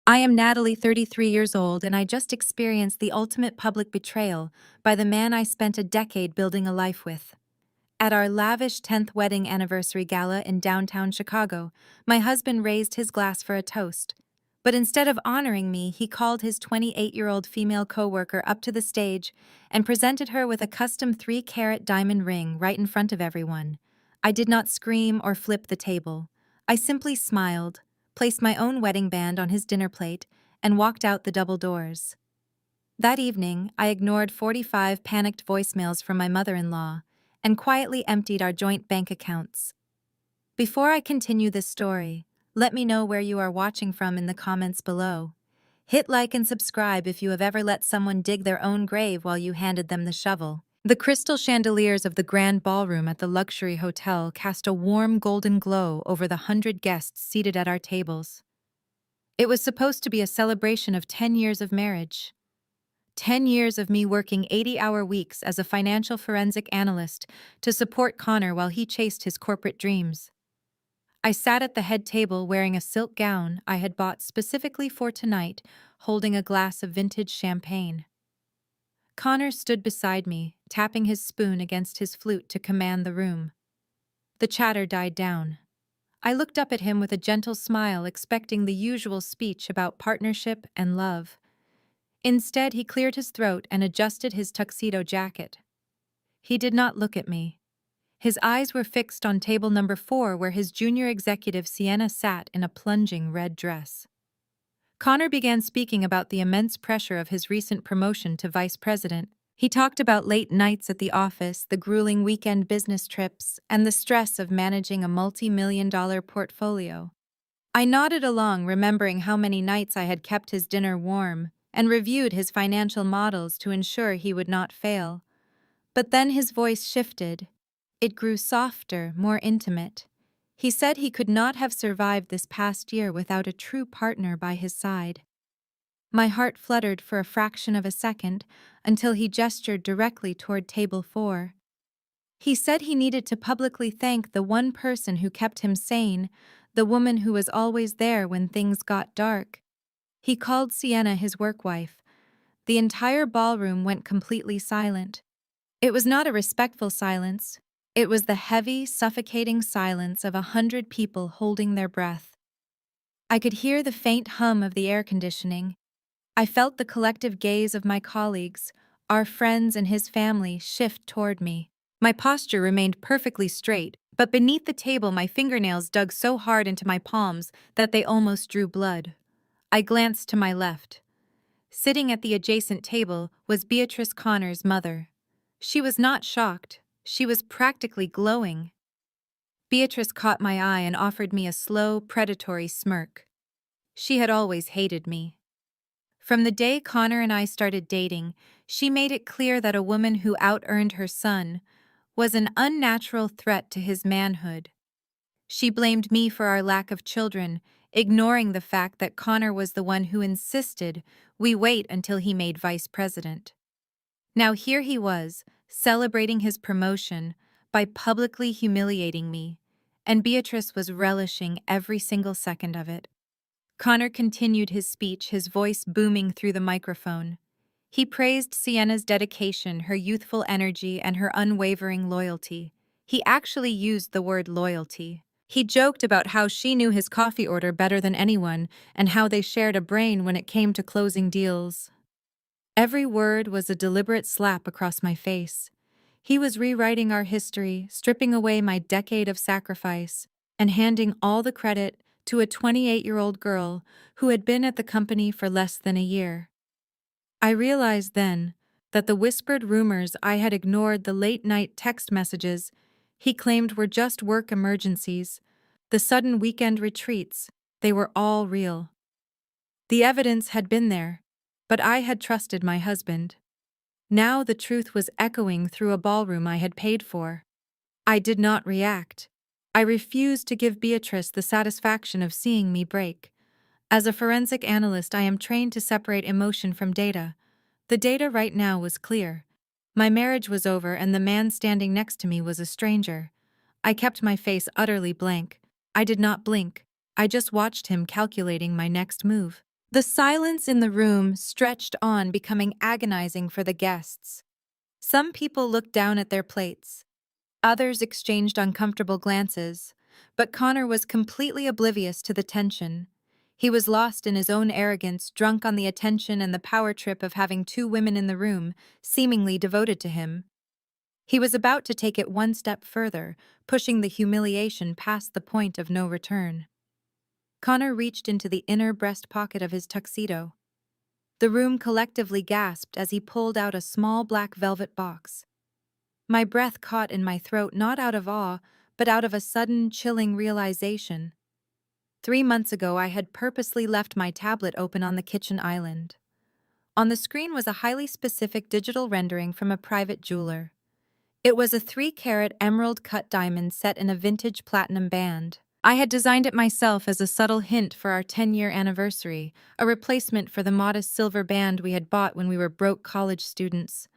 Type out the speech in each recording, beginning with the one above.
I am Natalie, 33 years old, and I just experienced the ultimate public betrayal by the man I spent a decade building a life with. At our lavish 10th wedding anniversary gala in downtown Chicago, my husband raised his glass for a toast. But instead of honoring me, he called his 28-year-old female coworker up to the stage and presented her with a custom 3-carat diamond ring right in front of everyone. I did not scream or flip the table. I simply smiled, placed my own wedding band on his dinner plate, and walked out the double doors. That evening, I ignored 45 panicked voicemails from my mother-in-law and quietly emptied our joint bank accounts. Before I continue this story, let me know where you are watching from in the comments below. Hit like and subscribe if you have ever let someone dig their own grave while you handed them the shovel. The crystal chandeliers of the grand ballroom at the luxury hotel cast a warm golden glow over the 100 guests seated at our tables. It was supposed to be a celebration of 10 years of marriage. 10 years of me working 80-hour weeks as a financial forensic analyst to support Connor while he chased his corporate dreams. I sat at the head table wearing a silk gown I had bought specifically for tonight, holding a glass of vintage champagne. Connor stood beside me, tapping his spoon against his flute to command the room. The chatter died down. I looked up at him with a gentle smile, expecting the usual speech about partnership and love. Instead, he cleared his throat and adjusted his tuxedo jacket. He did not look at me. His eyes were fixed on table number 4, where his junior executive Sienna sat in a plunging red dress. Connor began speaking about the immense pressure of his recent promotion to vice president. He talked about late nights at the office, the grueling weekend business trips, and the stress of managing a multi-million-dollar portfolio. I nodded along, remembering how many nights I had kept his dinner warm and reviewed his financial models to ensure he would not fail. But then his voice shifted. It grew softer, more intimate. He said he could not have survived this past year without a true partner by his side. My heart fluttered for a fraction of a second until he gestured directly toward table 4. He said he needed to publicly thank the one person who kept him sane, the woman who was always there when things got dark. He called Sienna his work wife. The entire ballroom went completely silent. It was not a respectful silence. It was the heavy, suffocating silence of 100 people holding their breath. I could hear the faint hum of the air conditioning. I felt the collective gaze of my colleagues, our friends and his family, shift toward me. My posture remained perfectly straight, but beneath the table my fingernails dug so hard into my palms that they almost drew blood. I glanced to my left. Sitting at the adjacent table was Beatrice Connor's mother. She was not shocked. She was practically glowing. Beatrice caught my eye and offered me a slow, predatory smirk. She had always hated me. From the day Connor and I started dating, she made it clear that a woman who out-earned her son was an unnatural threat to his manhood. She blamed me for our lack of children, ignoring the fact that Connor was the one who insisted we wait until he made vice president. Now here he was, celebrating his promotion by publicly humiliating me, and Beatrice was relishing every single second of it. Connor continued his speech, his voice booming through the microphone. He praised Sienna's dedication, her youthful energy, and her unwavering loyalty. He actually used the word loyalty. He joked about how she knew his coffee order better than anyone and how they shared a brain when it came to closing deals. Every word was a deliberate slap across my face. He was rewriting our history, stripping away my decade of sacrifice, and handing all the credit to a 28-year-old girl who had been at the company for less than a year. I realized then that the whispered rumors I had ignored, the late-night text messages he claimed were just work emergencies, the sudden weekend retreats, they were all real. The evidence had been there, but I had trusted my husband. Now the truth was echoing through a ballroom I had paid for. I did not react. I refused to give Beatrice the satisfaction of seeing me break. As a forensic analyst, I am trained to separate emotion from data. The data right now was clear. My marriage was over and the man standing next to me was a stranger. I kept my face utterly blank. I did not blink. I just watched him calculating my next move. The silence in the room stretched on, becoming agonizing for the guests. Some people looked down at their plates. Others exchanged uncomfortable glances, but Connor was completely oblivious to the tension. He was lost in his own arrogance, drunk on the attention and the power trip of having two women in the room, seemingly devoted to him. He was about to take it one step further, pushing the humiliation past the point of no return. Connor reached into the inner breast pocket of his tuxedo. The room collectively gasped as he pulled out a small black velvet box. My breath caught in my throat, not out of awe, but out of a sudden, chilling realization. 3 months ago, I had purposely left my tablet open on the kitchen island. On the screen was a highly specific digital rendering from a private jeweler. It was a 3-carat emerald-cut diamond set in a vintage platinum band. I had designed it myself as a subtle hint for our 10-year anniversary, a replacement for the modest silver band we had bought when we were broke college students.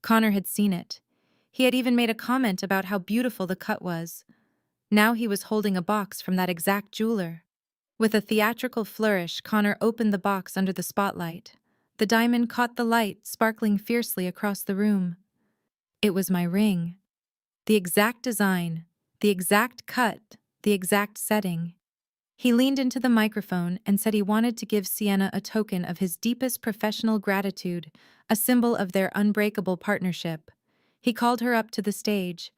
Connor had seen it. He had even made a comment about how beautiful the cut was. Now he was holding a box from that exact jeweler. With a theatrical flourish, Connor opened the box under the spotlight. The diamond caught the light, sparkling fiercely across the room. It was my ring. The exact design, the exact cut, the exact setting. He leaned into the microphone and said he wanted to give Sienna a token of his deepest professional gratitude, a symbol of their unbreakable partnership. He called her up to the stage.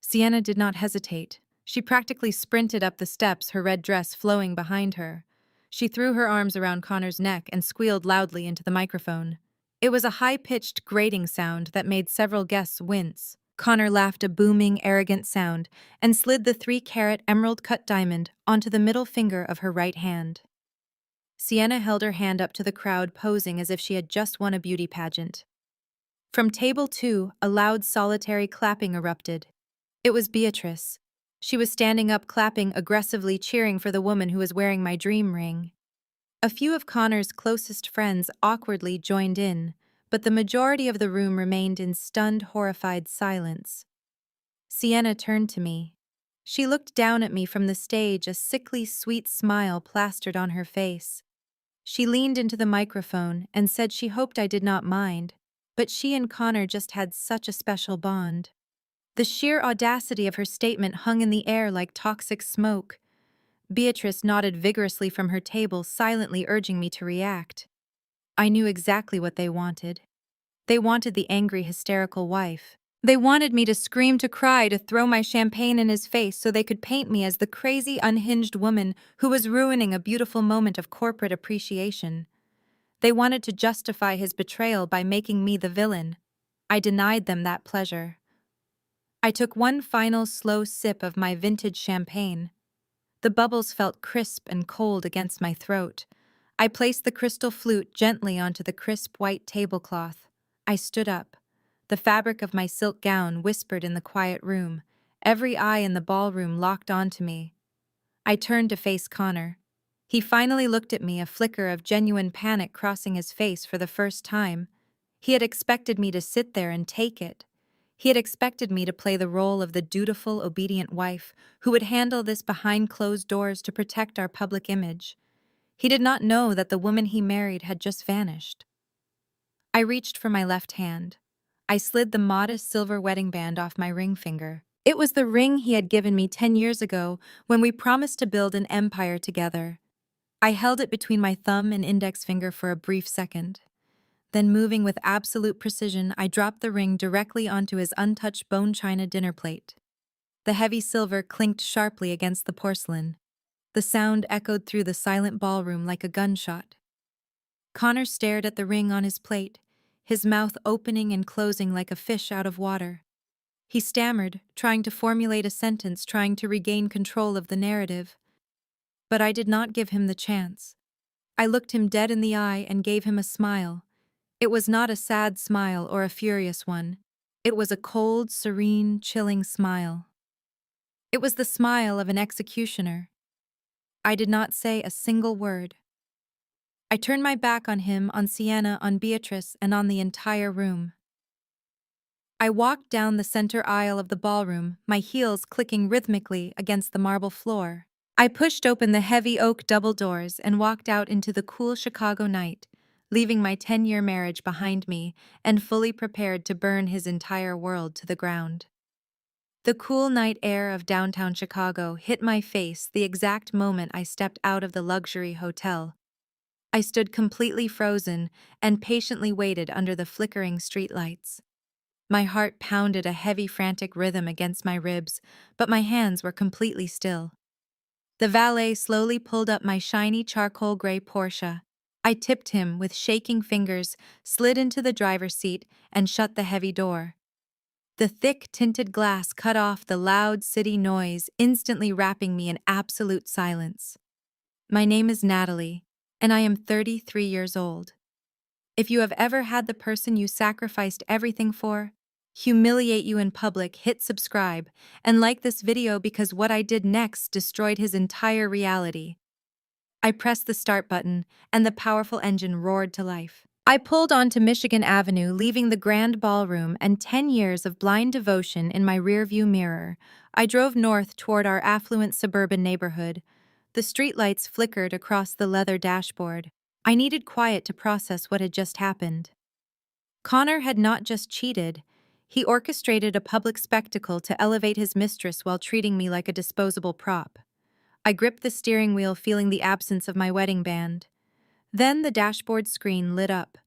Sienna did not hesitate. She practically sprinted up the steps, her red dress flowing behind her. She threw her arms around Connor's neck and squealed loudly into the microphone. It was a high-pitched, grating sound that made several guests wince. Connor laughed a booming, arrogant sound and slid the 3-carat emerald-cut diamond onto the middle finger of her right hand. Sienna held her hand up to the crowd, posing as if she had just won a beauty pageant. From table 2, a loud, solitary clapping erupted. It was Beatrice. She was standing up, clapping aggressively, cheering for the woman who was wearing my dream ring. A few of Connor's closest friends awkwardly joined in, but the majority of the room remained in stunned, horrified silence. Sienna turned to me. She looked down at me from the stage, a sickly, sweet smile plastered on her face. She leaned into the microphone and said she hoped I did not mind, but she and Connor just had such a special bond. The sheer audacity of her statement hung in the air like toxic smoke. Beatrice nodded vigorously from her table, silently urging me to react. I knew exactly what they wanted. They wanted the angry, hysterical wife. They wanted me to scream, to cry, to throw my champagne in his face so they could paint me as the crazy, unhinged woman who was ruining a beautiful moment of corporate appreciation. They wanted to justify his betrayal by making me the villain. I denied them that pleasure. I took one final slow sip of my vintage champagne. The bubbles felt crisp and cold against my throat. I placed the crystal flute gently onto the crisp white tablecloth. I stood up. The fabric of my silk gown whispered in the quiet room. Every eye in the ballroom locked onto me. I turned to face Connor. He finally looked at me, a flicker of genuine panic crossing his face for the first time. He had expected me to sit there and take it. He had expected me to play the role of the dutiful, obedient wife who would handle this behind closed doors to protect our public image. He did not know that the woman he married had just vanished. I reached for my left hand. I slid the modest silver wedding band off my ring finger. It was the ring he had given me 10 years ago when we promised to build an empire together. I held it between my thumb and index finger for a brief second. Then, moving with absolute precision, I dropped the ring directly onto his untouched bone china dinner plate. The heavy silver clinked sharply against the porcelain. The sound echoed through the silent ballroom like a gunshot. Connor stared at the ring on his plate, his mouth opening and closing like a fish out of water. He stammered, trying to formulate a sentence, trying to regain control of the narrative. But I did not give him the chance. I looked him dead in the eye and gave him a smile. It was not a sad smile or a furious one. It was a cold, serene, chilling smile. It was the smile of an executioner. I did not say a single word. I turned my back on him, on Sienna, on Beatrice, and on the entire room. I walked down the center aisle of the ballroom, my heels clicking rhythmically against the marble floor. I pushed open the heavy oak double doors and walked out into the cool Chicago night, leaving my 10-year marriage behind me and fully prepared to burn his entire world to the ground. The cool night air of downtown Chicago hit my face the exact moment I stepped out of the luxury hotel. I stood completely frozen and patiently waited under the flickering streetlights. My heart pounded a heavy, frantic rhythm against my ribs, but my hands were completely still. The valet slowly pulled up my shiny charcoal gray Porsche. I tipped him with shaking fingers, slid into the driver's seat, and shut the heavy door. The thick tinted glass cut off the loud city noise, instantly wrapping me in absolute silence. My name is Natalie, and I am 33 years old. If you have ever had the person you sacrificed everything for humiliate you in public, hit subscribe, and like this video because what I did next destroyed his entire reality. I pressed the start button, and the powerful engine roared to life. I pulled onto Michigan Avenue, leaving the grand ballroom and 10 years of blind devotion in my rearview mirror. I drove north toward our affluent suburban neighborhood. The streetlights flickered across the leather dashboard. I needed quiet to process what had just happened. Connor had not just cheated, he orchestrated a public spectacle to elevate his mistress while treating me like a disposable prop. I gripped the steering wheel, feeling the absence of my wedding band. Then the dashboard screen lit up.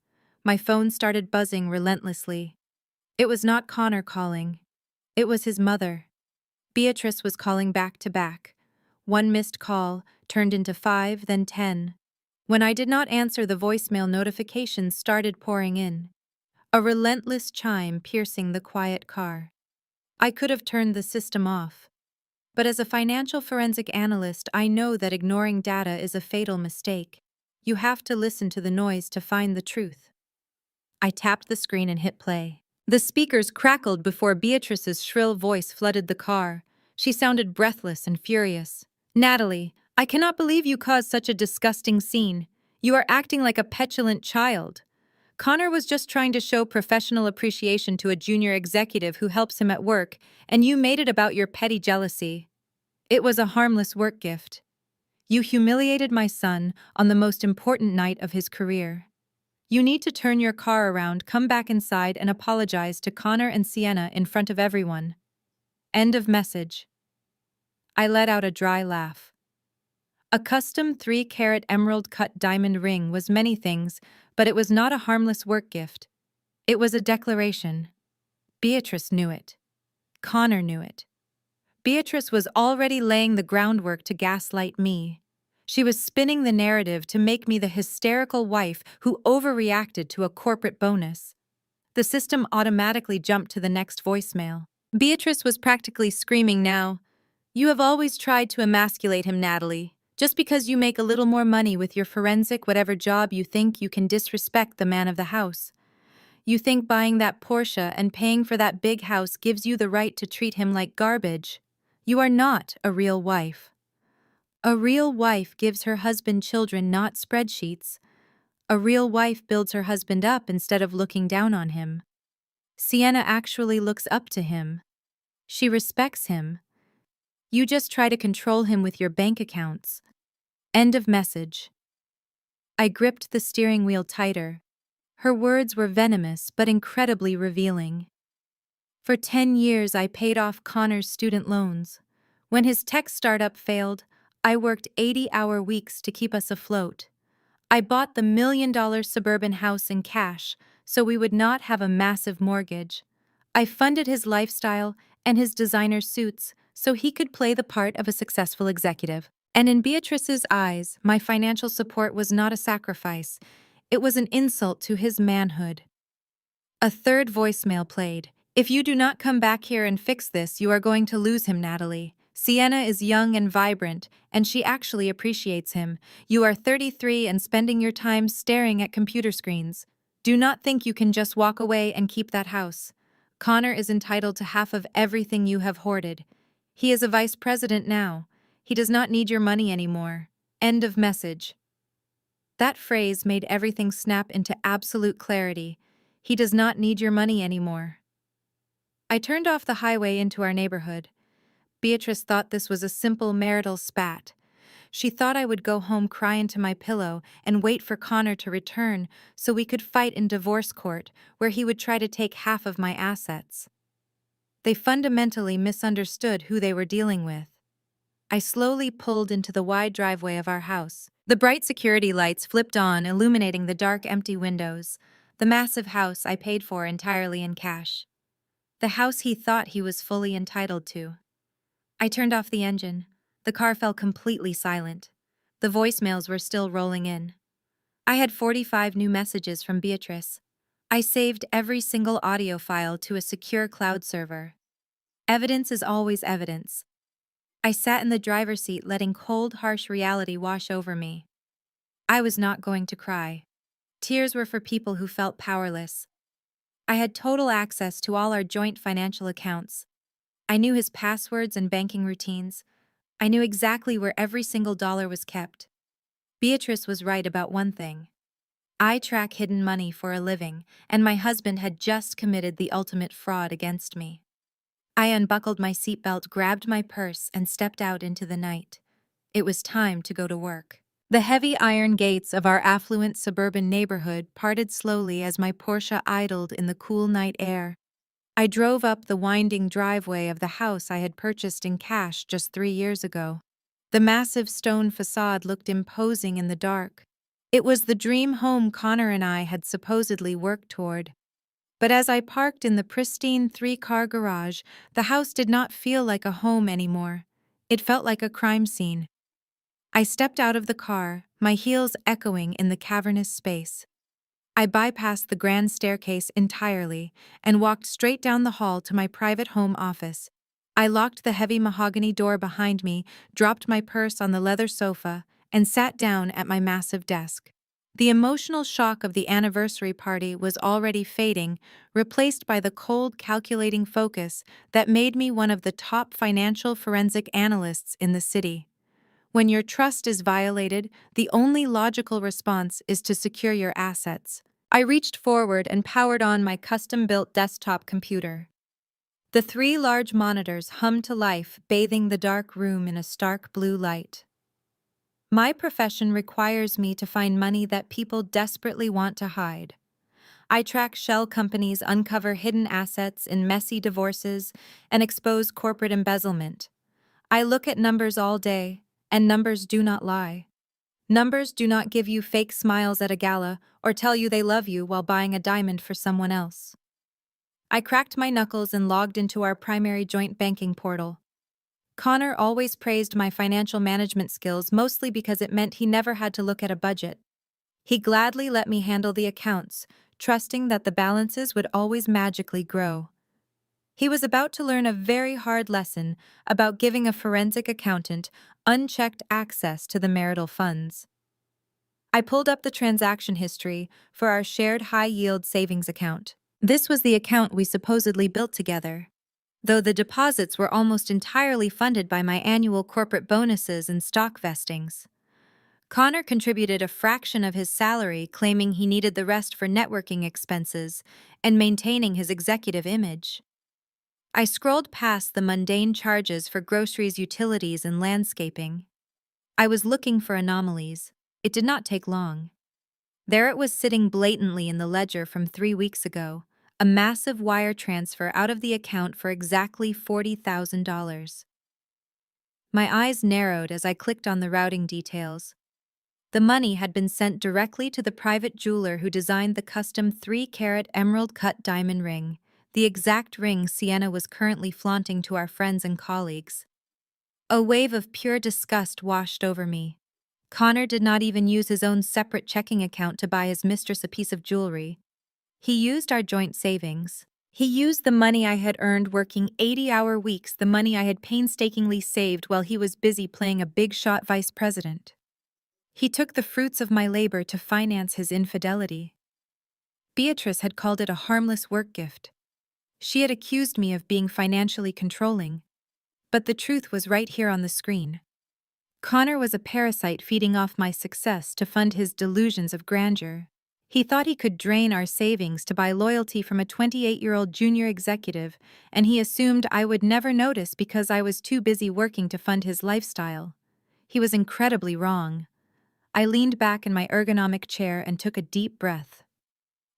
My phone started buzzing relentlessly. It was not Connor calling. It was his mother. Beatrice was calling back to back. One missed call turned into 5, then 10. When I did not answer, the voicemail notifications started pouring in. A relentless chime piercing the quiet car. I could have turned the system off. But as a financial forensic analyst, I know that ignoring data is a fatal mistake. You have to listen to the noise to find the truth. I tapped the screen and hit play. The speakers crackled before Beatrice's shrill voice flooded the car. She sounded breathless and furious. "Natalie, I cannot believe you caused such a disgusting scene. You are acting like a petulant child. Connor was just trying to show professional appreciation to a junior executive who helps him at work, and you made it about your petty jealousy. It was a harmless work gift. You humiliated my son on the most important night of his career. You need to turn your car around, come back inside, and apologize to Connor and Sienna in front of everyone." End of message. I let out a dry laugh. A custom 3-carat emerald-cut diamond ring was many things, but it was not a harmless work gift. It was a declaration. Beatrice knew it. Connor knew it. Beatrice was already laying the groundwork to gaslight me. She was spinning the narrative to make me the hysterical wife who overreacted to a corporate bonus. The system automatically jumped to the next voicemail. Beatrice was practically screaming now. "You have always tried to emasculate him, Natalie. Just because you make a little more money with your forensic whatever job, you think you can disrespect the man of the house. You think buying that Porsche and paying for that big house gives you the right to treat him like garbage. You are not a real wife. A real wife gives her husband children, not spreadsheets. A real wife builds her husband up instead of looking down on him. Sienna actually looks up to him. She respects him. You just try to control him with your bank accounts." End of message. I gripped the steering wheel tighter. Her words were venomous but incredibly revealing. For 10 years, I paid off Connor's student loans. When his tech startup failed, I worked 80-hour weeks to keep us afloat. I bought the $1 million suburban house in cash so we would not have a massive mortgage. I funded his lifestyle and his designer suits so he could play the part of a successful executive. And in Beatrice's eyes, my financial support was not a sacrifice. It was an insult to his manhood. A third voicemail played. "If you do not come back here and fix this, you are going to lose him, Natalie. Sienna is young and vibrant, and she actually appreciates him. You are 33 and spending your time staring at computer screens. Do not think you can just walk away and keep that house. Connor is entitled to half of everything you have hoarded. He is a vice president now. He does not need your money anymore." End of message. That phrase made everything snap into absolute clarity. He does not need your money anymore. I turned off the highway into our neighborhood. Beatrice thought this was a simple marital spat. She thought I would go home cry into my pillow and wait for Connor to return so we could fight in divorce court, where he would try to take half of my assets. They fundamentally misunderstood who they were dealing with. I slowly pulled into the wide driveway of our house. The bright security lights flipped on, illuminating the dark, empty windows. The massive house I paid for entirely in cash. The house he thought he was fully entitled to. I turned off the engine. The car fell completely silent. The voicemails were still rolling in. I had 45 new messages from Beatrice. I saved every single audio file to a secure cloud server. Evidence is always evidence. I sat in the driver's seat, letting cold, harsh reality wash over me. I was not going to cry. Tears were for people who felt powerless. I had total access to all our joint financial accounts. I knew his passwords and banking routines. I knew exactly where every single dollar was kept. Beatrice was right about one thing. I track hidden money for a living, and my husband had just committed the ultimate fraud against me. I unbuckled my seatbelt, grabbed my purse, and stepped out into the night. It was time to go to work. The heavy iron gates of our affluent suburban neighborhood parted slowly as my Porsche idled in the cool night air. I drove up the winding driveway of the house I had purchased in cash just 3 years ago. The massive stone facade looked imposing in the dark. It was the dream home Connor and I had supposedly worked toward. But as I parked in the pristine 3-car garage, the house did not feel like a home anymore. It felt like a crime scene. I stepped out of the car, my heels echoing in the cavernous space. I bypassed the grand staircase entirely and walked straight down the hall to my private home office. I locked the heavy mahogany door behind me, dropped my purse on the leather sofa, and sat down at my massive desk. The emotional shock of the anniversary party was already fading, replaced by the cold, calculating focus that made me one of the top financial forensic analysts in the city. When your trust is violated, the only logical response is to secure your assets. I reached forward and powered on my custom-built desktop computer. The 3 large monitors hummed to life, bathing the dark room in a stark blue light. My profession requires me to find money that people desperately want to hide. I track shell companies, uncover hidden assets in messy divorces, and expose corporate embezzlement. I look at numbers all day, and numbers do not lie. Numbers do not give you fake smiles at a gala or tell you they love you while buying a diamond for someone else. I cracked my knuckles and logged into our primary joint banking portal. Connor always praised my financial management skills, mostly because it meant he never had to look at a budget. He gladly let me handle the accounts, trusting that the balances would always magically grow. He was about to learn a very hard lesson about giving a forensic accountant unchecked access to the marital funds. I pulled up the transaction history for our shared high-yield savings account. This was the account we supposedly built together, though the deposits were almost entirely funded by my annual corporate bonuses and stock vestings. Connor contributed a fraction of his salary, claiming he needed the rest for networking expenses and maintaining his executive image. I scrolled past the mundane charges for groceries, utilities, and landscaping. I was looking for anomalies. It did not take long. There it was, sitting blatantly in the ledger from 3 weeks ago, a massive wire transfer out of the account for exactly $40,000. My eyes narrowed as I clicked on the routing details. The money had been sent directly to the private jeweler who designed the custom 3-carat emerald-cut diamond ring, the exact ring Sienna was currently flaunting to our friends and colleagues. A wave of pure disgust washed over me. Connor did not even use his own separate checking account to buy his mistress a piece of jewelry. He used our joint savings. He used the money I had earned working 80-hour weeks, the money I had painstakingly saved while he was busy playing a big-shot vice president. He took the fruits of my labor to finance his infidelity. Beatrice had called it a harmless work gift. She had accused me of being financially controlling. But the truth was right here on the screen. Connor was a parasite feeding off my success to fund his delusions of grandeur. He thought he could drain our savings to buy loyalty from a 28-year-old junior executive, and he assumed I would never notice because I was too busy working to fund his lifestyle. He was incredibly wrong. I leaned back in my ergonomic chair and took a deep breath.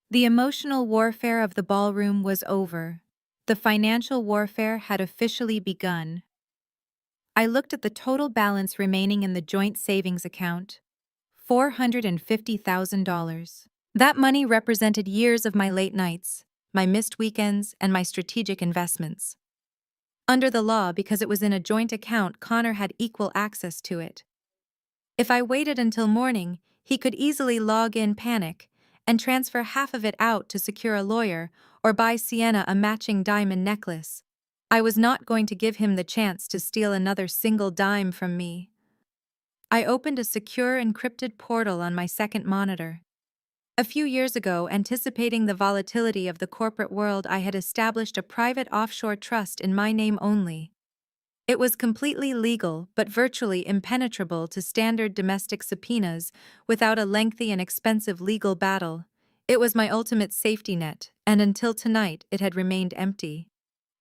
The emotional warfare of the ballroom was over. The financial warfare had officially begun. I looked at the total balance remaining in the joint savings account. $450,000. That money represented years of my late nights, my missed weekends, and my strategic investments. Under the law, because it was in a joint account, Connor had equal access to it. If I waited until morning, he could easily log in, panic, and transfer half of it out to secure a lawyer or buy Sienna a matching diamond necklace. I was not going to give him the chance to steal another single dime from me. I opened a secure encrypted portal on my second monitor. A few years ago, anticipating the volatility of the corporate world, I had established a private offshore trust in my name only. It was completely legal but virtually impenetrable to standard domestic subpoenas without a lengthy and expensive legal battle. It was my ultimate safety net, and until tonight it had remained empty.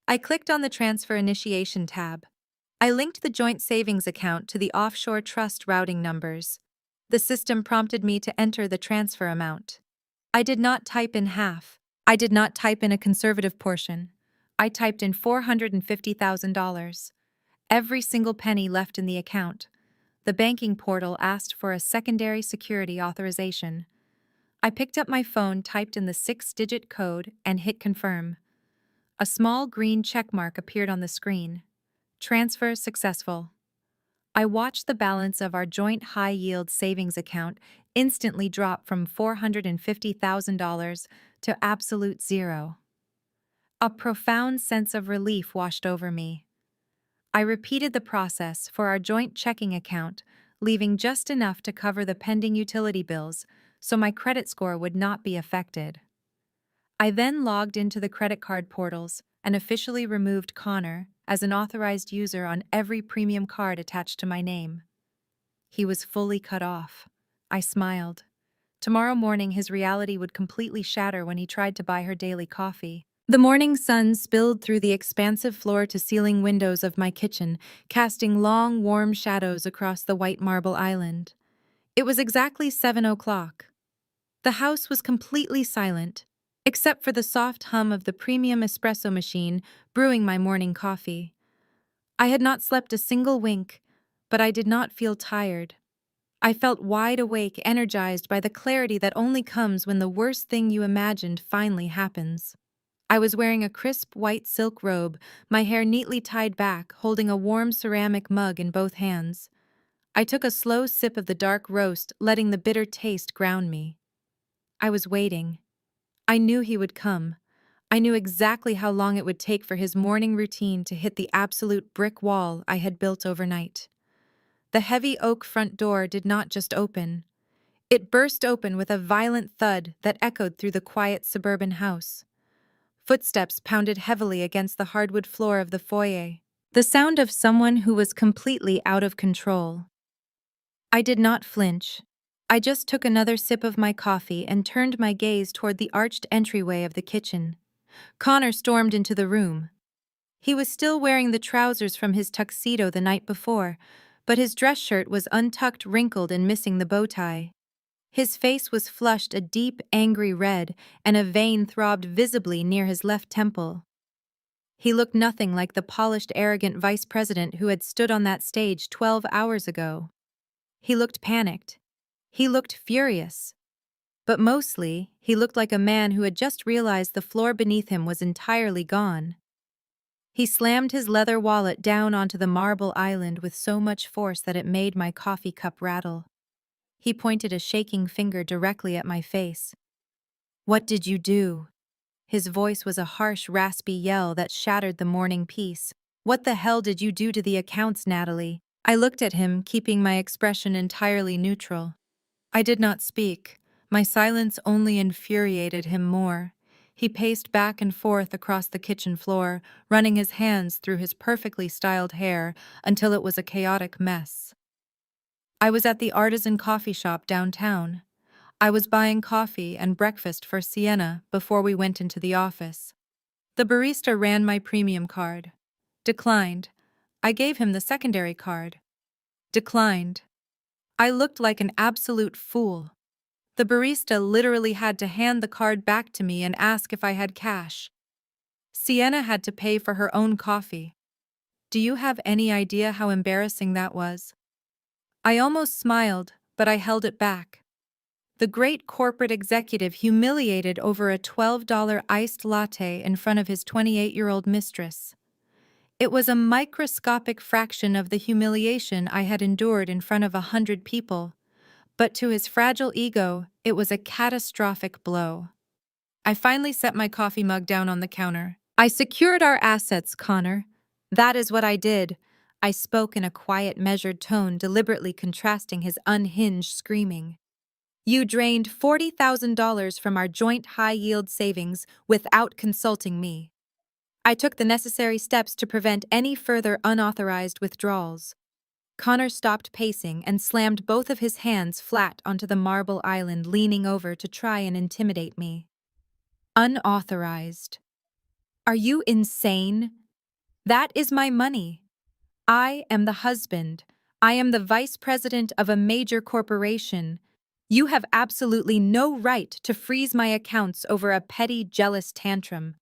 I clicked on the Transfer Initiation tab. I linked the joint savings account to the offshore trust routing numbers. The system prompted me to enter the transfer amount. I did not type in half. I did not type in a conservative portion. I typed in $450,000. Every single penny left in the account. The banking portal asked for a secondary security authorization. I picked up my phone, typed in the 6-digit code, and hit confirm. A small green checkmark appeared on the screen. Transfer successful. I watched the balance of our joint high-yield savings account instantly drop from $450,000 to absolute zero. A profound sense of relief washed over me. I repeated the process for our joint checking account, leaving just enough to cover the pending utility bills so my credit score would not be affected. I then logged into the credit card portals and officially removed Connor as an authorized user on every premium card attached to my name. He was fully cut off. I smiled. Tomorrow morning his reality would completely shatter when he tried to buy her daily coffee. The morning sun spilled through the expansive floor-to-ceiling windows of my kitchen, casting long, warm shadows across the white marble island. It was exactly 7 o'clock. The house was completely silent, except for the soft hum of the premium espresso machine brewing my morning coffee. I had not slept a single wink, but I did not feel tired. I felt wide awake, energized by the clarity that only comes when the worst thing you imagined finally happens. I was wearing a crisp white silk robe, my hair neatly tied back, holding a warm ceramic mug in both hands. I took a slow sip of the dark roast, letting the bitter taste ground me. I was waiting. I knew he would come. I knew exactly how long it would take for his morning routine to hit the absolute brick wall I had built overnight. The heavy oak front door did not just open. It burst open with a violent thud that echoed through the quiet suburban house. Footsteps pounded heavily against the hardwood floor of the foyer, the sound of someone who was completely out of control. I did not flinch. I just took another sip of my coffee and turned my gaze toward the arched entryway of the kitchen. Connor stormed into the room. He was still wearing the trousers from his tuxedo the night before, but his dress shirt was untucked, wrinkled, and missing the bow tie. His face was flushed a deep, angry red, and a vein throbbed visibly near his left temple. He looked nothing like the polished, arrogant vice president who had stood on that stage 12 hours ago. He looked panicked. He looked furious. But mostly, he looked like a man who had just realized the floor beneath him was entirely gone. He slammed his leather wallet down onto the marble island with so much force that it made my coffee cup rattle. He pointed a shaking finger directly at my face. "What did you do?" His voice was a harsh, raspy yell that shattered the morning peace. "What the hell did you do to the accounts, Natalie?" I looked at him, keeping my expression entirely neutral. I did not speak. My silence only infuriated him more. He paced back and forth across the kitchen floor, running his hands through his perfectly styled hair until it was a chaotic mess. I was at the artisan coffee shop downtown. I was buying coffee and breakfast for Sienna before we went into the office. The barista ran my premium card. Declined. I gave him the secondary card. Declined. I looked like an absolute fool. The barista literally had to hand the card back to me and ask if I had cash. Sienna had to pay for her own coffee. Do you have any idea how embarrassing that was? I almost smiled, but I held it back. The great corporate executive humiliated over a $12 iced latte in front of his 28-year-old mistress. It was a microscopic fraction of the humiliation I had endured in front of 100 people, but to his fragile ego, it was a catastrophic blow. I finally set my coffee mug down on the counter. I secured our assets, Connor. That is what I did. I spoke in a quiet, measured tone, deliberately contrasting his unhinged screaming. You drained $40,000 from our joint high-yield savings without consulting me. I took the necessary steps to prevent any further unauthorized withdrawals. Connor stopped pacing and slammed both of his hands flat onto the marble island, leaning over to try and intimidate me. Unauthorized. Are you insane? That is my money. I am the husband. I am the vice president of a major corporation. You have absolutely no right to freeze my accounts over a petty, jealous tantrum.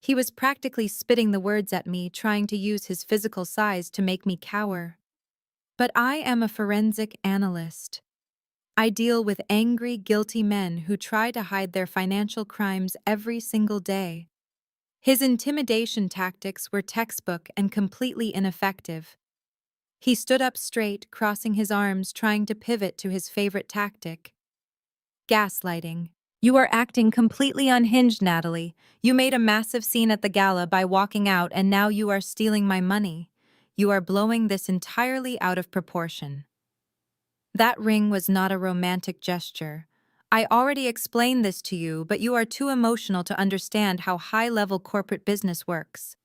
He was practically spitting the words at me, trying to use his physical size to make me cower. But I am a forensic analyst. I deal with angry, guilty men who try to hide their financial crimes every single day. His intimidation tactics were textbook and completely ineffective. He stood up straight, crossing his arms, trying to pivot to his favorite tactic. Gaslighting. You are acting completely unhinged, Natalie. You made a massive scene at the gala by walking out, and now you are stealing my money. You are blowing this entirely out of proportion. That ring was not a romantic gesture. I already explained this to you, but you are too emotional to understand how high-level corporate business works.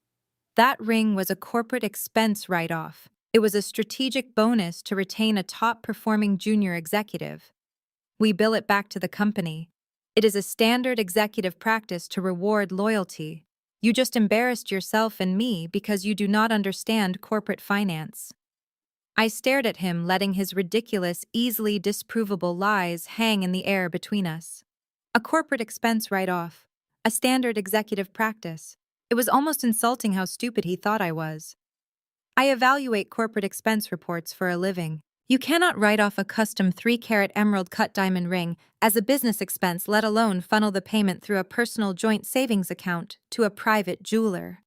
That ring was a corporate expense write-off. It was a strategic bonus to retain a top-performing junior executive. We bill it back to the company. It is a standard executive practice to reward loyalty. You just embarrassed yourself and me because you do not understand corporate finance. I stared at him, letting his ridiculous, easily disprovable lies hang in the air between us. A corporate expense write-off. A standard executive practice. It was almost insulting how stupid he thought I was. I evaluate corporate expense reports for a living. You cannot write off a custom 3-carat emerald cut diamond ring as a business expense, let alone funnel the payment through a personal joint savings account to a private jeweler.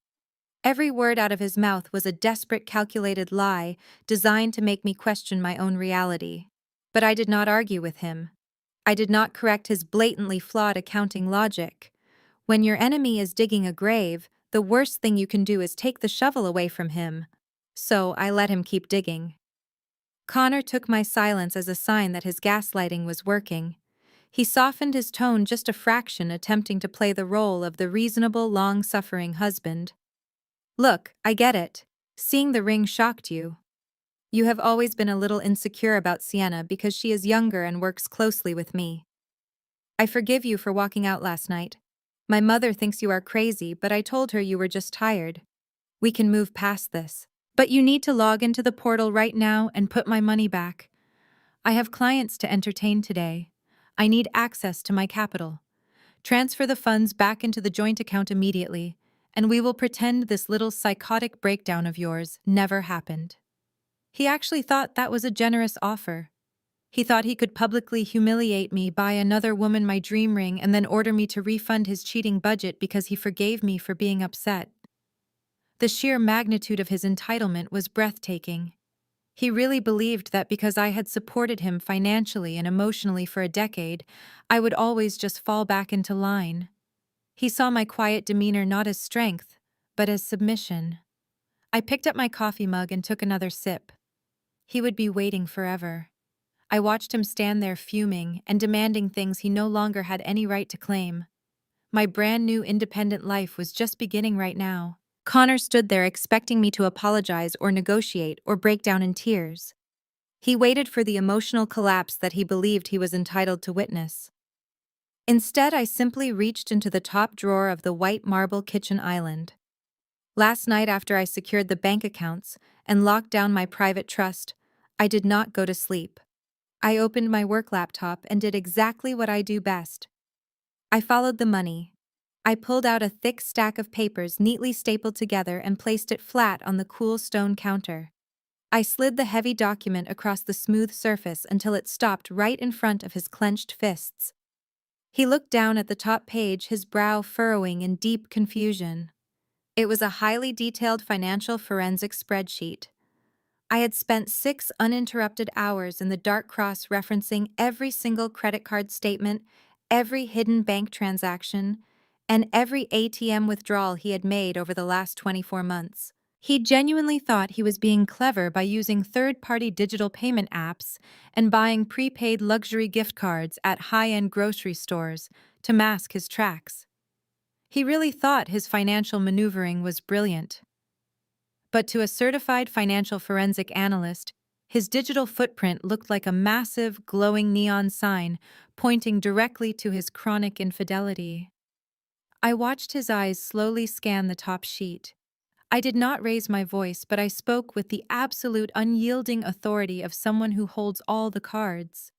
Every word out of his mouth was a desperate, calculated lie designed to make me question my own reality. But I did not argue with him. I did not correct his blatantly flawed accounting logic. When your enemy is digging a grave, the worst thing you can do is take the shovel away from him. So I let him keep digging. Connor took my silence as a sign that his gaslighting was working. He softened his tone just a fraction, attempting to play the role of the reasonable, long-suffering husband. Look, I get it. Seeing the ring shocked you. You have always been a little insecure about Sienna because she is younger and works closely with me. I forgive you for walking out last night. My mother thinks you are crazy, but I told her you were just tired. We can move past this. But you need to log into the portal right now and put my money back. I have clients to entertain today. I need access to my capital. Transfer the funds back into the joint account immediately, and we will pretend this little psychotic breakdown of yours never happened. He actually thought that was a generous offer. He thought he could publicly humiliate me, buy another woman my dream ring, and then order me to refund his cheating budget because he forgave me for being upset. The sheer magnitude of his entitlement was breathtaking. He really believed that because I had supported him financially and emotionally for a decade, I would always just fall back into line. He saw my quiet demeanor not as strength, but as submission. I picked up my coffee mug and took another sip. He would be waiting forever. I watched him stand there fuming and demanding things he no longer had any right to claim. My brand new independent life was just beginning right now. Connor stood there expecting me to apologize or negotiate or break down in tears. He waited for the emotional collapse that he believed he was entitled to witness. Instead, I simply reached into the top drawer of the white marble kitchen island. Last night, after I secured the bank accounts and locked down my private trust, I did not go to sleep. I opened my work laptop and did exactly what I do best. I followed the money. I pulled out a thick stack of papers neatly stapled together and placed it flat on the cool stone counter. I slid the heavy document across the smooth surface until it stopped right in front of his clenched fists. He looked down at the top page, his brow furrowing in deep confusion. It was a highly detailed financial forensic spreadsheet. I had spent 6 uninterrupted hours in the dark cross-referencing every single credit card statement, every hidden bank transaction, and every ATM withdrawal he had made over the last 24 months. He genuinely thought he was being clever by using third-party digital payment apps and buying prepaid luxury gift cards at high-end grocery stores to mask his tracks. He really thought his financial maneuvering was brilliant. But to a certified financial forensic analyst, his digital footprint looked like a massive, glowing neon sign pointing directly to his chronic infidelity. I watched his eyes slowly scan the top sheet. I did not raise my voice, but I spoke with the absolute unyielding authority of someone who holds all the cards.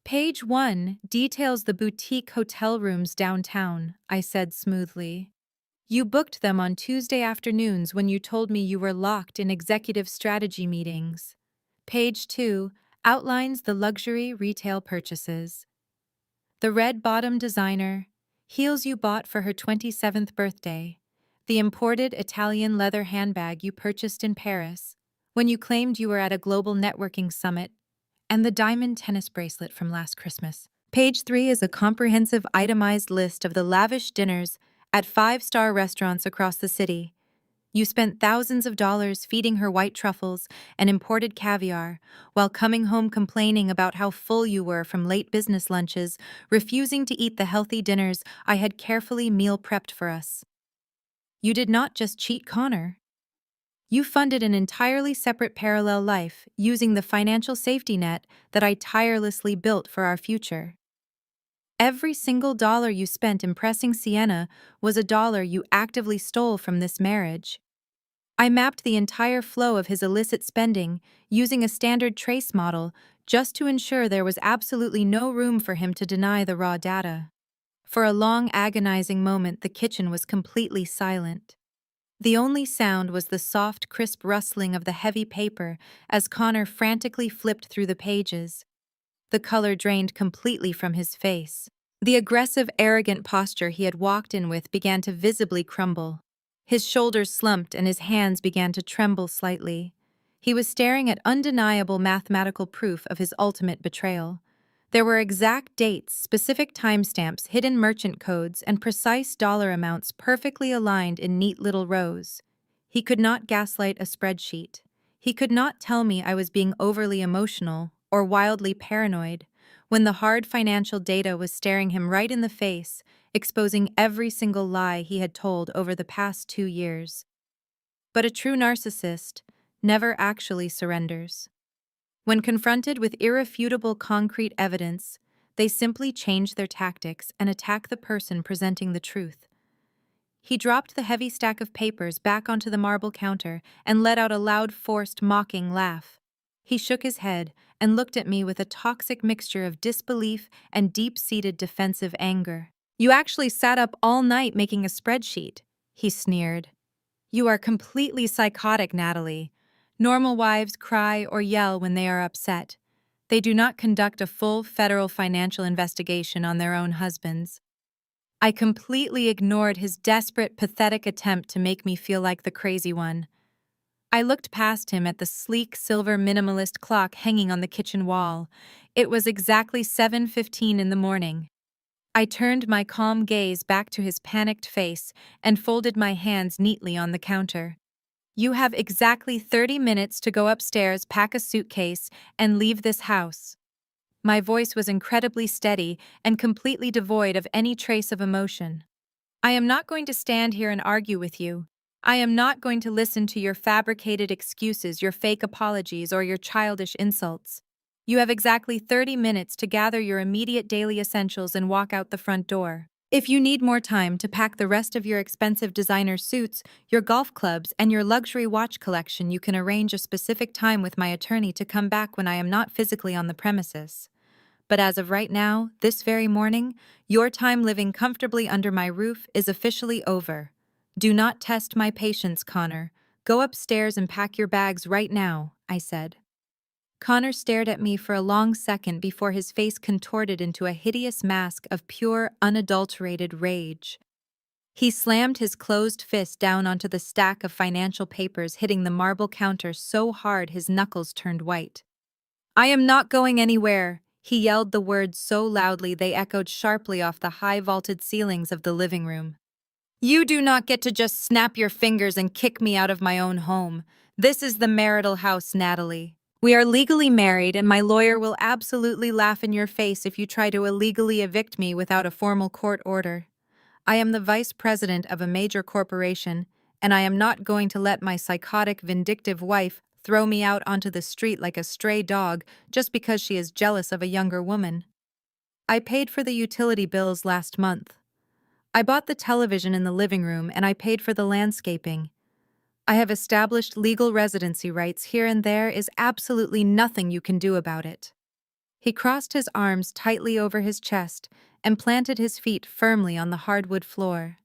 Page 1 details the boutique hotel rooms downtown, I said smoothly. You booked them on Tuesday afternoons when you told me you were locked in executive strategy meetings. Page 2 outlines the luxury retail purchases. The red bottom designer, heels you bought for her 27th birthday. The imported Italian leather handbag you purchased in Paris when you claimed you were at a global networking summit, and the diamond tennis bracelet from last Christmas. Page 3 is a comprehensive itemized list of the lavish dinners at 5-star restaurants across the city. You spent thousands of dollars feeding her white truffles and imported caviar, while coming home complaining about how full you were from late business lunches, refusing to eat the healthy dinners I had carefully meal prepped for us. You did not just cheat Connor. You funded an entirely separate parallel life using the financial safety net that I tirelessly built for our future. Every single dollar you spent impressing Sienna was a dollar you actively stole from this marriage. I mapped the entire flow of his illicit spending using a standard trace model just to ensure there was absolutely no room for him to deny the raw data. For a long, agonizing moment, the kitchen was completely silent. The only sound was the soft, crisp rustling of the heavy paper as Connor frantically flipped through the pages. The color drained completely from his face. The aggressive, arrogant posture he had walked in with began to visibly crumble. His shoulders slumped and his hands began to tremble slightly. He was staring at undeniable mathematical proof of his ultimate betrayal. There were exact dates, specific timestamps, hidden merchant codes, and precise dollar amounts perfectly aligned in neat little rows. He could not gaslight a spreadsheet. He could not tell me I was being overly emotional or wildly paranoid when the hard financial data was staring him right in the face, exposing every single lie he had told over the past 2 years. But a true narcissist never actually surrenders. When confronted with irrefutable concrete evidence, they simply change their tactics and attack the person presenting the truth. He dropped the heavy stack of papers back onto the marble counter and let out a loud, forced, mocking laugh. He shook his head and looked at me with a toxic mixture of disbelief and deep-seated defensive anger. "You actually sat up all night making a spreadsheet," he sneered. "You are completely psychotic, Natalie. Normal wives cry or yell when they are upset. They do not conduct a full federal financial investigation on their own husbands." I completely ignored his desperate, pathetic attempt to make me feel like the crazy one. I looked past him at the sleek silver minimalist clock hanging on the kitchen wall. It was exactly 7:15 in the morning. I turned my calm gaze back to his panicked face and folded my hands neatly on the counter. "You have exactly 30 minutes to go upstairs, pack a suitcase, and leave this house." My voice was incredibly steady and completely devoid of any trace of emotion. "I am not going to stand here and argue with you. I am not going to listen to your fabricated excuses, your fake apologies, or your childish insults. You have exactly 30 minutes to gather your immediate daily essentials and walk out the front door. If you need more time to pack the rest of your expensive designer suits, your golf clubs, and your luxury watch collection, you can arrange a specific time with my attorney to come back when I am not physically on the premises. But as of right now, this very morning, your time living comfortably under my roof is officially over. Do not test my patience, Connor. Go upstairs and pack your bags right now, I said. Connor stared at me for a long second before his face contorted into a hideous mask of pure, unadulterated rage. He slammed his closed fist down onto the stack of financial papers, hitting the marble counter so hard his knuckles turned white. I am not going anywhere, he yelled the words so loudly they echoed sharply off the high-vaulted ceilings of the living room. You do not get to just snap your fingers and kick me out of my own home. This is the marital house, Natalie. We are legally married, and my lawyer will absolutely laugh in your face if you try to illegally evict me without a formal court order. I am the vice president of a major corporation, and I am not going to let my psychotic, vindictive wife throw me out onto the street like a stray dog just because she is jealous of a younger woman. I paid for the utility bills last month. I bought the television in the living room, and I paid for the landscaping. I have established legal residency rights here, and there is absolutely nothing you can do about it. He crossed his arms tightly over his chest and planted his feet firmly on the hardwood floor.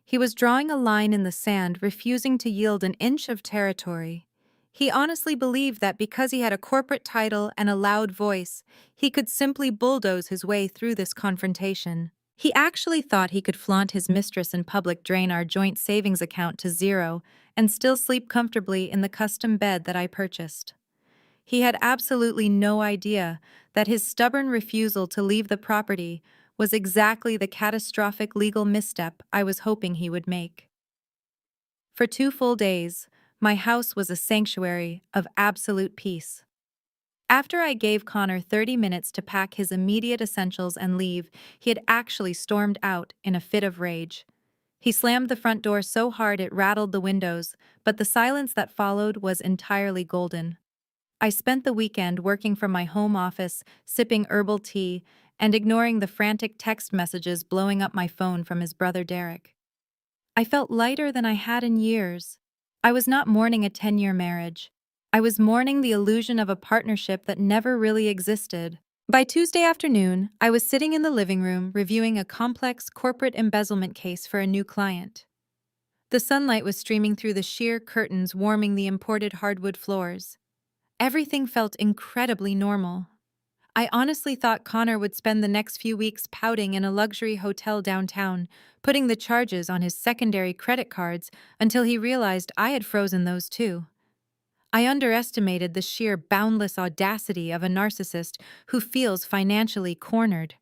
He was drawing a line in the sand, refusing to yield an inch of territory. He honestly believed that because he had a corporate title and a loud voice, he could simply bulldoze his way through this confrontation. He actually thought he could flaunt his mistress in public, drain our joint savings account to zero, and still sleep comfortably in the custom bed that I purchased. He had absolutely no idea that his stubborn refusal to leave the property was exactly the catastrophic legal misstep I was hoping he would make. For 2 full days, my house was a sanctuary of absolute peace. After I gave Connor 30 minutes to pack his immediate essentials and leave, he had actually stormed out in a fit of rage. He slammed the front door so hard it rattled the windows, but the silence that followed was entirely golden. I spent the weekend working from my home office, sipping herbal tea, and ignoring the frantic text messages blowing up my phone from his brother Derek. I felt lighter than I had in years. I was not mourning a 10-year marriage. I was mourning the illusion of a partnership that never really existed. By Tuesday afternoon, I was sitting in the living room reviewing a complex corporate embezzlement case for a new client. The sunlight was streaming through the sheer curtains, warming the imported hardwood floors. Everything felt incredibly normal. I honestly thought Connor would spend the next few weeks pouting in a luxury hotel downtown, putting the charges on his secondary credit cards until he realized I had frozen those too. I underestimated the sheer boundless audacity of a narcissist who feels financially cornered.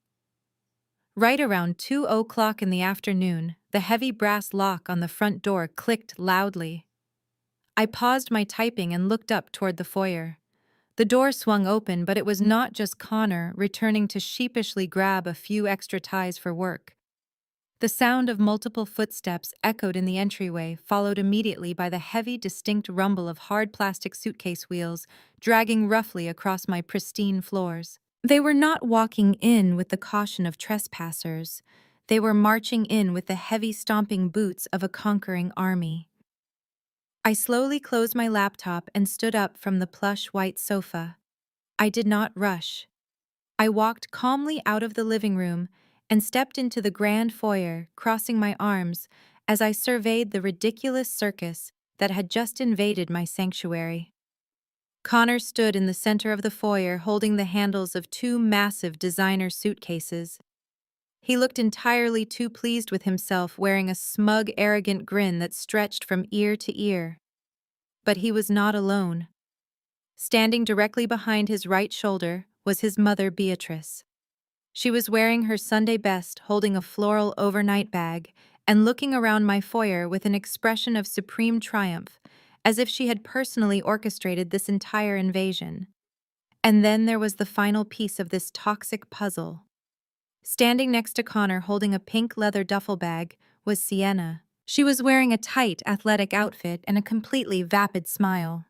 Right around 2:00 in the afternoon, the heavy brass lock on the front door clicked loudly. I paused my typing and looked up toward the foyer. The door swung open, but it was not just Connor returning to sheepishly grab a few extra ties for work. The sound of multiple footsteps echoed in the entryway, followed immediately by the heavy, distinct rumble of hard plastic suitcase wheels dragging roughly across my pristine floors. They were not walking in with the caution of trespassers. They were marching in with the heavy stomping boots of a conquering army. I slowly closed my laptop and stood up from the plush white sofa. I did not rush. I walked calmly out of the living room and stepped into the grand foyer, crossing my arms as I surveyed the ridiculous circus that had just invaded my sanctuary. Connor stood in the center of the foyer holding the handles of 2 massive designer suitcases. He looked entirely too pleased with himself, wearing a smug, arrogant grin that stretched from ear to ear. But he was not alone. Standing directly behind his right shoulder was his mother, Beatrice. She was wearing her Sunday best, holding a floral overnight bag, and looking around my foyer with an expression of supreme triumph, as if she had personally orchestrated this entire invasion. And then there was the final piece of this toxic puzzle. Standing next to Connor holding a pink leather duffel bag was Sienna, She was wearing a tight, athletic outfit and a completely vapid smile.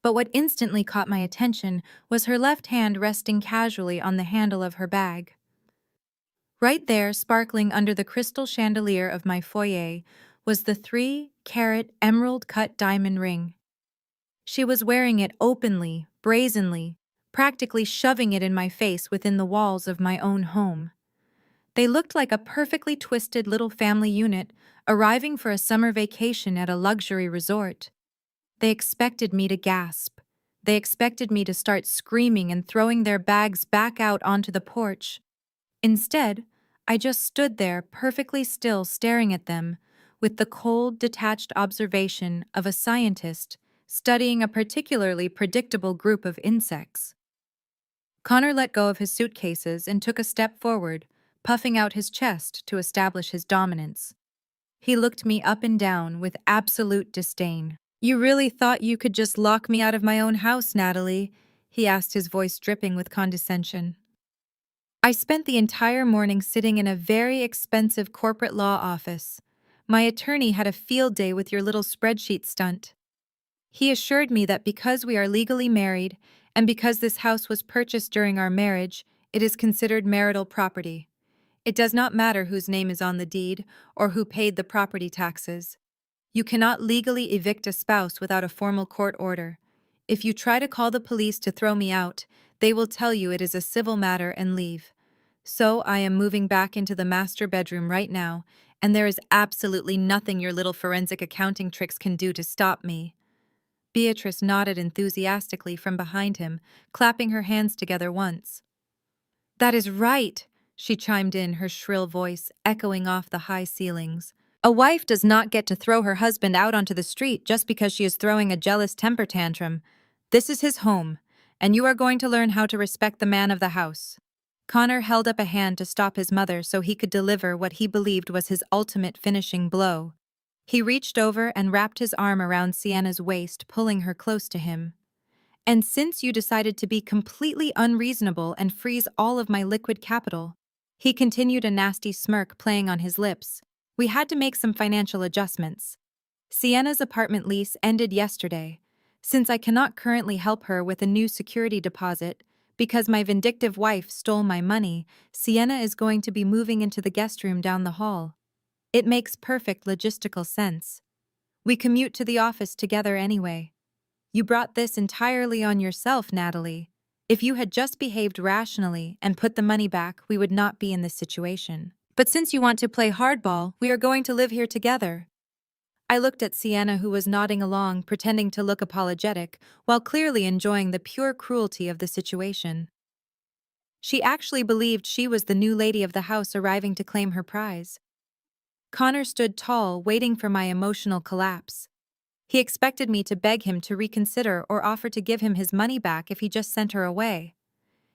But what instantly caught my attention was her left hand resting casually on the handle of her bag. Right there, sparkling under the crystal chandelier of my foyer, was the 3-carat emerald-cut diamond ring. She was wearing it openly, brazenly, practically shoving it in my face within the walls of my own home. They looked like a perfectly twisted little family unit arriving for a summer vacation at a luxury resort. They expected me to gasp. They expected me to start screaming and throwing their bags back out onto the porch. Instead, I just stood there perfectly still staring at them, with the cold, detached observation of a scientist studying a particularly predictable group of insects. Connor let go of his suitcases and took a step forward, puffing out his chest to establish his dominance. He looked me up and down with absolute disdain. "You really thought you could just lock me out of my own house, Natalie?" he asked, his voice dripping with condescension. "I spent the entire morning sitting in a very expensive corporate law office. My attorney had a field day with your little spreadsheet stunt. He assured me that because we are legally married, and because this house was purchased during our marriage, it is considered marital property. It does not matter whose name is on the deed or who paid the property taxes. You cannot legally evict a spouse without a formal court order. If you try to call the police to throw me out, they will tell you it is a civil matter and leave. So I am moving back into the master bedroom right now, and there is absolutely nothing your little forensic accounting tricks can do to stop me." Beatrice nodded enthusiastically from behind him, clapping her hands together once. "That is right," she chimed in, her shrill voice echoing off the high ceilings. "A wife does not get to throw her husband out onto the street just because she is throwing a jealous temper tantrum. This is his home, and you are going to learn how to respect the man of the house." Connor held up a hand to stop his mother so he could deliver what he believed was his ultimate finishing blow. He reached over and wrapped his arm around Sienna's waist, pulling her close to him. "And since you decided to be completely unreasonable and freeze all of my liquid capital," he continued, a nasty smirk playing on his lips, "we had to make some financial adjustments. Sienna's apartment lease ended yesterday. Since I cannot currently help her with a new security deposit, because my vindictive wife stole my money, Sienna is going to be moving into the guest room down the hall. It makes perfect logistical sense. We commute to the office together anyway. You brought this entirely on yourself, Natalie. If you had just behaved rationally and put the money back, we would not be in this situation. But since you want to play hardball, we are going to live here together." I looked at Sienna, who was nodding along, pretending to look apologetic, while clearly enjoying the pure cruelty of the situation. She actually believed she was the new lady of the house arriving to claim her prize. Connor stood tall, waiting for my emotional collapse. He expected me to beg him to reconsider or offer to give him his money back if he just sent her away.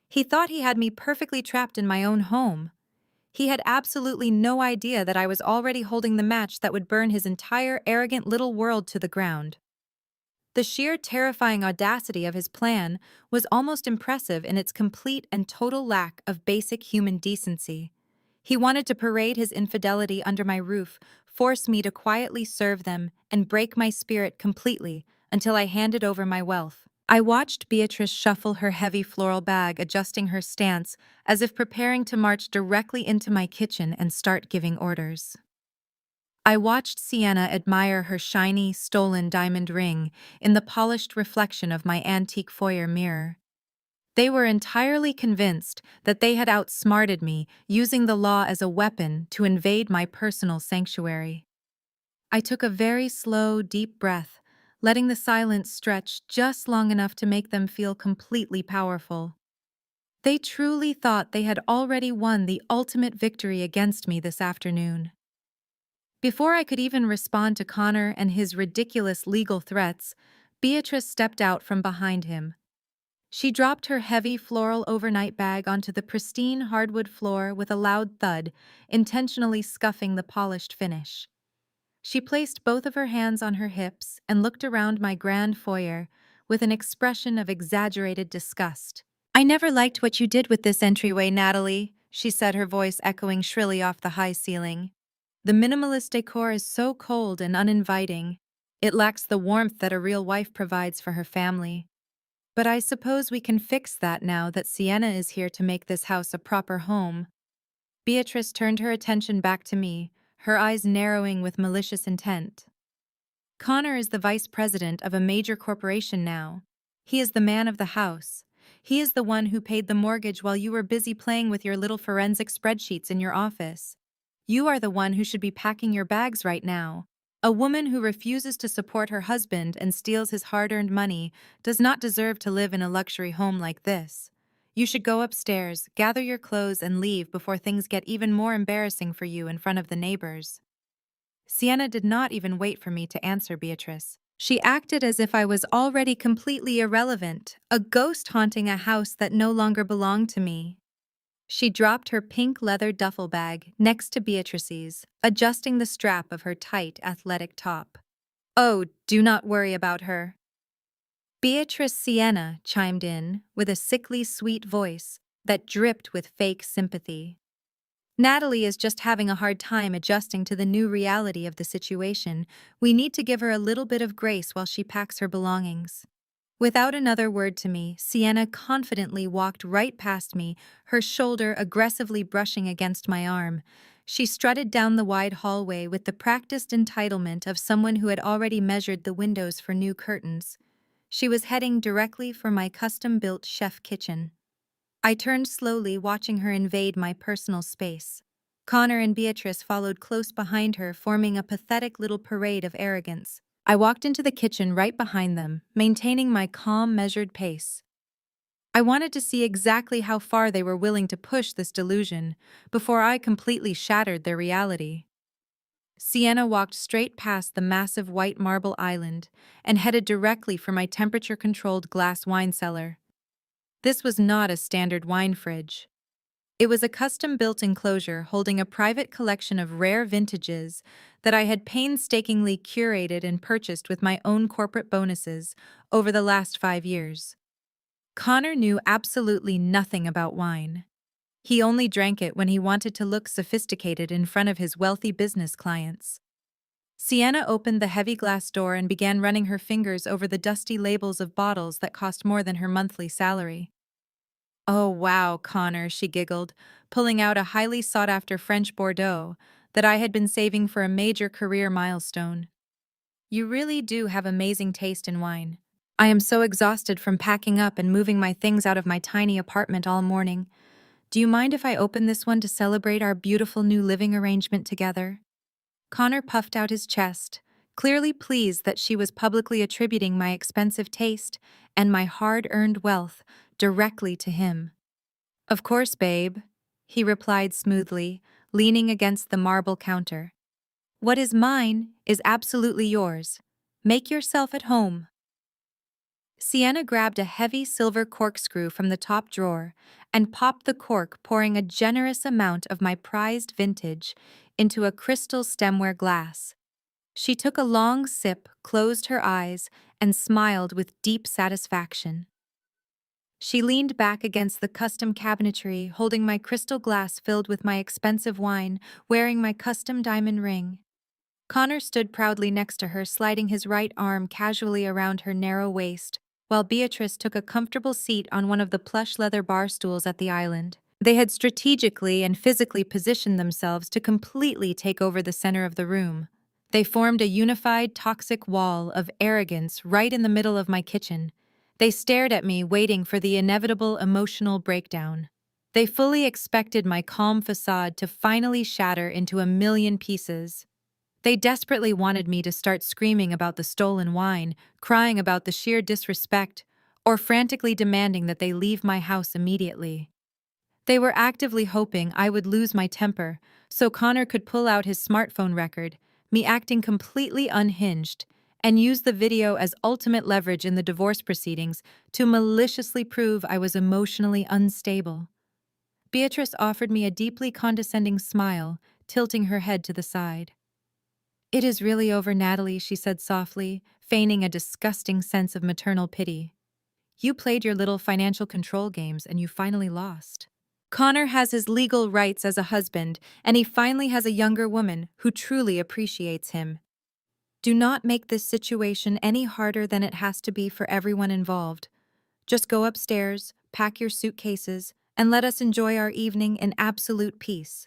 He thought he had me perfectly trapped in my own home. He had absolutely no idea that I was already holding the match that would burn his entire arrogant little world to the ground. The sheer terrifying audacity of his plan was almost impressive in its complete and total lack of basic human decency. He wanted to parade his infidelity under my roof, force me to quietly serve them, and break my spirit completely until I handed over my wealth. I watched Beatrice shuffle her heavy floral bag, adjusting her stance as if preparing to march directly into my kitchen and start giving orders. I watched Sienna admire her shiny, stolen diamond ring in the polished reflection of my antique foyer mirror. They were entirely convinced that they had outsmarted me, using the law as a weapon to invade my personal sanctuary. I took a very slow, deep breath, letting the silence stretch just long enough to make them feel completely powerful. They truly thought they had already won the ultimate victory against me this afternoon. Before I could even respond to Connor and his ridiculous legal threats, Beatrice stepped out from behind him. She dropped her heavy floral overnight bag onto the pristine hardwood floor with a loud thud, intentionally scuffing the polished finish. She placed both of her hands on her hips and looked around my grand foyer with an expression of exaggerated disgust. "I never liked what you did with this entryway, Natalie," she said, her voice echoing shrilly off the high ceiling. The minimalist decor is so cold and uninviting. It lacks the warmth that a real wife provides for her family. But I suppose we can fix that now that Sienna is here to make this house a proper home. Beatrice turned her attention back to me, her eyes narrowing with malicious intent. Connor is the vice president of a major corporation now. He is the man of the house. He is the one who paid the mortgage while you were busy playing with your little forensic spreadsheets in your office. You are the one who should be packing your bags right now. A woman who refuses to support her husband and steals his hard-earned money does not deserve to live in a luxury home like this. You should go upstairs, gather your clothes, and leave before things get even more embarrassing for you in front of the neighbors. Sienna did not even wait for me to answer Beatrice. She acted as if I was already completely irrelevant, a ghost haunting a house that no longer belonged to me. She dropped her pink leather duffel bag next to Beatrice's, adjusting the strap of her tight athletic top. "Oh, do not worry about her." Beatrice Sienna chimed in with a sickly sweet voice that dripped with fake sympathy. Natalie is just having a hard time adjusting to the new reality of the situation. We need to give her a little bit of grace while she packs her belongings. Without another word to me, Sienna confidently walked right past me, her shoulder aggressively brushing against my arm. She strutted down the wide hallway with the practiced entitlement of someone who had already measured the windows for new curtains. She was heading directly for my custom-built chef kitchen. I turned slowly, watching her invade my personal space. Connor and Beatrice followed close behind her, forming a pathetic little parade of arrogance. I walked into the kitchen right behind them, maintaining my calm, measured pace. I wanted to see exactly how far they were willing to push this delusion before I completely shattered their reality. Sienna walked straight past the massive white marble island and headed directly for my temperature-controlled glass wine cellar. This was not a standard wine fridge. It was a custom-built enclosure holding a private collection of rare vintages that I had painstakingly curated and purchased with my own corporate bonuses over the last 5 years. Connor knew absolutely nothing about wine. He only drank it when he wanted to look sophisticated in front of his wealthy business clients. Sienna opened the heavy glass door and began running her fingers over the dusty labels of bottles that cost more than her monthly salary. "Oh, wow, Connor," she giggled, pulling out a highly sought-after French Bordeaux that I had been saving for a major career milestone. "You really do have amazing taste in wine. I am so exhausted from packing up and moving my things out of my tiny apartment all morning. Do you mind if I open this one to celebrate our beautiful new living arrangement together?" Connor puffed out his chest, clearly pleased that she was publicly attributing my expensive taste and my hard-earned wealth directly to him. "Of course, babe," he replied smoothly, leaning against the marble counter. "What is mine is absolutely yours. Make yourself at home." Sienna grabbed a heavy silver corkscrew from the top drawer and popped the cork, pouring a generous amount of my prized vintage into a crystal stemware glass. She took a long sip, closed her eyes, and smiled with deep satisfaction. She leaned back against the custom cabinetry, holding my crystal glass filled with my expensive wine, wearing my custom diamond ring. Connor stood proudly next to her, sliding his right arm casually around her narrow waist, while Beatrice took a comfortable seat on one of the plush leather bar stools at the island. They had strategically and physically positioned themselves to completely take over the center of the room. They formed a unified, toxic wall of arrogance right in the middle of my kitchen. They stared at me, waiting for the inevitable emotional breakdown. They fully expected my calm facade to finally shatter into a million pieces. They desperately wanted me to start screaming about the stolen wine, crying about the sheer disrespect, or frantically demanding that they leave my house immediately. They were actively hoping I would lose my temper so Connor could pull out his smartphone record, me acting completely unhinged, and use the video as ultimate leverage in the divorce proceedings to maliciously prove I was emotionally unstable. Beatrice offered me a deeply condescending smile, tilting her head to the side. "It is really over, Natalie," she said softly, feigning a disgusting sense of maternal pity. "You played your little financial control games and you finally lost." Connor has his legal rights as a husband, and he finally has a younger woman who truly appreciates him. Do not make this situation any harder than it has to be for everyone involved. Just go upstairs, pack your suitcases, and let us enjoy our evening in absolute peace.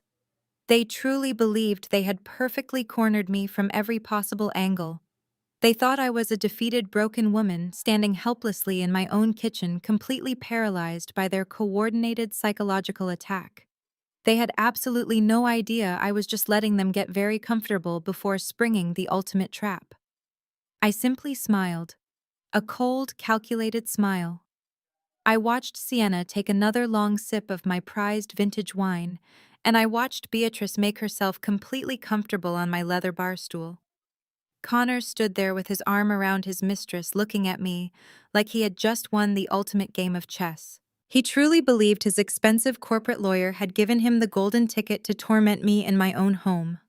They truly believed they had perfectly cornered me from every possible angle. They thought I was a defeated, broken woman standing helplessly in my own kitchen, completely paralyzed by their coordinated psychological attack. They had absolutely no idea I was just letting them get very comfortable before springing the ultimate trap. I simply smiled. A cold, calculated smile. I watched Sienna take another long sip of my prized vintage wine, and I watched Beatrice make herself completely comfortable on my leather bar stool. Connor stood there with his arm around his mistress, looking at me like he had just won the ultimate game of chess. He truly believed his expensive corporate lawyer had given him the golden ticket to torment me in my own home.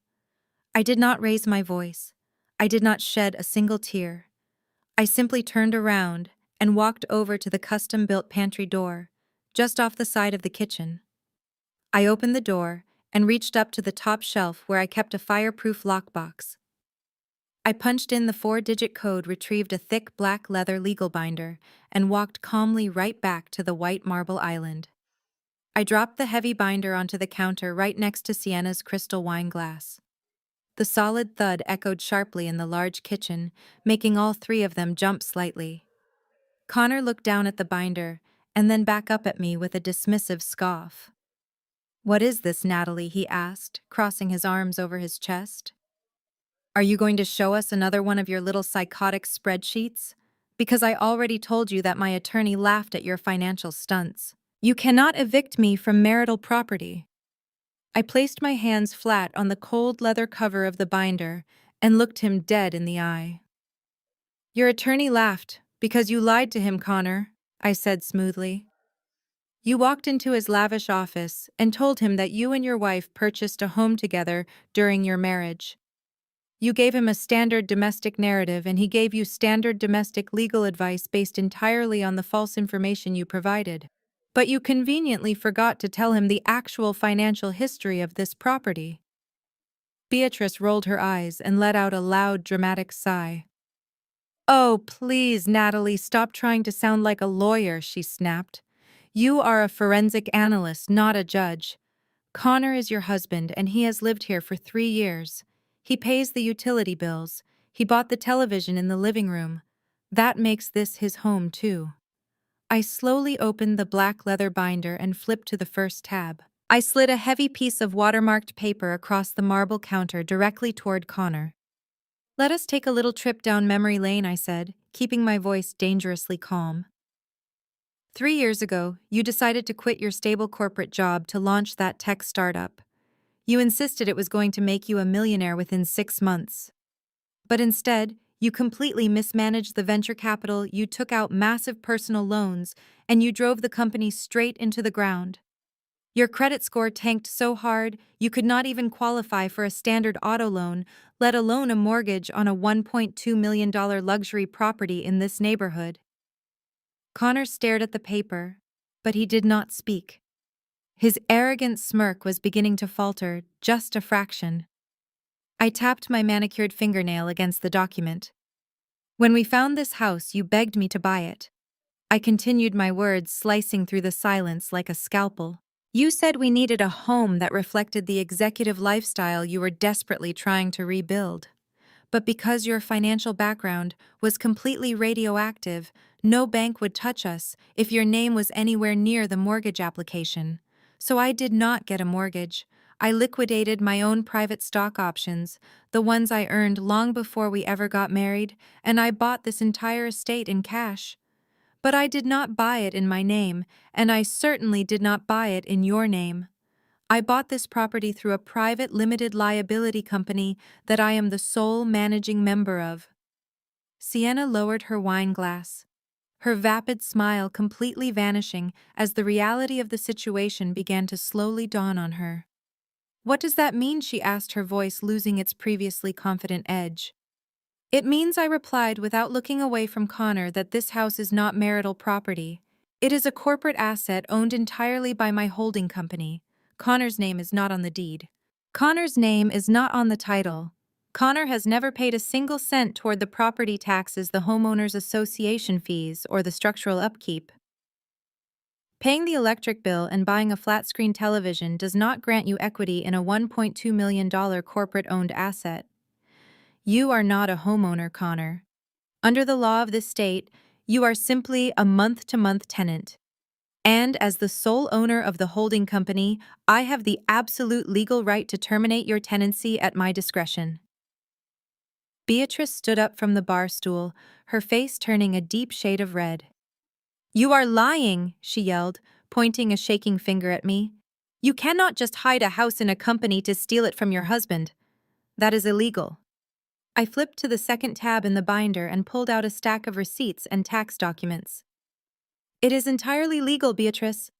I did not raise my voice. I did not shed a single tear. I simply turned around and walked over to the custom-built pantry door, just off the side of the kitchen. I opened the door and reached up to the top shelf where I kept a fireproof lockbox. I punched in the 4-digit code, retrieved a thick black leather legal binder, and walked calmly right back to the white marble island. I dropped the heavy binder onto the counter right next to Sienna's crystal wine glass. The solid thud echoed sharply in the large kitchen, making all three of them jump slightly. Connor looked down at the binder, and then back up at me with a dismissive scoff. "What is this, Natalie?" he asked, crossing his arms over his chest. "Are you going to show us another one of your little psychotic spreadsheets? Because I already told you that my attorney laughed at your financial stunts. You cannot evict me from marital property." I placed my hands flat on the cold leather cover of the binder and looked him dead in the eye. "Your attorney laughed because you lied to him, Connor," I said smoothly. "You walked into his lavish office and told him that you and your wife purchased a home together during your marriage. You gave him a standard domestic narrative, and he gave you standard domestic legal advice based entirely on the false information you provided. But you conveniently forgot to tell him the actual financial history of this property." Beatrice rolled her eyes and let out a loud, dramatic sigh. "Oh, please, Natalie, stop trying to sound like a lawyer," she snapped. "You are a forensic analyst, not a judge. Connor is your husband, and he has lived here for 3 years. He pays the utility bills. He bought the television in the living room. That makes this his home, too." I slowly opened the black leather binder and flipped to the first tab. I slid a heavy piece of watermarked paper across the marble counter directly toward Connor. "Let us take a little trip down memory lane," I said, keeping my voice dangerously calm. 3 years ago, you decided to quit your stable corporate job to launch that tech startup. You insisted it was going to make you a millionaire within 6 months. But instead, you completely mismanaged the venture capital, you took out massive personal loans, and you drove the company straight into the ground. Your credit score tanked so hard, you could not even qualify for a standard auto loan, let alone a mortgage on a $1.2 million luxury property in this neighborhood. Connor stared at the paper, but he did not speak. His arrogant smirk was beginning to falter, just a fraction. I tapped my manicured fingernail against the document. "When we found this house, you begged me to buy it." I continued my words, slicing through the silence like a scalpel. "You said we needed a home that reflected the executive lifestyle you were desperately trying to rebuild. But because your financial background was completely radioactive, no bank would touch us if your name was anywhere near the mortgage application. So I did not get a mortgage. I liquidated my own private stock options, the ones I earned long before we ever got married, and I bought this entire estate in cash. But I did not buy it in my name, and I certainly did not buy it in your name. I bought this property through a private limited liability company that I am the sole managing member of." Sienna lowered her wine glass, her vapid smile completely vanishing as the reality of the situation began to slowly dawn on her. "What does that mean?" she asked, her voice losing its previously confident edge. "It means," I replied without looking away from Connor, "that this house is not marital property. It is a corporate asset owned entirely by my holding company. Connor's name is not on the deed. Connor's name is not on the title. Connor has never paid a single cent toward the property taxes, the homeowners association fees, or the structural upkeep. Paying the electric bill and buying a flat-screen television does not grant you equity in a $1.2 million corporate-owned asset. You are not a homeowner, Connor. Under the law of this state, you are simply a month-to-month tenant. And as the sole owner of the holding company, I have the absolute legal right to terminate your tenancy at my discretion. Beatrice stood up from the bar stool, her face turning a deep shade of red. You are lying, she yelled, pointing a shaking finger at me. You cannot just hide a house in a company to steal it from your husband. That is illegal. I flipped to the second tab in the binder and pulled out a stack of receipts and tax documents. It is entirely legal, Beatrice,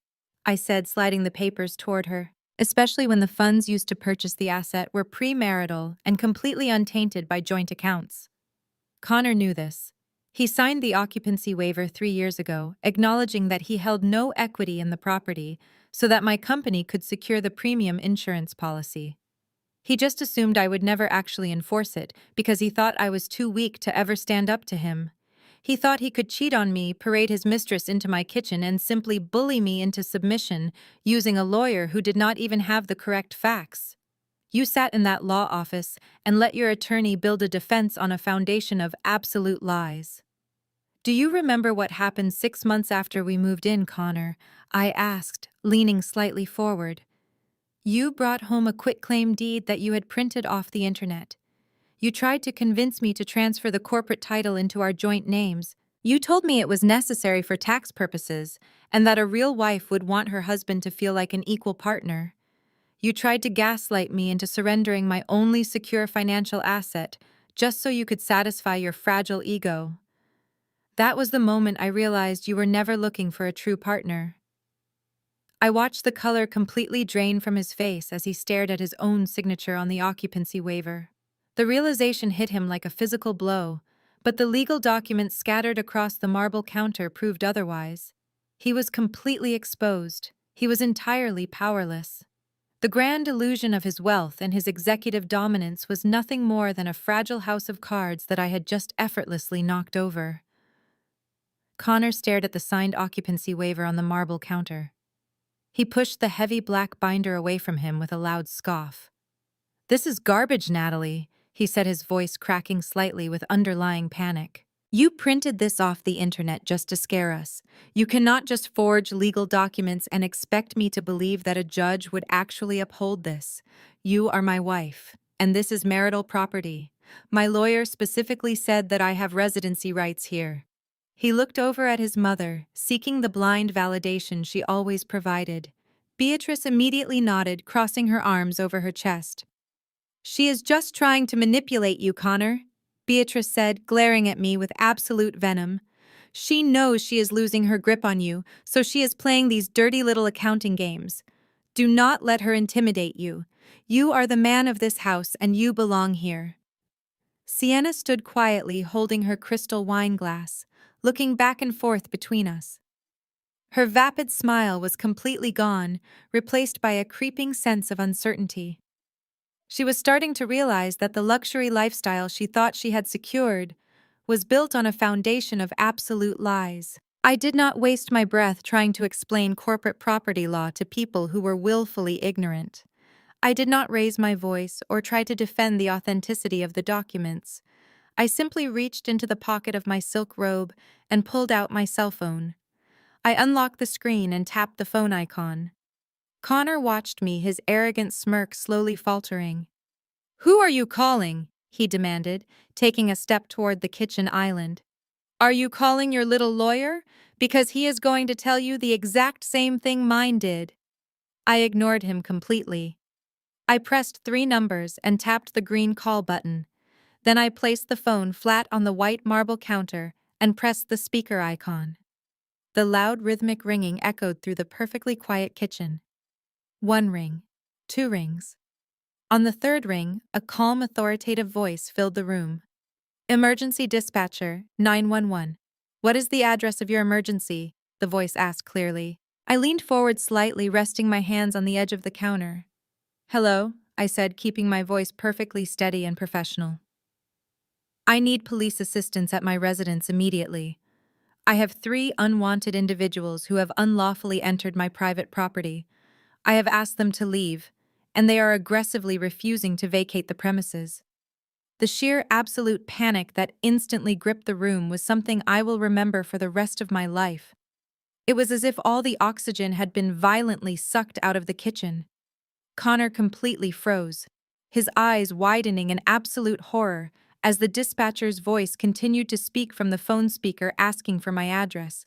I said, sliding the papers toward her, especially when the funds used to purchase the asset were premarital and completely untainted by joint accounts. Connor knew this. He signed the occupancy waiver 3 years ago, acknowledging that he held no equity in the property so that my company could secure the premium insurance policy. He just assumed I would never actually enforce it because he thought I was too weak to ever stand up to him. He thought he could cheat on me, parade his mistress into my kitchen, and simply bully me into submission using a lawyer who did not even have the correct facts. You sat in that law office and let your attorney build a defense on a foundation of absolute lies. Do you remember what happened 6 months after we moved in, Connor? I asked, leaning slightly forward. You brought home a quitclaim deed that you had printed off the internet. You tried to convince me to transfer the corporate title into our joint names. You told me it was necessary for tax purposes and that a real wife would want her husband to feel like an equal partner. You tried to gaslight me into surrendering my only secure financial asset just so you could satisfy your fragile ego. That was the moment I realized you were never looking for a true partner. I watched the color completely drain from his face as he stared at his own signature on the occupancy waiver. The realization hit him like a physical blow, but the legal documents scattered across the marble counter proved otherwise. He was completely exposed. He was entirely powerless. The grand illusion of his wealth and his executive dominance was nothing more than a fragile house of cards that I had just effortlessly knocked over. Connor stared at the signed occupancy waiver on the marble counter. He pushed the heavy black binder away from him with a loud scoff. "This is garbage, Natalie," he said, his voice cracking slightly with underlying panic. "You printed this off the internet just to scare us. You cannot just forge legal documents and expect me to believe that a judge would actually uphold this. You are my wife, and this is marital property. My lawyer specifically said that I have residency rights here." He looked over at his mother, seeking the blind validation she always provided. Beatrice immediately nodded, crossing her arms over her chest. "She is just trying to manipulate you, Connor," Beatrice said, glaring at me with absolute venom. "She knows she is losing her grip on you, so she is playing these dirty little accounting games. Do not let her intimidate you. You are the man of this house and you belong here." Sienna stood quietly, holding her crystal wine glass, looking back and forth between us. Her vapid smile was completely gone, replaced by a creeping sense of uncertainty. She was starting to realize that the luxury lifestyle she thought she had secured was built on a foundation of absolute lies. I did not waste my breath trying to explain corporate property law to people who were willfully ignorant. I did not raise my voice or try to defend the authenticity of the documents. I simply reached into the pocket of my silk robe and pulled out my cell phone. I unlocked the screen and tapped the phone icon. Connor watched me, his arrogant smirk slowly faltering. "Who are you calling?" he demanded, taking a step toward the kitchen island. "Are you calling your little lawyer? Because he is going to tell you the exact same thing mine did." I ignored him completely. I pressed 3 numbers and tapped the green call button. Then I placed the phone flat on the white marble counter and pressed the speaker icon. The loud rhythmic ringing echoed through the perfectly quiet kitchen. 1 ring, 2 rings. On the 3rd ring, a calm, authoritative voice filled the room. "Emergency dispatcher, 911. What is the address of your emergency?" the voice asked clearly. I leaned forward slightly, resting my hands on the edge of the counter. Hello, I said, keeping my voice perfectly steady and professional. I need police assistance at my residence immediately. I have 3 unwanted individuals who have unlawfully entered my private property. I have asked them to leave, and they are aggressively refusing to vacate the premises. The sheer absolute panic that instantly gripped the room was something I will remember for the rest of my life. It was as if all the oxygen had been violently sucked out of the kitchen. Connor completely froze, his eyes widening in absolute horror as the dispatcher's voice continued to speak from the phone speaker asking for my address.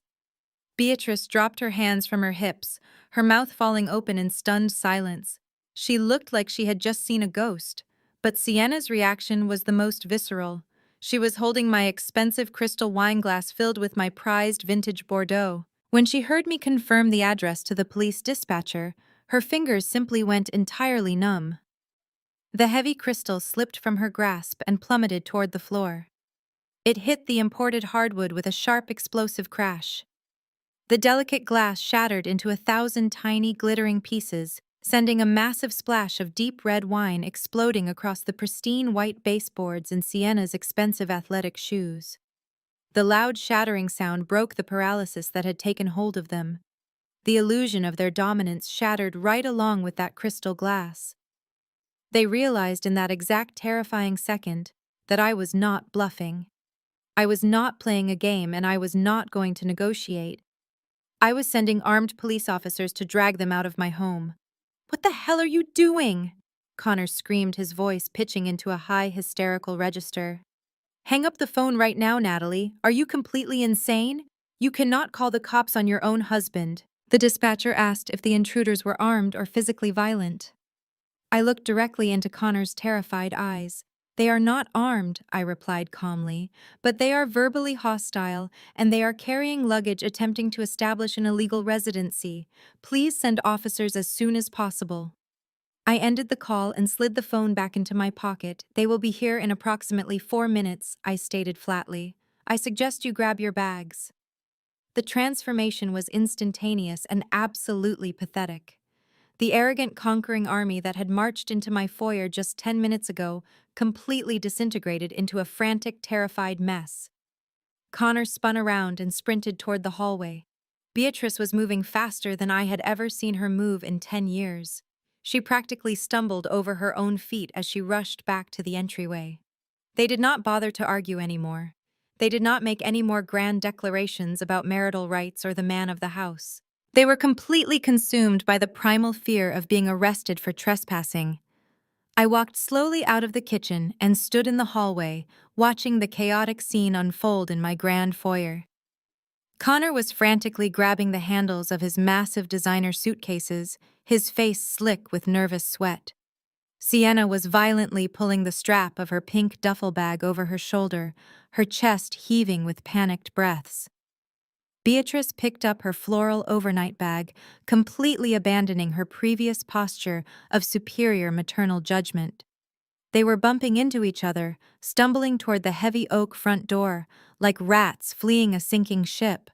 Beatrice dropped her hands from her hips, her mouth falling open in stunned silence. She looked like she had just seen a ghost, but Sienna's reaction was the most visceral. She was holding my expensive crystal wine glass filled with my prized vintage Bordeaux. When she heard me confirm the address to the police dispatcher, her fingers simply went entirely numb. The heavy crystal slipped from her grasp and plummeted toward the floor. It hit the imported hardwood with a sharp, explosive crash. The delicate glass shattered into 1,000 tiny, glittering pieces, sending a massive splash of deep red wine exploding across the pristine white baseboards and Sienna's expensive athletic shoes. The loud shattering sound broke the paralysis that had taken hold of them. The illusion of their dominance shattered right along with that crystal glass. They realized in that exact terrifying second that I was not bluffing. I was not playing a game, and I was not going to negotiate. I was sending armed police officers to drag them out of my home. What the hell are you doing? Connor screamed, his voice pitching into a high, hysterical register. Hang up the phone right now, Natalie. Are you completely insane? You cannot call the cops on your own husband. The dispatcher asked if the intruders were armed or physically violent. I looked directly into Connor's terrified eyes. They are not armed, I replied calmly, but they are verbally hostile, and they are carrying luggage attempting to establish an illegal residency. Please send officers as soon as possible. I ended the call and slid the phone back into my pocket. They will be here in approximately 4 minutes, I stated flatly. I suggest you grab your bags. The transformation was instantaneous and absolutely pathetic. The arrogant, conquering army that had marched into my foyer just 10 minutes ago completely disintegrated into a frantic, terrified mess. Connor spun around and sprinted toward the hallway. Beatrice was moving faster than I had ever seen her move in 10 years. She practically stumbled over her own feet as she rushed back to the entryway. They did not bother to argue anymore. They did not make any more grand declarations about marital rights or the man of the house. They were completely consumed by the primal fear of being arrested for trespassing. I walked slowly out of the kitchen and stood in the hallway, watching the chaotic scene unfold in my grand foyer. Connor was frantically grabbing the handles of his massive designer suitcases, his face slick with nervous sweat. Sienna was violently pulling the strap of her pink duffel bag over her shoulder, her chest heaving with panicked breaths. Beatrice picked up her floral overnight bag, completely abandoning her previous posture of superior maternal judgment. They were bumping into each other, stumbling toward the heavy oak front door, like rats fleeing a sinking ship.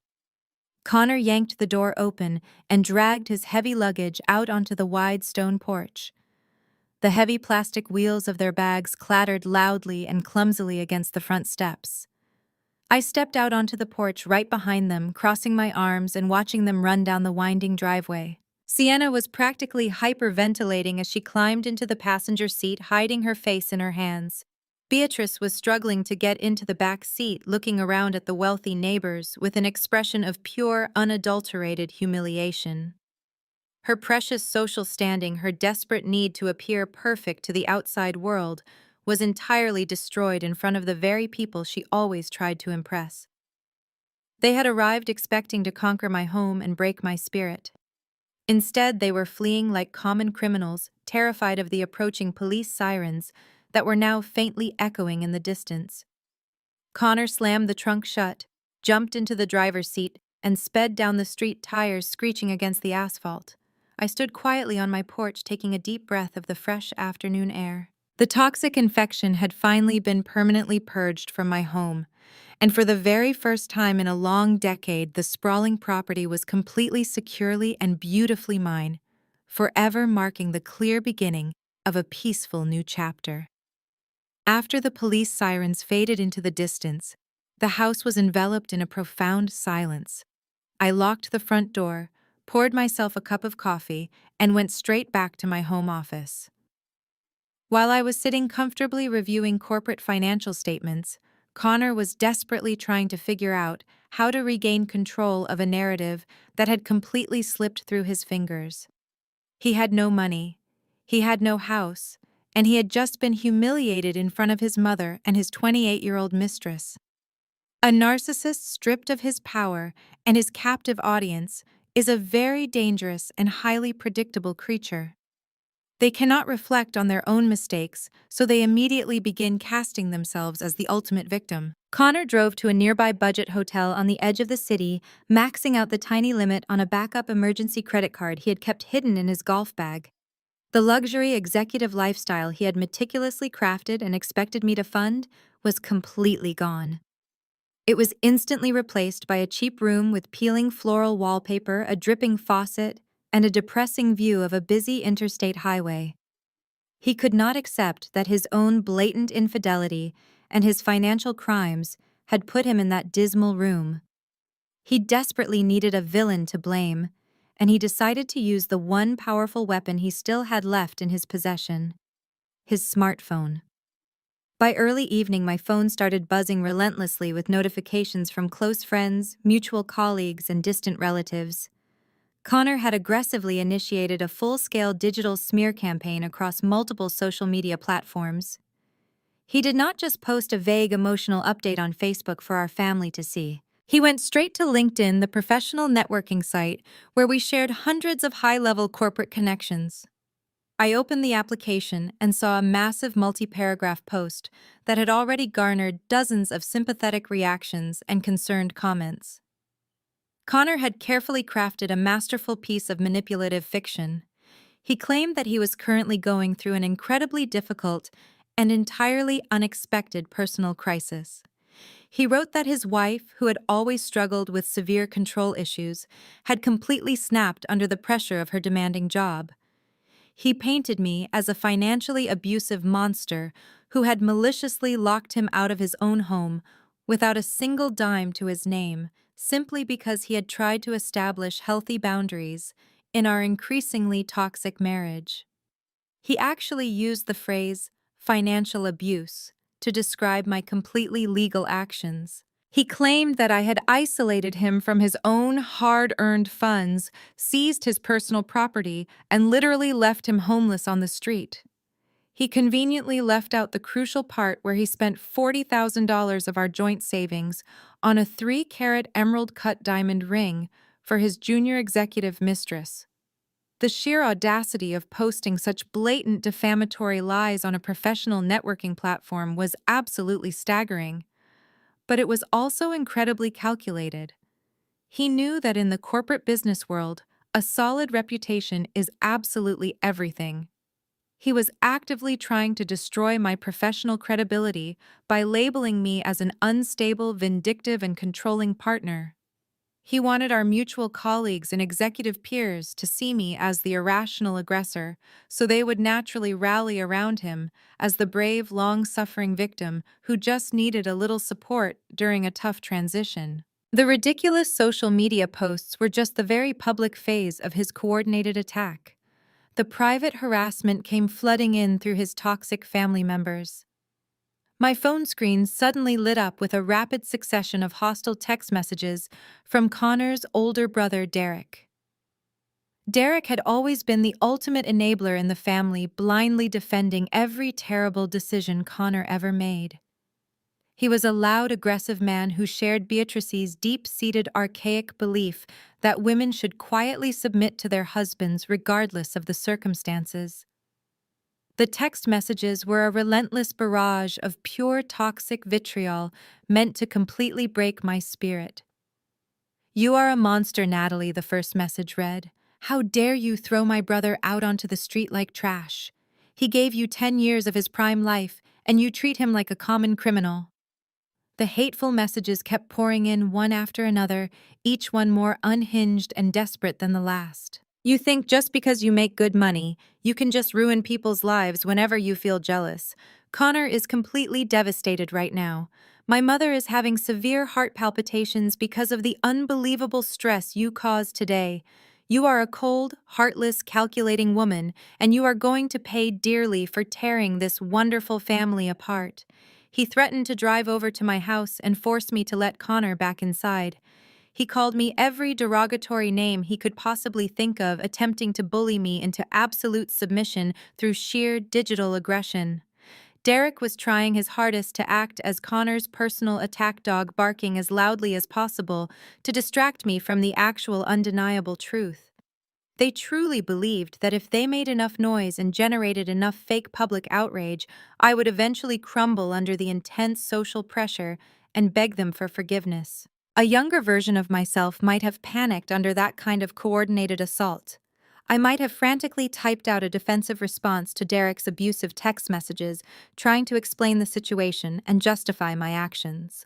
Connor yanked the door open and dragged his heavy luggage out onto the wide stone porch. The heavy plastic wheels of their bags clattered loudly and clumsily against the front steps. I stepped out onto the porch right behind them, crossing my arms and watching them run down the winding driveway. Sienna was practically hyperventilating as she climbed into the passenger seat, hiding her face in her hands. Beatrice was struggling to get into the back seat, looking around at the wealthy neighbors with an expression of pure, unadulterated humiliation. Her precious social standing, her desperate need to appear perfect to the outside world, was entirely destroyed in front of the very people she always tried to impress. They had arrived expecting to conquer my home and break my spirit. Instead, they were fleeing like common criminals, terrified of the approaching police sirens that were now faintly echoing in the distance. Connor slammed the trunk shut, jumped into the driver's seat, and sped down the street, tires screeching against the asphalt. I stood quietly on my porch, taking a deep breath of the fresh afternoon air. The toxic infection had finally been permanently purged from my home, And for the very first time in a long decade, the sprawling property was completely securely and beautifully mine, forever marking the clear beginning of a peaceful new chapter. After the police sirens faded into the distance, the house was enveloped in a profound silence. I locked the front door, poured myself a cup of coffee, and went straight back to my home office. While I was sitting comfortably reviewing corporate financial statements, Connor was desperately trying to figure out how to regain control of a narrative that had completely slipped through his fingers. He had no money, he had no house, and he had just been humiliated in front of his mother and his 28-year-old mistress. A narcissist stripped of his power and his captive audience is a very dangerous and highly predictable creature. They cannot reflect on their own mistakes, so they immediately begin casting themselves as the ultimate victim. Connor drove to a nearby budget hotel on the edge of the city, maxing out the tiny limit on a backup emergency credit card he had kept hidden in his golf bag. The luxury executive lifestyle he had meticulously crafted and expected me to fund was completely gone. It was instantly replaced by a cheap room with peeling floral wallpaper, a dripping faucet, and a depressing view of a busy interstate highway. He could not accept that his own blatant infidelity and his financial crimes had put him in that dismal room. He desperately needed a villain to blame, and he decided to use the one powerful weapon he still had left in his possession: his smartphone. By early evening, my phone started buzzing relentlessly with notifications from close friends, mutual colleagues, and distant relatives. Connor had aggressively initiated a full-scale digital smear campaign across multiple social media platforms. He did not just post a vague emotional update on Facebook for our family to see. He went straight to LinkedIn, the professional networking site where we shared hundreds of high-level corporate connections. I opened the application and saw a massive multi-paragraph post that had already garnered dozens of sympathetic reactions and concerned comments. Connor had carefully crafted a masterful piece of manipulative fiction. He claimed that he was currently going through an incredibly difficult and entirely unexpected personal crisis. He wrote that his wife, who had always struggled with severe control issues, had completely snapped under the pressure of her demanding job. He painted me as a financially abusive monster who had maliciously locked him out of his own home without a single dime to his name, simply because he had tried to establish healthy boundaries in our increasingly toxic marriage. He actually used the phrase financial abuse to describe my completely legal actions. He claimed that I had isolated him from his own hard-earned funds, seized his personal property, and literally left him homeless on the street. He conveniently left out the crucial part where he spent $40,000 of our joint savings on a 3-carat emerald-cut diamond ring for his junior executive mistress. The sheer audacity of posting such blatant defamatory lies on a professional networking platform was absolutely staggering. But it was also incredibly calculated. He knew that in the corporate business world, a solid reputation is absolutely everything. He was actively trying to destroy my professional credibility by labeling me as an unstable, vindictive, and controlling partner. He wanted our mutual colleagues and executive peers to see me as the irrational aggressor, so they would naturally rally around him as the brave, long-suffering victim who just needed a little support during a tough transition. The ridiculous social media posts were just the very public phase of his coordinated attack. The private harassment came flooding in through his toxic family members. My phone screen suddenly lit up with a rapid succession of hostile text messages from Connor's older brother, Derek. Derek had always been the ultimate enabler in the family, blindly defending every terrible decision Connor ever made. He was a loud, aggressive man who shared Beatrice's deep-seated archaic belief that women should quietly submit to their husbands regardless of the circumstances. The text messages were a relentless barrage of pure toxic vitriol meant to completely break my spirit. "You are a monster, Natalie," the first message read. "How dare you throw my brother out onto the street like trash? He gave you 10 years of his prime life, and you treat him like a common criminal." The hateful messages kept pouring in one after another, each one more unhinged and desperate than the last. You think just because you make good money, you can just ruin people's lives whenever you feel jealous. Connor is completely devastated right now. My mother is having severe heart palpitations because of the unbelievable stress you caused today. You are a cold, heartless, calculating woman, and you are going to pay dearly for tearing this wonderful family apart. He threatened to drive over to my house and force me to let Connor back inside. He called me every derogatory name he could possibly think of, attempting to bully me into absolute submission through sheer digital aggression. Derek was trying his hardest to act as Connor's personal attack dog, barking as loudly as possible to distract me from the actual undeniable truth. They truly believed that if they made enough noise and generated enough fake public outrage, I would eventually crumble under the intense social pressure and beg them for forgiveness. A younger version of myself might have panicked under that kind of coordinated assault. I might have frantically typed out a defensive response to Derek's abusive text messages, trying to explain the situation and justify my actions.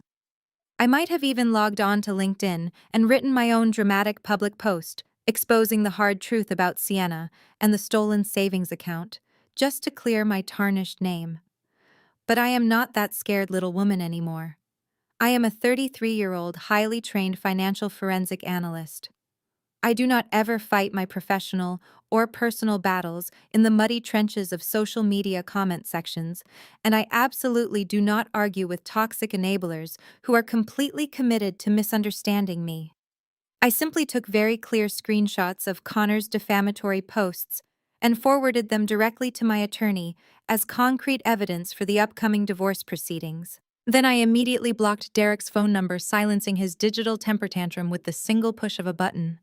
I might have even logged on to LinkedIn and written my own dramatic public post, exposing the hard truth about Sienna and the stolen savings account, just to clear my tarnished name. But I am not that scared little woman anymore. I am a 33-year-old, highly trained financial forensic analyst. I do not ever fight my professional or personal battles in the muddy trenches of social media comment sections, and I absolutely do not argue with toxic enablers who are completely committed to misunderstanding me. I simply took very clear screenshots of Connor's defamatory posts and forwarded them directly to my attorney as concrete evidence for the upcoming divorce proceedings. Then I immediately blocked Derek's phone number, silencing his digital temper tantrum with the single push of a button.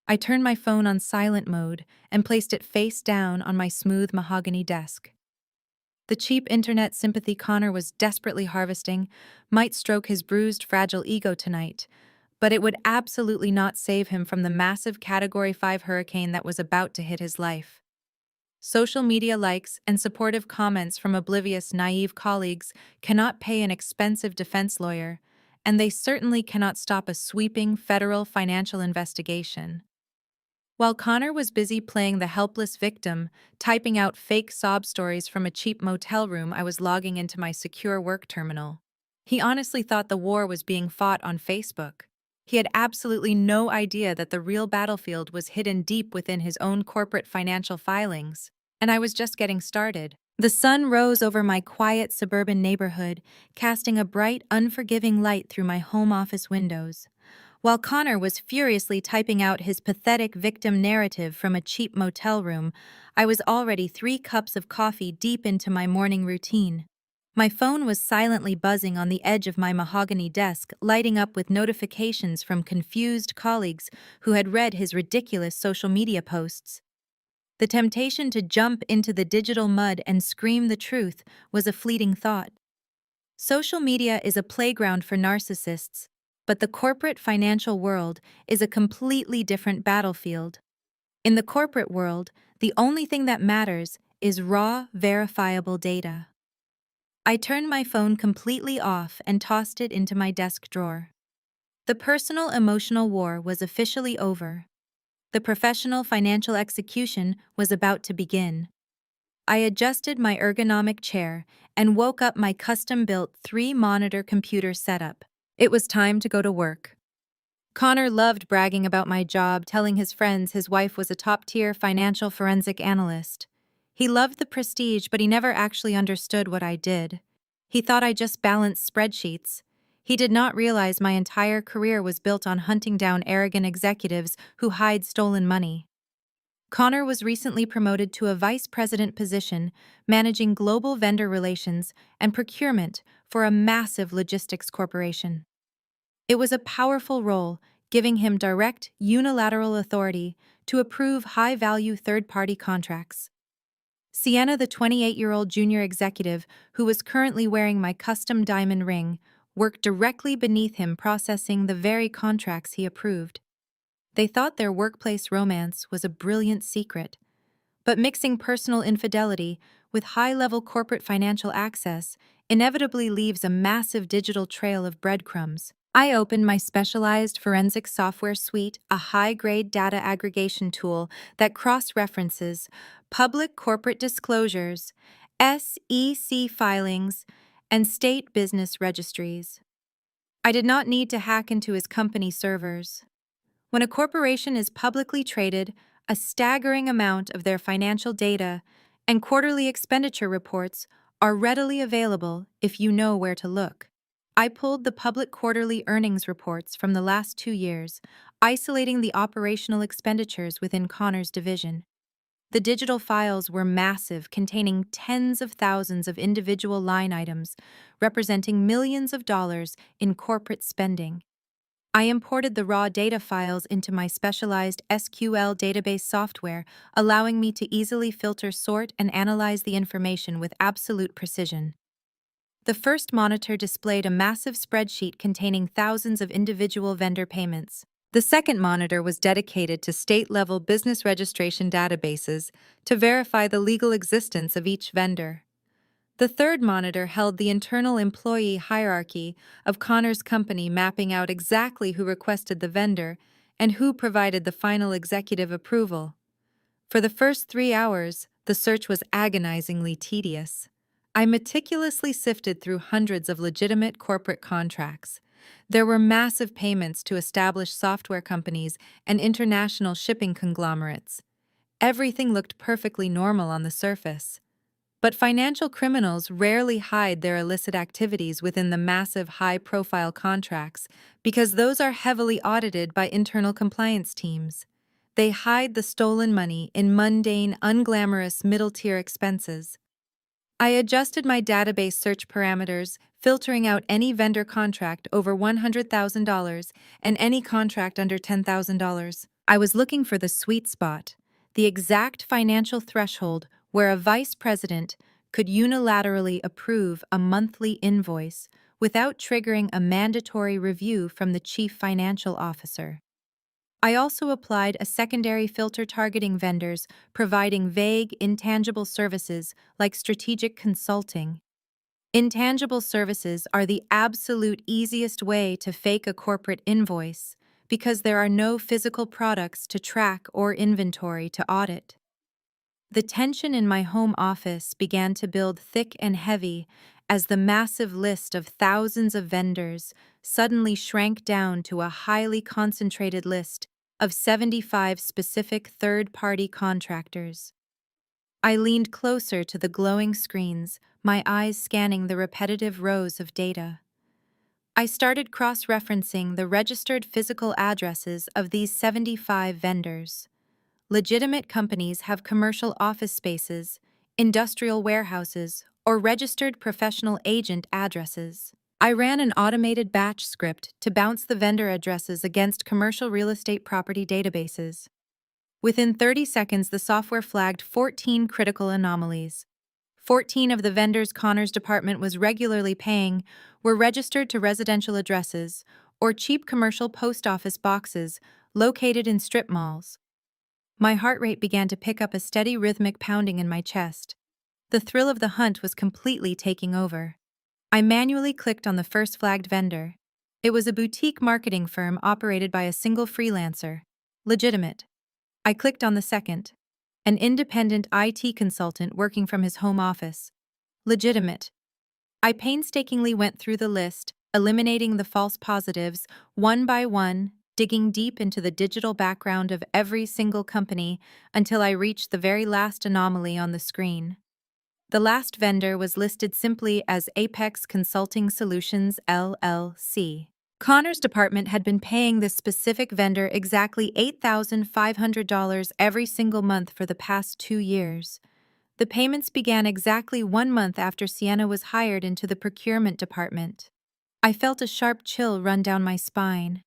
I turned my phone on silent mode and placed it face down on my smooth mahogany desk. The cheap internet sympathy Connor was desperately harvesting might stroke his bruised, fragile ego tonight, but it would absolutely not save him from the massive Category 5 hurricane that was about to hit his life. Social media likes and supportive comments from oblivious, naive colleagues cannot pay an expensive defense lawyer, and they certainly cannot stop a sweeping federal financial investigation. While Connor was busy playing the helpless victim, typing out fake sob stories from a cheap motel room, I was logging into my secure work terminal. He honestly thought the war was being fought on Facebook. He had absolutely no idea that the real battlefield was hidden deep within his own corporate financial filings. And I was just getting started. The sun rose over my quiet suburban neighborhood, casting a bright, unforgiving light through my home office windows. While Connor was furiously typing out his pathetic victim narrative from a cheap motel room, I was already 3 cups of coffee deep into my morning routine. My phone was silently buzzing on the edge of my mahogany desk, lighting up with notifications from confused colleagues who had read his ridiculous social media posts. The temptation to jump into the digital mud and scream the truth was a fleeting thought. Social media is a playground for narcissists, but the corporate financial world is a completely different battlefield. In the corporate world, the only thing that matters is raw, verifiable data. I turned my phone completely off and tossed it into my desk drawer. The personal emotional war was officially over. The professional financial execution was about to begin. I adjusted my ergonomic chair and woke up my custom-built 3-monitor computer setup. It was time to go to work. Connor loved bragging about my job, telling his friends his wife was a top-tier financial forensic analyst. He loved the prestige, but he never actually understood what I did. He thought I just balanced spreadsheets. He did not realize my entire career was built on hunting down arrogant executives who hide stolen money. Connor was recently promoted to a vice president position, managing global vendor relations and procurement for a massive logistics corporation. It was a powerful role, giving him direct, unilateral authority to approve high-value third-party contracts. Sienna, the 28-year-old junior executive who was currently wearing my custom diamond ring, worked directly beneath him, processing the very contracts he approved. They thought their workplace romance was a brilliant secret, but mixing personal infidelity with high-level corporate financial access inevitably leaves a massive digital trail of breadcrumbs. I opened my specialized forensic software suite, a high-grade data aggregation tool that cross-references public corporate disclosures, SEC filings, and state business registries. I did not need to hack into his company servers. When a corporation is publicly traded, a staggering amount of their financial data and quarterly expenditure reports are readily available if you know where to look. I pulled the public quarterly earnings reports from the last 2 years, isolating the operational expenditures within Connor's division. The digital files were massive, containing tens of thousands of individual line items, representing millions of dollars in corporate spending. I imported the raw data files into my specialized SQL database software, allowing me to easily filter, sort, and analyze the information with absolute precision. The first monitor displayed a massive spreadsheet containing thousands of individual vendor payments. The second monitor was dedicated to state-level business registration databases to verify the legal existence of each vendor. The third monitor held the internal employee hierarchy of Connor's company, mapping out exactly who requested the vendor and who provided the final executive approval. For the first 3 hours, the search was agonizingly tedious. I meticulously sifted through hundreds of legitimate corporate contracts. There were massive payments to established software companies and international shipping conglomerates. Everything looked perfectly normal on the surface. But financial criminals rarely hide their illicit activities within the massive high-profile contracts because those are heavily audited by internal compliance teams. They hide the stolen money in mundane, unglamorous middle-tier expenses. I adjusted my database search parameters, filtering out any vendor contract over $100,000 and any contract under $10,000. I was looking for the sweet spot, the exact financial threshold where a vice president could unilaterally approve a monthly invoice without triggering a mandatory review from the chief financial officer. I also applied a secondary filter targeting vendors providing vague, intangible services like strategic consulting. Intangible services are the absolute easiest way to fake a corporate invoice because there are no physical products to track or inventory to audit. The tension in my home office began to build thick and heavy as the massive list of thousands of vendors suddenly shrank down to a highly concentrated list of 75 specific third-party contractors. I leaned closer to the glowing screens, my eyes scanning the repetitive rows of data. I started cross-referencing the registered physical addresses of these 75 vendors. Legitimate companies have commercial office spaces, industrial warehouses, or registered professional agent addresses. I ran an automated batch script to bounce the vendor addresses against commercial real estate property databases. Within 30 seconds, the software flagged 14 critical anomalies. 14 of the vendors Connor's department was regularly paying were registered to residential addresses or cheap commercial post office boxes located in strip malls. My heart rate began to pick up a steady rhythmic pounding in my chest. The thrill of the hunt was completely taking over. I manually clicked on the first flagged vendor. It was a boutique marketing firm operated by a single freelancer. Legitimate. I clicked on the second. An independent IT consultant working from his home office. Legitimate. I painstakingly went through the list, eliminating the false positives, one by one, digging deep into the digital background of every single company until I reached the very last anomaly on the screen. The last vendor was listed simply as Apex Consulting Solutions, LLC. Connor's department had been paying this specific vendor exactly $8,500 every single month for the past 2 years. The payments began exactly 1 month after Sienna was hired into the procurement department. I felt a sharp chill run down my spine.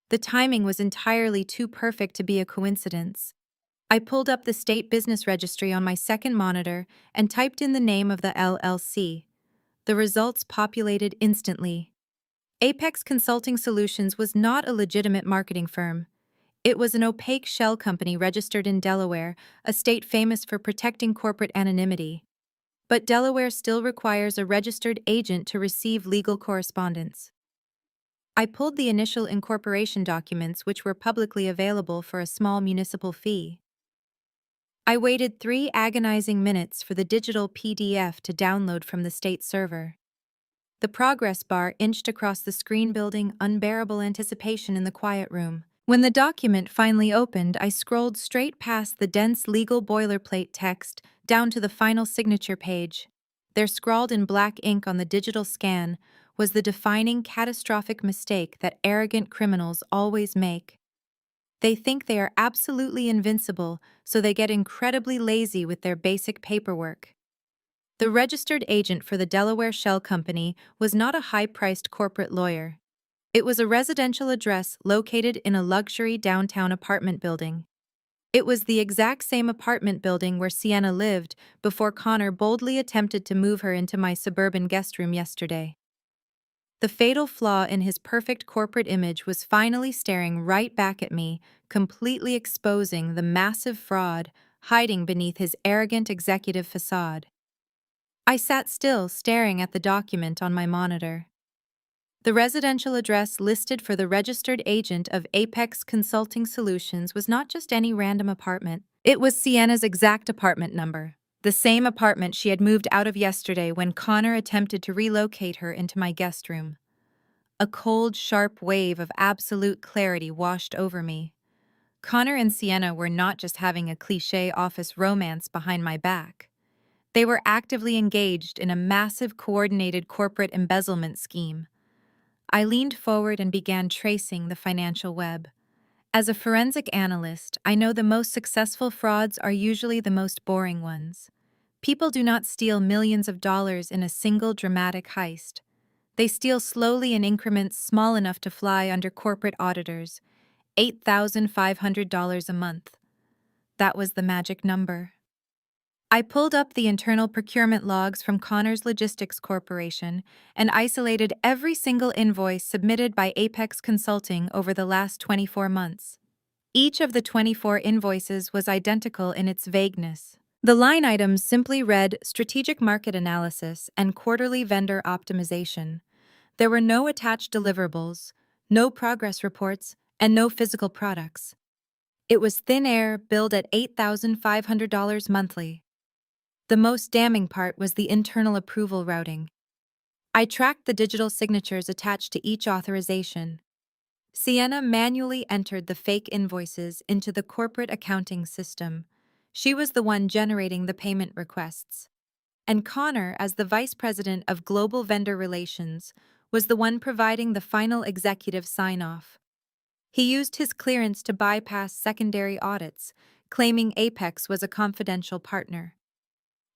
The timing was entirely too perfect to be a coincidence. I pulled up the state business registry on my second monitor and typed in the name of the LLC. The results populated instantly. Apex Consulting Solutions was not a legitimate marketing firm. It was an opaque shell company registered in Delaware, a state famous for protecting corporate anonymity. but Delaware still requires a registered agent to receive legal correspondence. I pulled the initial incorporation documents, which were publicly available for a small municipal fee. I waited 3 agonizing minutes for the digital PDF to download from the state server. The progress bar inched across the screen, building unbearable anticipation in the quiet room. When the document finally opened, I scrolled straight past the dense legal boilerplate text down to the final signature page. There, scrawled in black ink on the digital scan, was the defining catastrophic mistake that arrogant criminals always make. They think they are absolutely invincible, so they get incredibly lazy with their basic paperwork. The registered agent for the Delaware Shell Company was not a high-priced corporate lawyer. It was a residential address located in a luxury downtown apartment building. It was the exact same apartment building where Sienna lived before Connor boldly attempted to move her into my suburban guest room yesterday. The fatal flaw in his perfect corporate image was finally staring right back at me, completely exposing the massive fraud hiding beneath his arrogant executive facade. I sat still, staring at the document on my monitor. The residential address listed for the registered agent of Apex Consulting Solutions was not just any random apartment. It was Sienna's exact apartment number, the same apartment she had moved out of yesterday when Connor attempted to relocate her into my guest room. A cold, sharp wave of absolute clarity washed over me. Connor and Sienna were not just having a cliché office romance behind my back. They were actively engaged in a massive, coordinated corporate embezzlement scheme. I leaned forward and began tracing the financial web. As a forensic analyst, I know the most successful frauds are usually the most boring ones. People do not steal millions of dollars in a single dramatic heist. They steal slowly in increments small enough to fly under corporate auditors. $8,500 a month. That was the magic number. I pulled up the internal procurement logs from Connor's Logistics Corporation and isolated every single invoice submitted by Apex Consulting over the last 24 months. Each of the 24 invoices was identical in its vagueness. The line items simply read Strategic Market Analysis and Quarterly Vendor Optimization. There were no attached deliverables, no progress reports, and no physical products. It was thin air, billed at $8,500 monthly. The most damning part was the internal approval routing. I tracked the digital signatures attached to each authorization. Sienna manually entered the fake invoices into the corporate accounting system. She was the one generating the payment requests. And Connor, as the Vice President of Global Vendor Relations, was the one providing the final executive sign-off. He used his clearance to bypass secondary audits, claiming Apex was a confidential partner.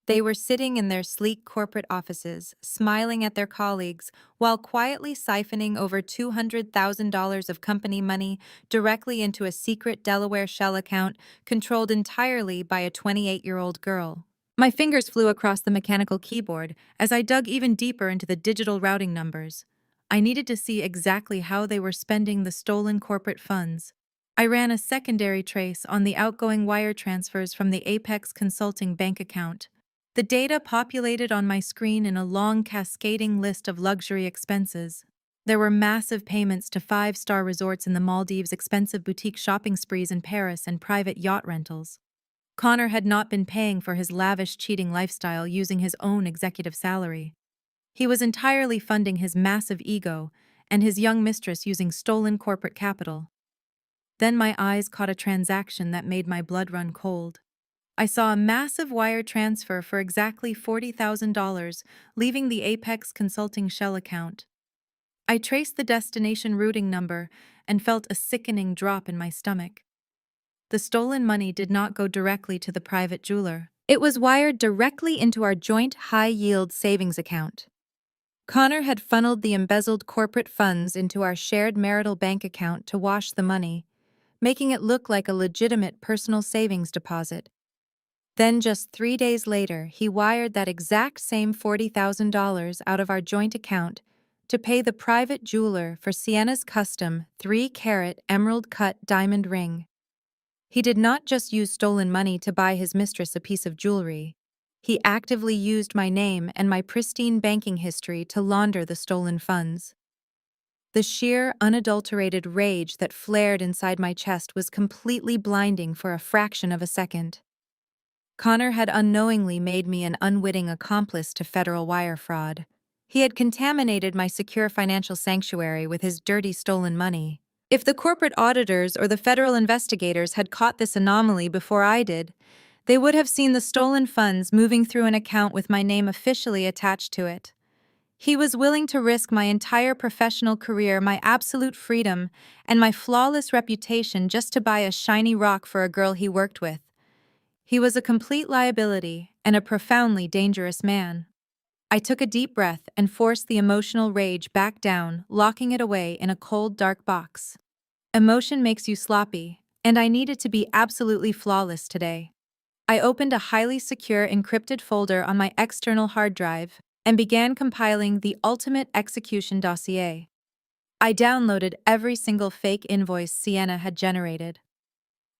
They were sitting in their sleek corporate offices, smiling at their colleagues, while quietly siphoning over $200,000 of company money directly into a secret Delaware Shell account controlled entirely by a 28-year-old girl. My fingers flew across the mechanical keyboard as I dug even deeper into the digital routing numbers. I needed to see exactly how they were spending the stolen corporate funds. I ran a secondary trace on the outgoing wire transfers from the Apex Consulting bank account. The data populated on my screen in a long cascading list of luxury expenses. There were massive payments to 5-star resorts in the Maldives, expensive boutique shopping sprees in Paris, and private yacht rentals. Connor had not been paying for his lavish, cheating lifestyle using his own executive salary. He was entirely funding his massive ego and his young mistress using stolen corporate capital. Then my eyes caught a transaction that made my blood run cold. I saw a massive wire transfer for exactly $40,000, leaving the Apex Consulting Shell account. I traced the destination routing number and felt a sickening drop in my stomach. The stolen money did not go directly to the private jeweler. It was wired directly into our joint high-yield savings account. Connor had funneled the embezzled corporate funds into our shared marital bank account to wash the money, making it look like a legitimate personal savings deposit. Then, just 3 days later, he wired that exact same $40,000 out of our joint account to pay the private jeweler for Sienna's custom 3-carat emerald-cut diamond ring. He did not just use stolen money to buy his mistress a piece of jewelry. He actively used my name and my pristine banking history to launder the stolen funds. The sheer, unadulterated rage that flared inside my chest was completely blinding for a fraction of a second. Connor had unknowingly made me an unwitting accomplice to federal wire fraud. He had contaminated my secure financial sanctuary with his dirty stolen money. If the corporate auditors or the federal investigators had caught this anomaly before I did, they would have seen the stolen funds moving through an account with my name officially attached to it. He was willing to risk my entire professional career, my absolute freedom, and my flawless reputation just to buy a shiny rock for a girl he worked with. He was a complete liability and a profoundly dangerous man. I took a deep breath and forced the emotional rage back down, locking it away in a cold, dark box. Emotion makes you sloppy, and I needed to be absolutely flawless today. I opened a highly secure encrypted folder on my external hard drive and began compiling the ultimate execution dossier. I downloaded every single fake invoice Sienna had generated.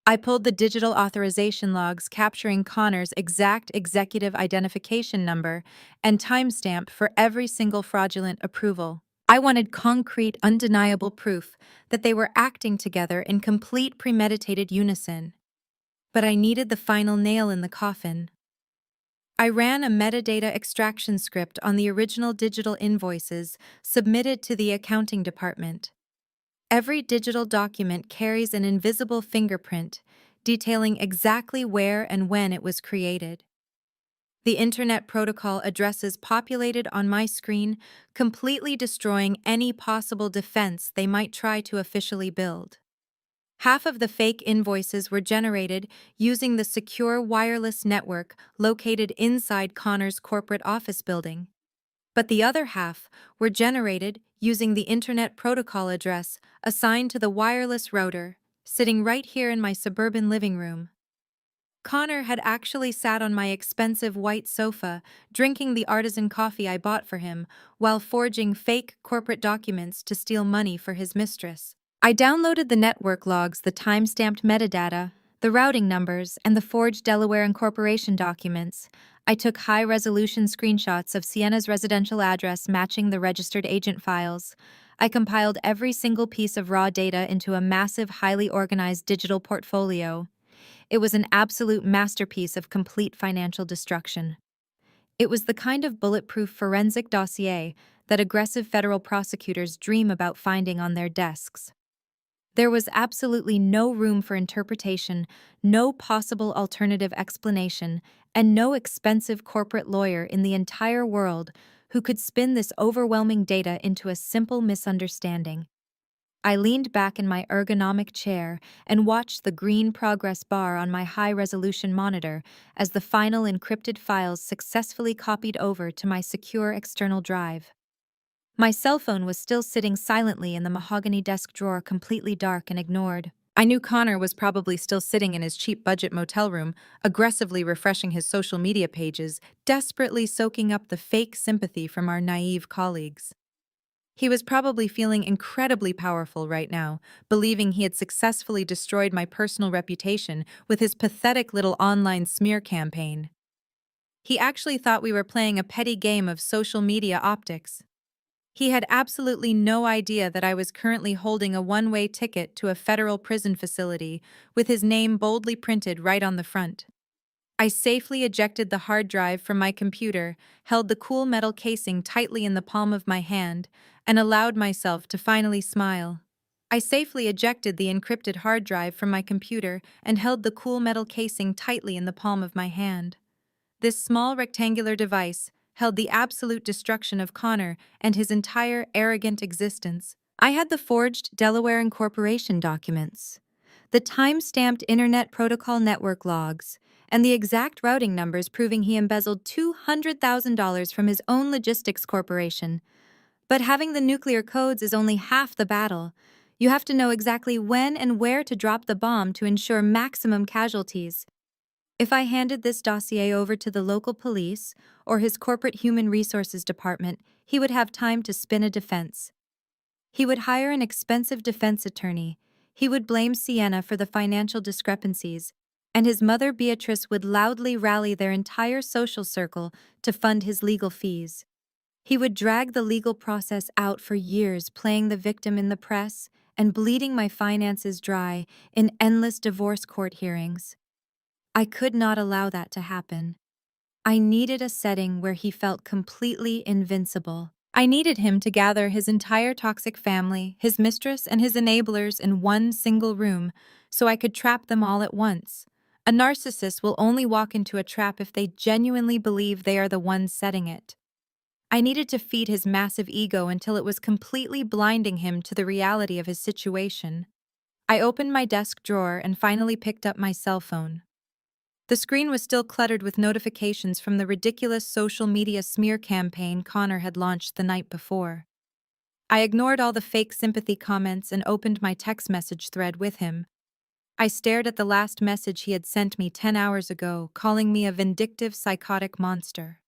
I pulled the digital authorization logs capturing Connor's exact executive identification number and timestamp for every single fraudulent approval. I wanted concrete, undeniable proof that they were acting together in complete premeditated unison. But I needed the final nail in the coffin. I ran a metadata extraction script on the original digital invoices submitted to the accounting department. Every digital document carries an invisible fingerprint, detailing exactly where and when it was created. The Internet Protocol addresses populated on my screen, completely destroying any possible defense they might try to officially build. Half of the fake invoices were generated using the secure wireless network located inside Connor's corporate office building. But the other half were generated using the Internet Protocol address assigned to the wireless router, sitting right here in my suburban living room. Connor had actually sat on my expensive white sofa, drinking the artisan coffee I bought for him, while forging fake corporate documents to steal money for his mistress. I downloaded the network logs, the time-stamped metadata, the routing numbers, and the forged Delaware incorporation documents. I took high-resolution screenshots of Sienna's residential address matching the registered agent files. I compiled every single piece of raw data into a massive, highly organized digital portfolio. It was an absolute masterpiece of complete financial destruction. It was the kind of bulletproof forensic dossier that aggressive federal prosecutors dream about finding on their desks. There was absolutely no room for interpretation, no possible alternative explanation, and no expensive corporate lawyer in the entire world who could spin this overwhelming data into a simple misunderstanding. I leaned back in my ergonomic chair and watched the green progress bar on my high-resolution monitor as the final encrypted files successfully copied over to my secure external drive. My cell phone was still sitting silently in the mahogany desk drawer, completely dark and ignored. I knew Connor was probably still sitting in his cheap budget motel room, aggressively refreshing his social media pages, desperately soaking up the fake sympathy from our naive colleagues. He was probably feeling incredibly powerful right now, believing he had successfully destroyed my personal reputation with his pathetic little online smear campaign. He actually thought we were playing a petty game of social media optics. He had absolutely no idea that I was currently holding a one-way ticket to a federal prison facility with his name boldly printed right on the front. I safely ejected the hard drive from my computer, held the cool metal casing tightly in the palm of my hand, and allowed myself to finally smile. I safely ejected the encrypted hard drive from my computer and held the cool metal casing tightly in the palm of my hand. This small rectangular device held the absolute destruction of Connor and his entire arrogant existence. I had the forged Delaware incorporation documents, the time-stamped Internet Protocol network logs, and the exact routing numbers proving he embezzled $200,000 from his own logistics corporation. But having the nuclear codes is only half the battle. You have to know exactly when and where to drop the bomb to ensure maximum casualties. If I handed this dossier over to the local police or his corporate human resources department, he would have time to spin a defense. He would hire an expensive defense attorney. He would blame Sienna for the financial discrepancies, and his mother Beatrice would loudly rally their entire social circle to fund his legal fees. He would drag the legal process out for years, playing the victim in the press and bleeding my finances dry in endless divorce court hearings. I could not allow that to happen. I needed a setting where he felt completely invincible. I needed him to gather his entire toxic family, his mistress, and his enablers in one single room so I could trap them all at once. A narcissist will only walk into a trap if they genuinely believe they are the ones setting it. I needed to feed his massive ego until it was completely blinding him to the reality of his situation. I opened my desk drawer and finally picked up my cell phone. The screen was still cluttered with notifications from the ridiculous social media smear campaign Connor had launched the night before. I ignored all the fake sympathy comments and opened my text message thread with him. I stared at the last message he had sent me 10 hours ago, calling me a vindictive, psychotic monster.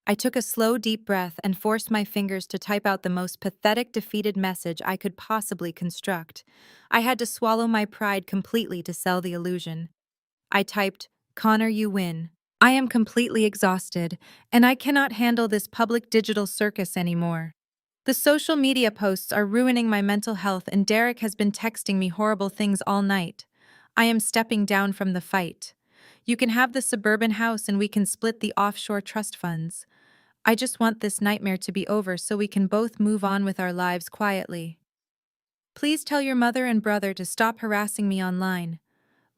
I took a slow, deep breath and forced my fingers to type out the most pathetic, defeated message I could possibly construct. I had to swallow my pride completely to sell the illusion. I typed, "Connor, you win. I am completely exhausted, and I cannot handle this public digital circus anymore. The social media posts are ruining my mental health, and Derek has been texting me horrible things all night. I am stepping down from the fight. You can have the suburban house and we can split the offshore trust funds. I just want this nightmare to be over so we can both move on with our lives quietly. Please tell your mother and brother to stop harassing me online.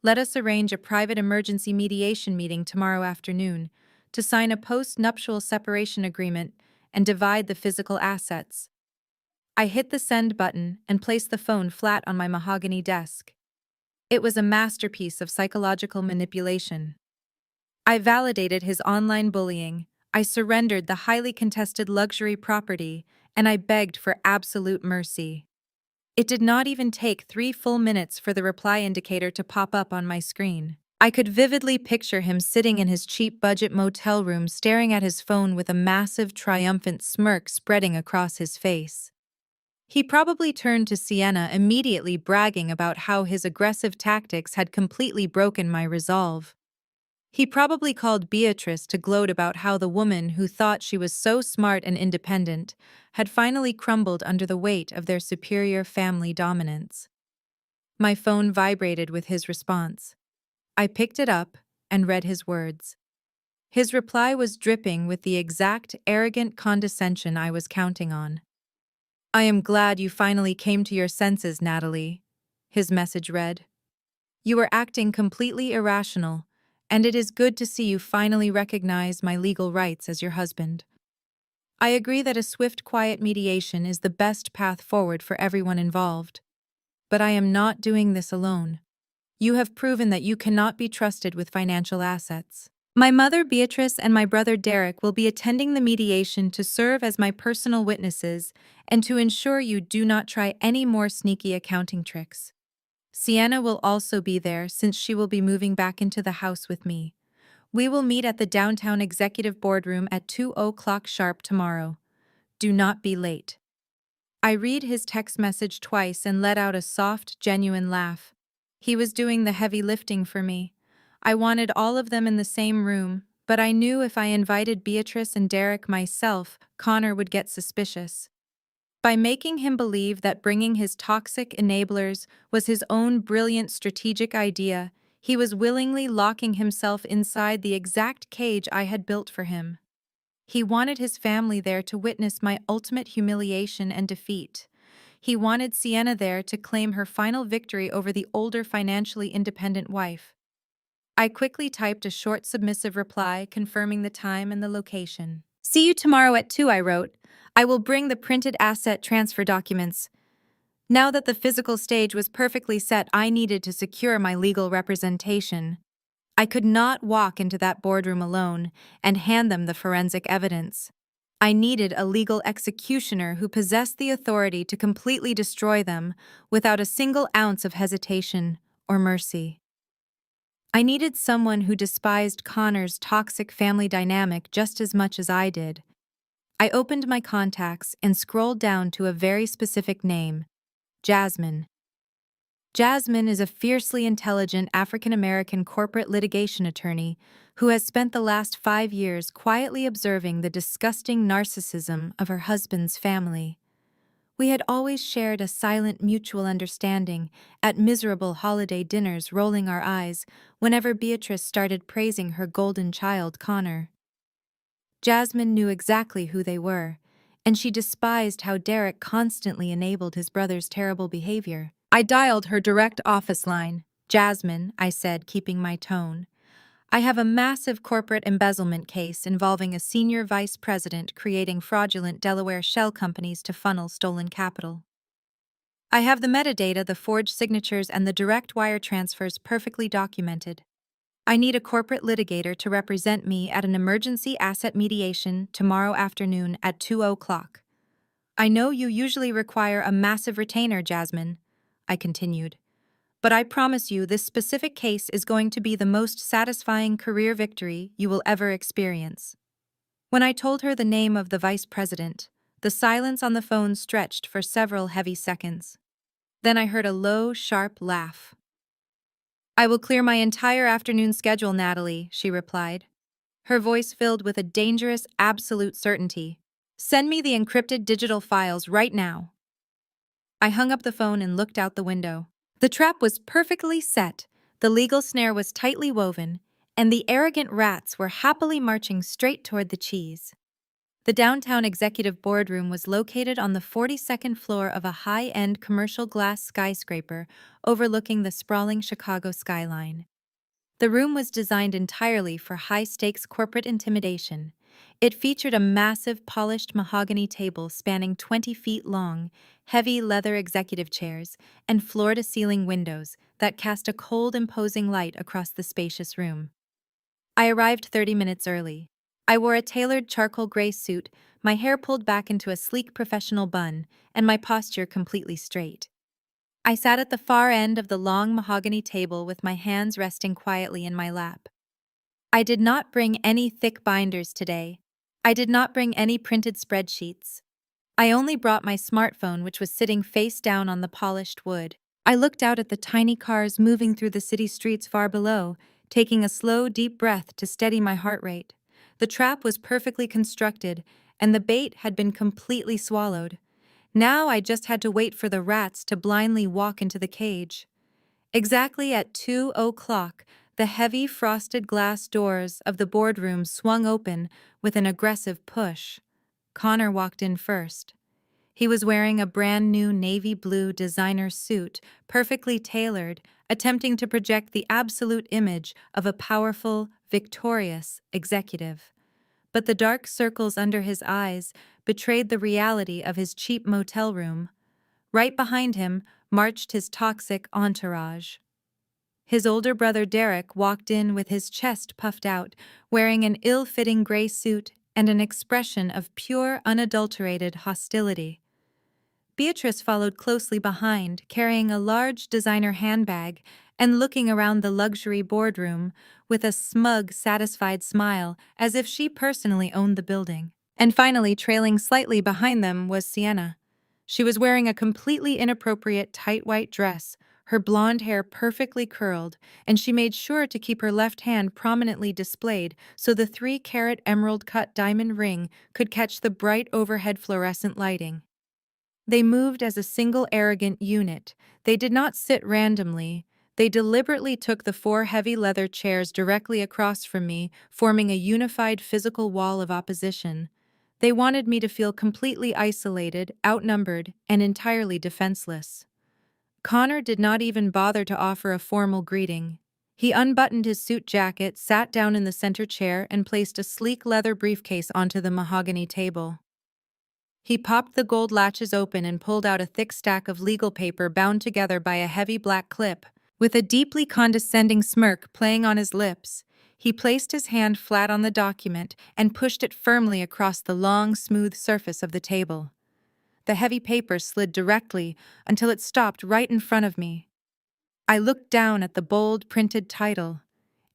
Let us arrange a private emergency mediation meeting tomorrow afternoon to sign a post-nuptial separation agreement and divide the physical assets." I hit the send button and placed the phone flat on my mahogany desk. It was a masterpiece of psychological manipulation. I validated his online bullying, I surrendered the highly contested luxury property, and I begged for absolute mercy. It did not even take 3 full minutes for the reply indicator to pop up on my screen. I could vividly picture him sitting in his cheap budget motel room staring at his phone with a massive triumphant smirk spreading across his face. He probably turned to Sienna immediately, bragging about how his aggressive tactics had completely broken my resolve. He probably called Beatrice to gloat about how the woman who thought she was so smart and independent had finally crumbled under the weight of their superior family dominance. My phone vibrated with his response. I picked it up and read his words. His reply was dripping with the exact arrogant condescension I was counting on. "I am glad you finally came to your senses, Natalie," his message read. "You were acting completely irrational, and it is good to see you finally recognize my legal rights as your husband. I agree that a swift, quiet mediation is the best path forward for everyone involved. But I am not doing this alone. You have proven that you cannot be trusted with financial assets. My mother Beatrice and my brother Derek will be attending the mediation to serve as my personal witnesses and to ensure you do not try any more sneaky accounting tricks. Sienna will also be there since she will be moving back into the house with me. We will meet at the downtown executive boardroom at 2:00 sharp tomorrow. Do not be late." I read his text message twice and let out a soft, genuine laugh. He was doing the heavy lifting for me. I wanted all of them in the same room, but I knew if I invited Beatrice and Derek myself, Connor would get suspicious. By making him believe that bringing his toxic enablers was his own brilliant strategic idea, he was willingly locking himself inside the exact cage I had built for him. He wanted his family there to witness my ultimate humiliation and defeat. He wanted Sienna there to claim her final victory over the older, financially independent wife. I quickly typed a short, submissive reply confirming the time and the location. "See you tomorrow at 2, I wrote. I will bring the printed asset transfer documents. Now that the physical stage was perfectly set, I needed to secure my legal representation. I could not walk into that boardroom alone and hand them the forensic evidence. I needed a legal executioner who possessed the authority to completely destroy them without a single ounce of hesitation or mercy. I needed someone who despised Connor's toxic family dynamic just as much as I did. I opened my contacts and scrolled down to a very specific name, Jasmine. Jasmine is a fiercely intelligent African-American corporate litigation attorney who has spent the last 5 years quietly observing the disgusting narcissism of her husband's family. We had always shared a silent mutual understanding at miserable holiday dinners, rolling our eyes whenever Beatrice started praising her golden child, Connor. Jasmine knew exactly who they were, and she despised how Derek constantly enabled his brother's terrible behavior. I dialed her direct office line. "Jasmine," I said, keeping my tone, "I have a massive corporate embezzlement case involving a senior vice president creating fraudulent Delaware shell companies to funnel stolen capital. I have the metadata, the forged signatures, and the direct wire transfers perfectly documented. I need a corporate litigator to represent me at an emergency asset mediation tomorrow afternoon at 2 o'clock. I know you usually require a massive retainer, Jasmine," I continued, "but I promise you this specific case is going to be the most satisfying career victory you will ever experience." When I told her the name of the vice president, the silence on the phone stretched for several heavy seconds. Then I heard a low, sharp laugh. "I will clear my entire afternoon schedule, Natalie," she replied, her voice filled with a dangerous, absolute certainty. "Send me the encrypted digital files right now." I hung up the phone and looked out the window. The trap was perfectly set, the legal snare was tightly woven, and the arrogant rats were happily marching straight toward the cheese. The downtown executive boardroom was located on the 42nd floor of a high-end commercial glass skyscraper overlooking the sprawling Chicago skyline. The room was designed entirely for high-stakes corporate intimidation. It featured a massive polished mahogany table spanning 20 feet long, heavy leather executive chairs, and floor-to-ceiling windows that cast a cold, imposing light across the spacious room. I arrived 30 minutes early. I wore a tailored charcoal gray suit, my hair pulled back into a sleek professional bun, and my posture completely straight. I sat at the far end of the long mahogany table with my hands resting quietly in my lap. I did not bring any thick binders today. I did not bring any printed spreadsheets. I only brought my smartphone, which was sitting face down on the polished wood. I looked out at the tiny cars moving through the city streets far below, taking a slow, deep breath to steady my heart rate. The trap was perfectly constructed, and the bait had been completely swallowed. Now I just had to wait for the rats to blindly walk into the cage. Exactly at 2 o'clock, the heavy frosted glass doors of the boardroom swung open with an aggressive push. Connor walked in first. He was wearing a brand new navy blue designer suit, perfectly tailored, attempting to project the absolute image of a powerful, victorious executive. But the dark circles under his eyes betrayed the reality of his cheap motel room. Right behind him marched his toxic entourage. His older brother Derek walked in with his chest puffed out, wearing an ill-fitting gray suit and an expression of pure, unadulterated hostility. Beatrice followed closely behind, carrying a large designer handbag and looking around the luxury boardroom with a smug, satisfied smile as if she personally owned the building. And finally, trailing slightly behind them was Sienna. She was wearing a completely inappropriate tight white dress, her blonde hair perfectly curled, and she made sure to keep her left hand prominently displayed so the 3-carat emerald-cut diamond ring could catch the bright overhead fluorescent lighting. They moved as a single arrogant unit. They did not sit randomly. They deliberately took the 4 heavy leather chairs directly across from me, forming a unified physical wall of opposition. They wanted me to feel completely isolated, outnumbered, and entirely defenseless. Connor did not even bother to offer a formal greeting. He unbuttoned his suit jacket, sat down in the center chair, and placed a sleek leather briefcase onto the mahogany table. He popped the gold latches open and pulled out a thick stack of legal paper bound together by a heavy black clip. With a deeply condescending smirk playing on his lips, he placed his hand flat on the document and pushed it firmly across the long, smooth surface of the table. The heavy paper slid directly until it stopped right in front of me. I looked down at the bold, printed title.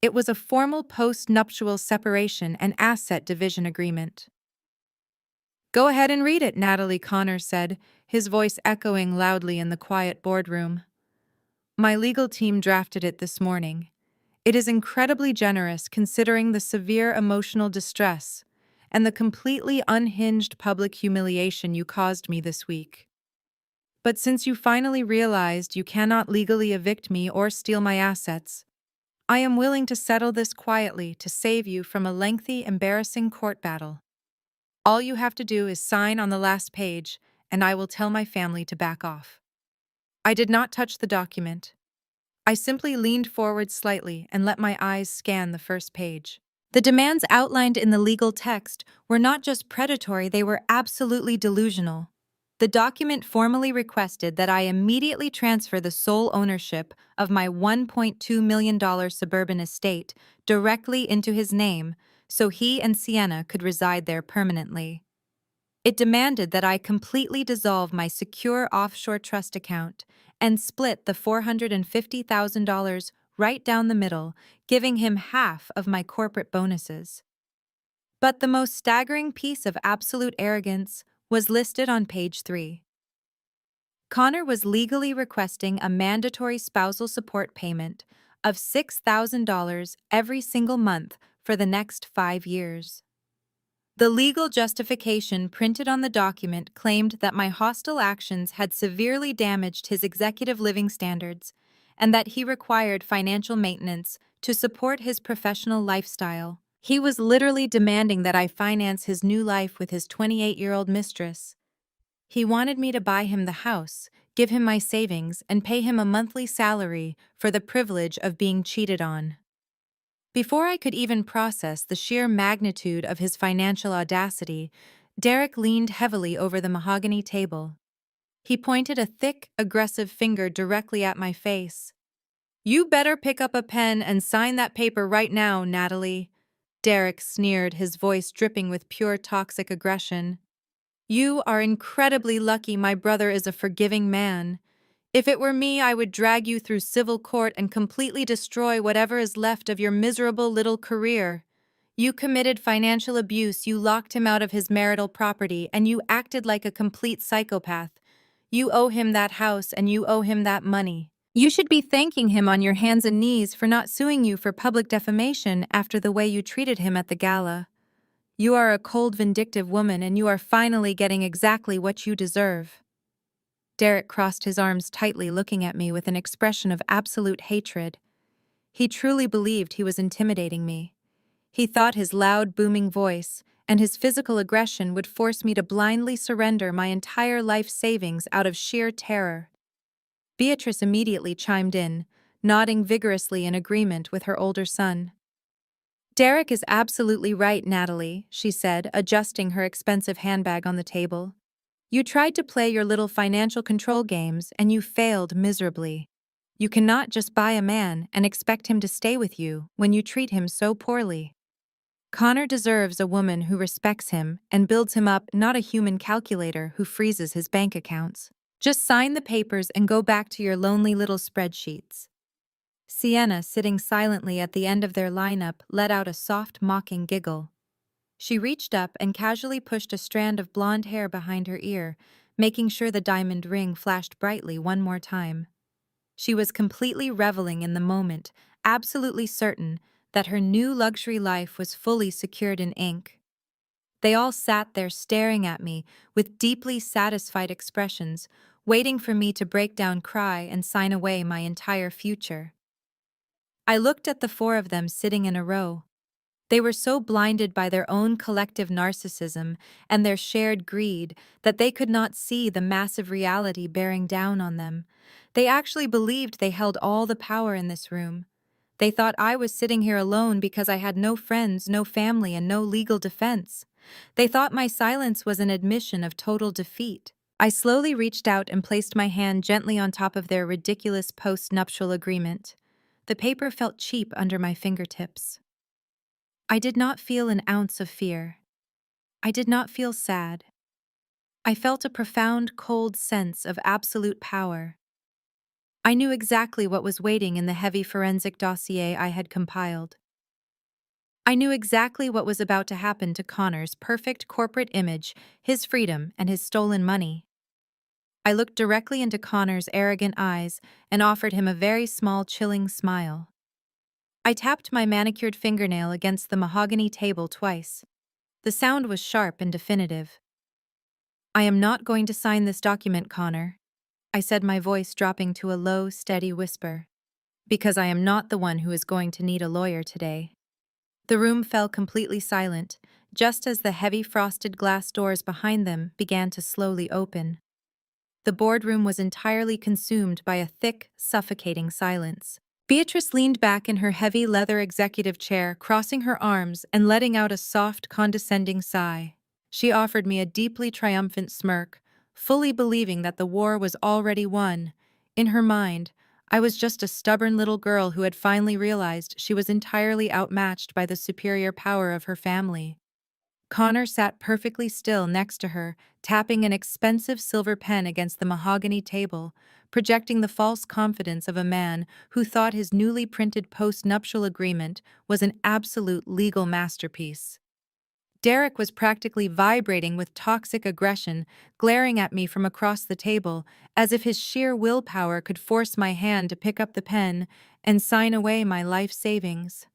It was a formal post-nuptial separation and asset division agreement. "Go ahead and read it," Natalie, Connor said, his voice echoing loudly in the quiet boardroom. My legal team drafted it this morning. It is incredibly generous considering the severe emotional distress and the completely unhinged public humiliation you caused me this week. But since you finally realized you cannot legally evict me or steal my assets, I am willing to settle this quietly to save you from a lengthy, embarrassing court battle. All you have to do is sign on the last page, and I will tell my family to back off. I did not touch the document. I simply leaned forward slightly and let my eyes scan the first page. The demands outlined in the legal text were not just predatory, they were absolutely delusional. The document formally requested that I immediately transfer the sole ownership of my $1.2 million suburban estate directly into his name so he and Sienna could reside there permanently. It demanded that I completely dissolve my secure offshore trust account and split the $450,000 right down the middle, giving him half of my corporate bonuses. But the most staggering piece of absolute arrogance was listed on page 3. Connor was legally requesting a mandatory spousal support payment of $6,000 every single month for the next 5 years. The legal justification printed on the document claimed that my hostile actions had severely damaged his executive living standards and that he required financial maintenance to support his professional lifestyle. He was literally demanding that I finance his new life with his 28-year-old mistress. He wanted me to buy him the house, give him my savings, and pay him a monthly salary for the privilege of being cheated on. Before I could even process the sheer magnitude of his financial audacity, Derek leaned heavily over the mahogany table. He pointed a thick, aggressive finger directly at my face. "You better pick up a pen and sign that paper right now, Natalie." Derek sneered, his voice dripping with pure toxic aggression. "You are incredibly lucky my brother is a forgiving man. If it were me, I would drag you through civil court and completely destroy whatever is left of your miserable little career. You committed financial abuse, you locked him out of his marital property, and you acted like a complete psychopath. You owe him that house and you owe him that money. You should be thanking him on your hands and knees for not suing you for public defamation after the way you treated him at the gala. You are a cold, vindictive woman, and you are finally getting exactly what you deserve." Derek crossed his arms tightly, looking at me with an expression of absolute hatred. He truly believed he was intimidating me. He thought his loud, booming voice and his physical aggression would force me to blindly surrender my entire life savings out of sheer terror. Beatrice immediately chimed in, nodding vigorously in agreement with her older son. "Derek is absolutely right, Natalie," she said, adjusting her expensive handbag on the table. "You tried to play your little financial control games, and you failed miserably. You cannot just buy a man and expect him to stay with you when you treat him so poorly. Connor deserves a woman who respects him and builds him up, not a human calculator who freezes his bank accounts. Just sign the papers and go back to your lonely little spreadsheets." Sienna, sitting silently at the end of their lineup, let out a soft, mocking giggle. She reached up and casually pushed a strand of blonde hair behind her ear, making sure the diamond ring flashed brightly one more time. She was completely reveling in the moment, absolutely certain that her new luxury life was fully secured in ink. They all sat there staring at me with deeply satisfied expressions, waiting for me to break down, cry, and sign away my entire future. I looked at the 4 of them sitting in a row. They were so blinded by their own collective narcissism and their shared greed that they could not see the massive reality bearing down on them. They actually believed they held all the power in this room. They thought I was sitting here alone because I had no friends, no family, and no legal defense. They thought my silence was an admission of total defeat. I slowly reached out and placed my hand gently on top of their ridiculous post-nuptial agreement. The paper felt cheap under my fingertips. I did not feel an ounce of fear. I did not feel sad. I felt a profound, cold sense of absolute power. I knew exactly what was waiting in the heavy forensic dossier I had compiled. I knew exactly what was about to happen to Connor's perfect corporate image, his freedom, and his stolen money. I looked directly into Connor's arrogant eyes and offered him a very small, chilling smile. I tapped my manicured fingernail against the mahogany table twice. The sound was sharp and definitive. "I am not going to sign this document, Connor," I said, my voice dropping to a low, steady whisper, "because I am not the one who is going to need a lawyer today." The room fell completely silent, just as the heavy frosted glass doors behind them began to slowly open. The boardroom was entirely consumed by a thick, suffocating silence. Beatrice leaned back in her heavy leather executive chair, crossing her arms and letting out a soft, condescending sigh. She offered me a deeply triumphant smirk, fully believing that the war was already won. In her mind, I was just a stubborn little girl who had finally realized she was entirely outmatched by the superior power of her family. Connor sat perfectly still next to her, tapping an expensive silver pen against the mahogany table, projecting the false confidence of a man who thought his newly printed post-nuptial agreement was an absolute legal masterpiece. Derek was practically vibrating with toxic aggression, glaring at me from across the table, as if his sheer willpower could force my hand to pick up the pen and sign away my life savings.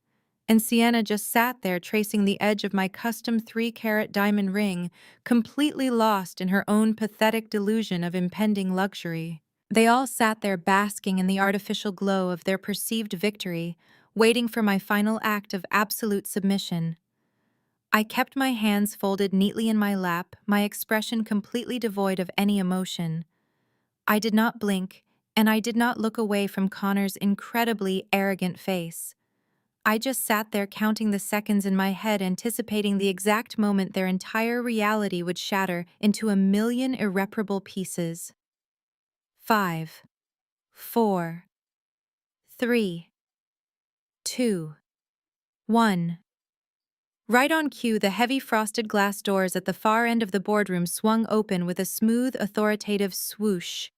And Sienna just sat there tracing the edge of my custom 3-carat diamond ring, completely lost in her own pathetic delusion of impending luxury. They all sat there basking in the artificial glow of their perceived victory, waiting for my final act of absolute submission. I kept my hands folded neatly in my lap, my expression completely devoid of any emotion. I did not blink, and I did not look away from Connor's incredibly arrogant face. I just sat there counting the seconds in my head, anticipating the exact moment their entire reality would shatter into a million irreparable pieces. 5, 4, 3, 2, 1. Right on cue, the heavy frosted glass doors at the far end of the boardroom swung open with a smooth, authoritative swoosh.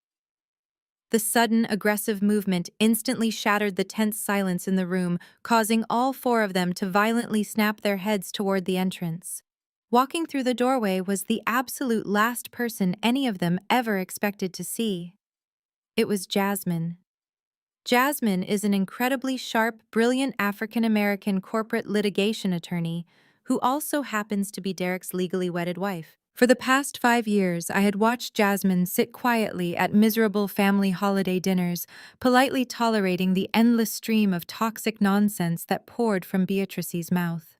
The sudden, aggressive movement instantly shattered the tense silence in the room, causing all four of them to violently snap their heads toward the entrance. Walking through the doorway was the absolute last person any of them ever expected to see. It was Jasmine. Jasmine is an incredibly sharp, brilliant African-American corporate litigation attorney who also happens to be Derek's legally wedded wife. For the past 5 years, I had watched Jasmine sit quietly at miserable family holiday dinners, politely tolerating the endless stream of toxic nonsense that poured from Beatrice's mouth.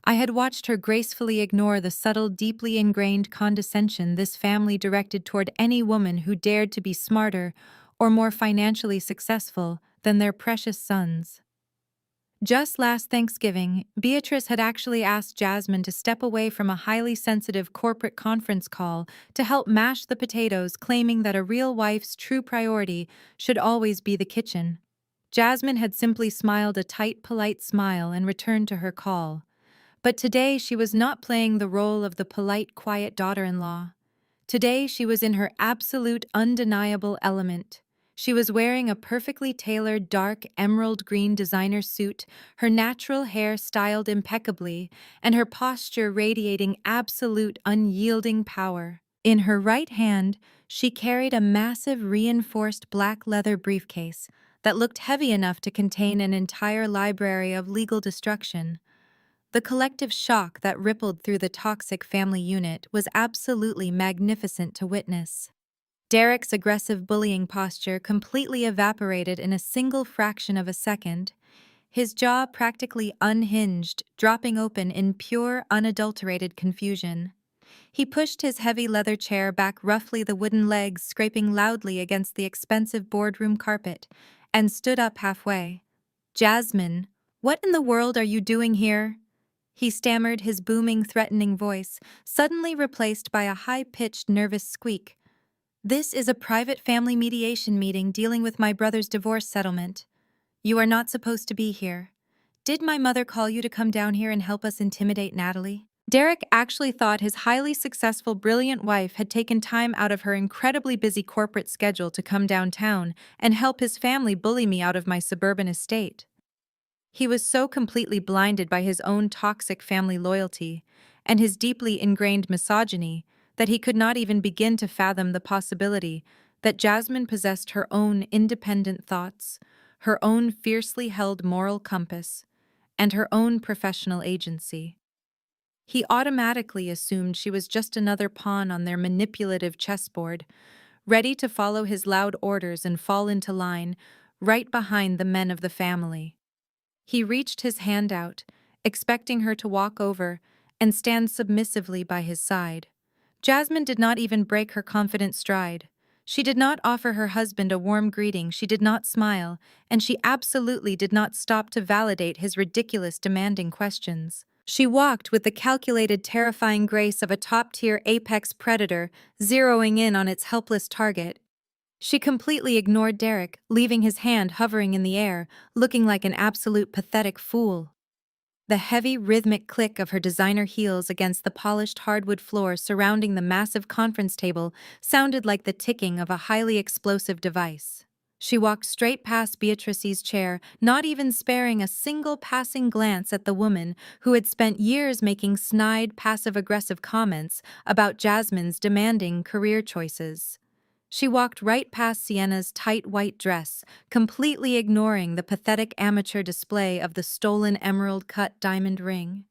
I had watched her gracefully ignore the subtle, deeply ingrained condescension this family directed toward any woman who dared to be smarter or more financially successful than their precious sons. Just last Thanksgiving, Beatrice had actually asked Jasmine to step away from a highly sensitive corporate conference call to help mash the potatoes, claiming that a real wife's true priority should always be the kitchen. Jasmine had simply smiled a tight, polite smile and returned to her call. But today she was not playing the role of the polite, quiet daughter-in-law. Today she was in her absolute, undeniable element. She was wearing a perfectly tailored dark emerald green designer suit, her natural hair styled impeccably, and her posture radiating absolute unyielding power. In her right hand, she carried a massive reinforced black leather briefcase that looked heavy enough to contain an entire library of legal destruction. The collective shock that rippled through the toxic family unit was absolutely magnificent to witness. Derek's aggressive bullying posture completely evaporated in a single fraction of a second, his jaw practically unhinged, dropping open in pure, unadulterated confusion. He pushed his heavy leather chair back, roughly, the wooden legs scraping loudly against the expensive boardroom carpet, and stood up halfway. "Jasmine, what in the world are you doing here?" he stammered, his booming, threatening voice suddenly replaced by a high-pitched, nervous squeak. "This is a private family mediation meeting dealing with my brother's divorce settlement. You are not supposed to be here. Did my mother call you to come down here and help us intimidate Natalie?" Derek actually thought his highly successful, brilliant wife had taken time out of her incredibly busy corporate schedule to come downtown and help his family bully me out of my suburban estate. He was so completely blinded by his own toxic family loyalty and his deeply ingrained misogyny that he could not even begin to fathom the possibility that Jasmine possessed her own independent thoughts, her own fiercely held moral compass, and her own professional agency. He automatically assumed she was just another pawn on their manipulative chessboard, ready to follow his loud orders and fall into line, right behind the men of the family. He reached his hand out, expecting her to walk over and stand submissively by his side. Jasmine did not even break her confident stride. She did not offer her husband a warm greeting, she did not smile, and she absolutely did not stop to validate his ridiculous demanding questions. She walked with the calculated, terrifying grace of a top-tier apex predator, zeroing in on its helpless target. She completely ignored Derek, leaving his hand hovering in the air, looking like an absolute pathetic fool. The heavy, rhythmic click of her designer heels against the polished hardwood floor surrounding the massive conference table sounded like the ticking of a highly explosive device. She walked straight past Beatrice's chair, not even sparing a single passing glance at the woman who had spent years making snide, passive-aggressive comments about Jasmine's demanding career choices. She walked right past Sienna's tight white dress, completely ignoring the pathetic amateur display of the stolen emerald-cut diamond ring.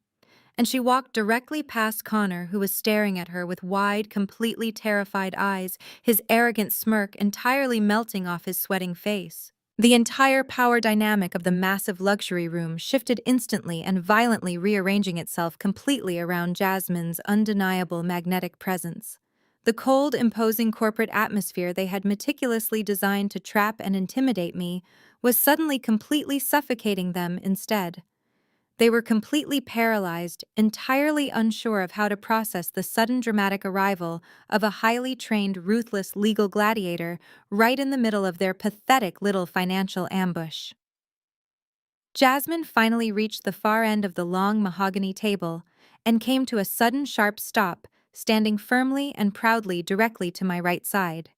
And she walked directly past Connor, who was staring at her with wide, completely terrified eyes, his arrogant smirk entirely melting off his sweating face. The entire power dynamic of the massive luxury room shifted instantly and violently rearranging itself completely around Jasmine's undeniable magnetic presence. The cold, imposing corporate atmosphere they had meticulously designed to trap and intimidate me was suddenly completely suffocating them instead. They were completely paralyzed, entirely unsure of how to process the sudden dramatic arrival of a highly trained, ruthless legal gladiator right in the middle of their pathetic little financial ambush. Jasmine finally reached the far end of the long mahogany table and came to a sudden sharp stop, standing firmly and proudly directly to my right side.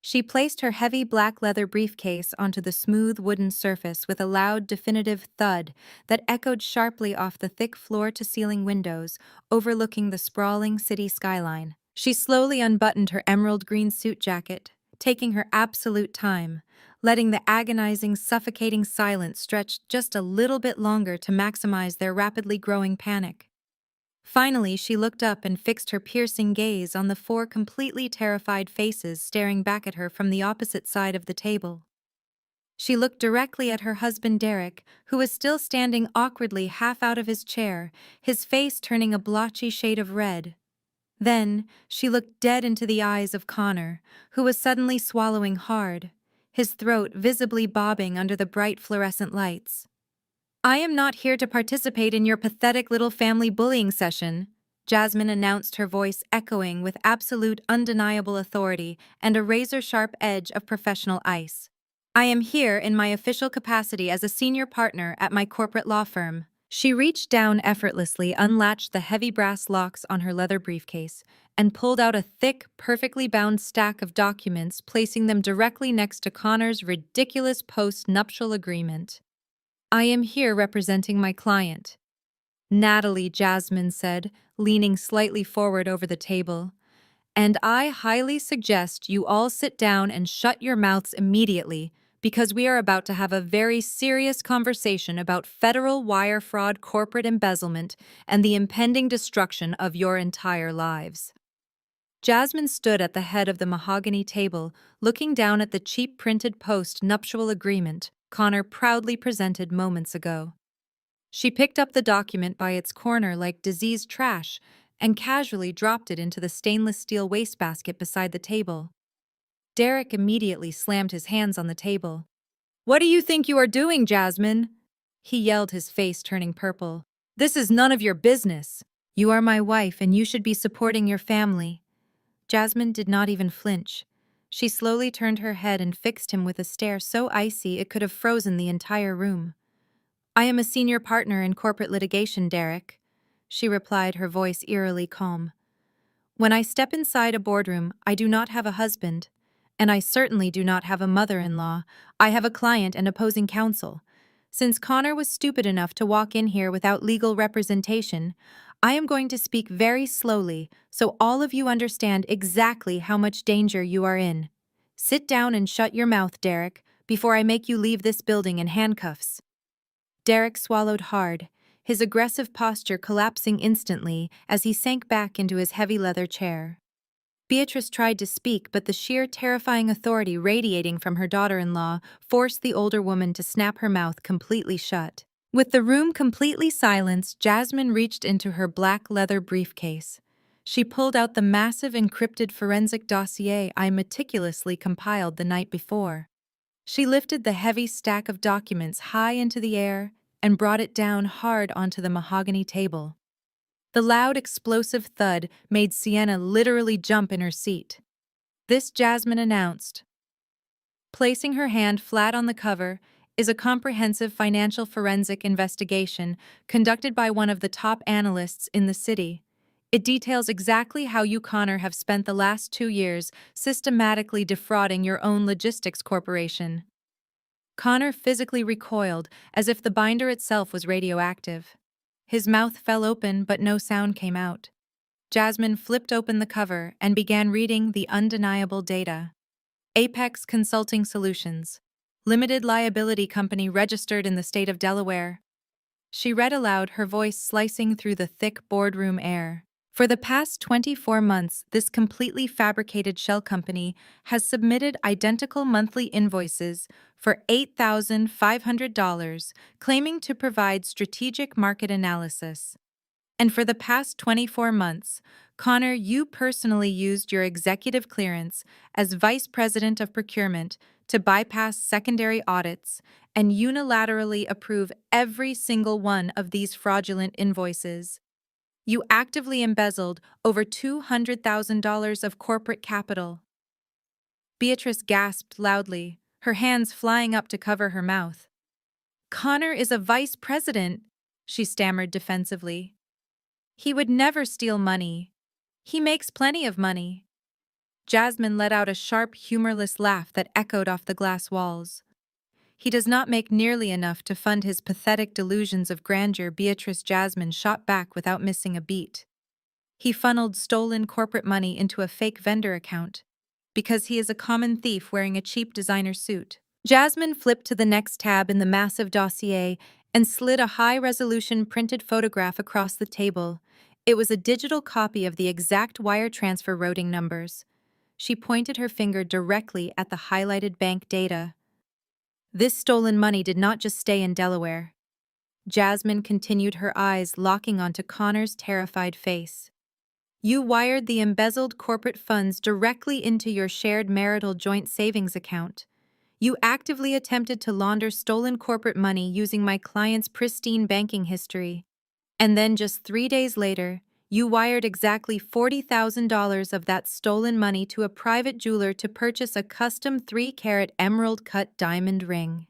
She placed her heavy black leather briefcase onto the smooth wooden surface with a loud, definitive thud that echoed sharply off the thick floor-to-ceiling windows overlooking the sprawling city skyline. She slowly unbuttoned her emerald green suit jacket, taking her absolute time, letting the agonizing, suffocating silence stretch just a little bit longer to maximize their rapidly growing panic. Finally, she looked up and fixed her piercing gaze on the four completely terrified faces staring back at her from the opposite side of the table. She looked directly at her husband Derek, who was still standing awkwardly half out of his chair, his face turning a blotchy shade of red. Then, she looked dead into the eyes of Connor, who was suddenly swallowing hard, his throat visibly bobbing under the bright fluorescent lights. "I am not here to participate in your pathetic little family bullying session," Jasmine announced, her voice echoing with absolute undeniable authority and a razor-sharp edge of professional ice. "I am here in my official capacity as a senior partner at my corporate law firm." She reached down effortlessly, unlatched the heavy brass locks on her leather briefcase, and pulled out a thick, perfectly bound stack of documents, placing them directly next to Connor's ridiculous post-nuptial agreement. "I am here representing my client," Natalie, Jasmine said, leaning slightly forward over the table. "And I highly suggest you all sit down and shut your mouths immediately, because we are about to have a very serious conversation about federal wire fraud, corporate embezzlement, and the impending destruction of your entire lives." Jasmine stood at the head of the mahogany table, looking down at the cheap printed post-nuptial agreement Connor proudly presented moments ago. She picked up the document by its corner like diseased trash and casually dropped it into the stainless steel wastebasket beside the table. Derek immediately slammed his hands on the table. "What do you think you are doing, Jasmine?" he yelled, his face turning purple. "This is none of your business. You are my wife and you should be supporting your family." Jasmine did not even flinch. She slowly turned her head and fixed him with a stare so icy it could have frozen the entire room. "I am a senior partner in corporate litigation, Derek," she replied, her voice eerily calm. "When I step inside a boardroom, I do not have a husband, and I certainly do not have a mother-in-law. I have a client and opposing counsel. Since Connor was stupid enough to walk in here without legal representation, I am going to speak very slowly so all of you understand exactly how much danger you are in. Sit down and shut your mouth, Derek, before I make you leave this building in handcuffs. Derek swallowed hard, his aggressive posture collapsing instantly as he sank back into his heavy leather chair. Beatrice tried to speak, but the sheer terrifying authority radiating from her daughter-in-law forced the older woman to snap her mouth completely shut. With the room completely silenced, Jasmine reached into her black leather briefcase. She pulled out the massive encrypted forensic dossier I meticulously compiled the night before. She lifted the heavy stack of documents high into the air and brought it down hard onto the mahogany table. The loud, explosive thud made Sienna literally jump in her seat. This, Jasmine announced, placing her hand flat on the cover, is a comprehensive financial forensic investigation conducted by one of the top analysts in the city. It details exactly how you, Connor, have spent the last 2 years systematically defrauding your own logistics corporation. Connor physically recoiled, as if the binder itself was radioactive. His mouth fell open, but no sound came out. Jasmine flipped open the cover and began reading the undeniable data. Apex Consulting Solutions, limited liability company registered in the state of Delaware. She read aloud, her voice slicing through the thick boardroom air. For the past 24 months, this completely fabricated shell company has submitted identical monthly invoices for $8,500, claiming to provide strategic market analysis. And for the past 24 months, Connor, you personally used your executive clearance as Vice President of Procurement to bypass secondary audits and unilaterally approve every single one of these fraudulent invoices. You actively embezzled over $200,000 of corporate capital. Beatrice gasped loudly, her hands flying up to cover her mouth. Connor is a vice president, she stammered defensively. He would never steal money. He makes plenty of money. Jasmine let out a sharp, humorless laugh that echoed off the glass walls. He does not make nearly enough to fund his pathetic delusions of grandeur, Beatrice. Jasmine shot back without missing a beat. He funneled stolen corporate money into a fake vendor account, because he is a common thief wearing a cheap designer suit. Jasmine flipped to the next tab in the massive dossier and slid a high-resolution printed photograph across the table. It was a digital copy of the exact wire transfer routing numbers. She pointed her finger directly at the highlighted bank data. This stolen money did not just stay in Delaware. Jasmine continued, her eyes locking onto Connor's terrified face. You wired the embezzled corporate funds directly into your shared marital joint savings account. You actively attempted to launder stolen corporate money using my client's pristine banking history. And then just 3 days later, you wired exactly $40,000 of that stolen money to a private jeweler to purchase a custom 3-carat emerald-cut diamond ring.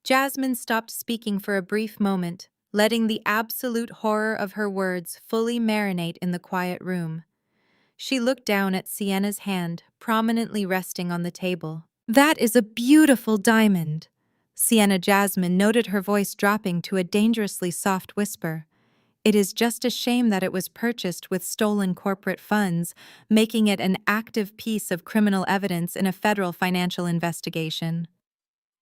Jasmine stopped speaking for a brief moment, letting the absolute horror of her words fully marinate in the quiet room. She looked down at Sienna's hand, prominently resting on the table. That is a beautiful diamond, Sienna. Jasmine noted, her voice dropping to a dangerously soft whisper. It is just a shame that it was purchased with stolen corporate funds, making it an active piece of criminal evidence in a federal financial investigation.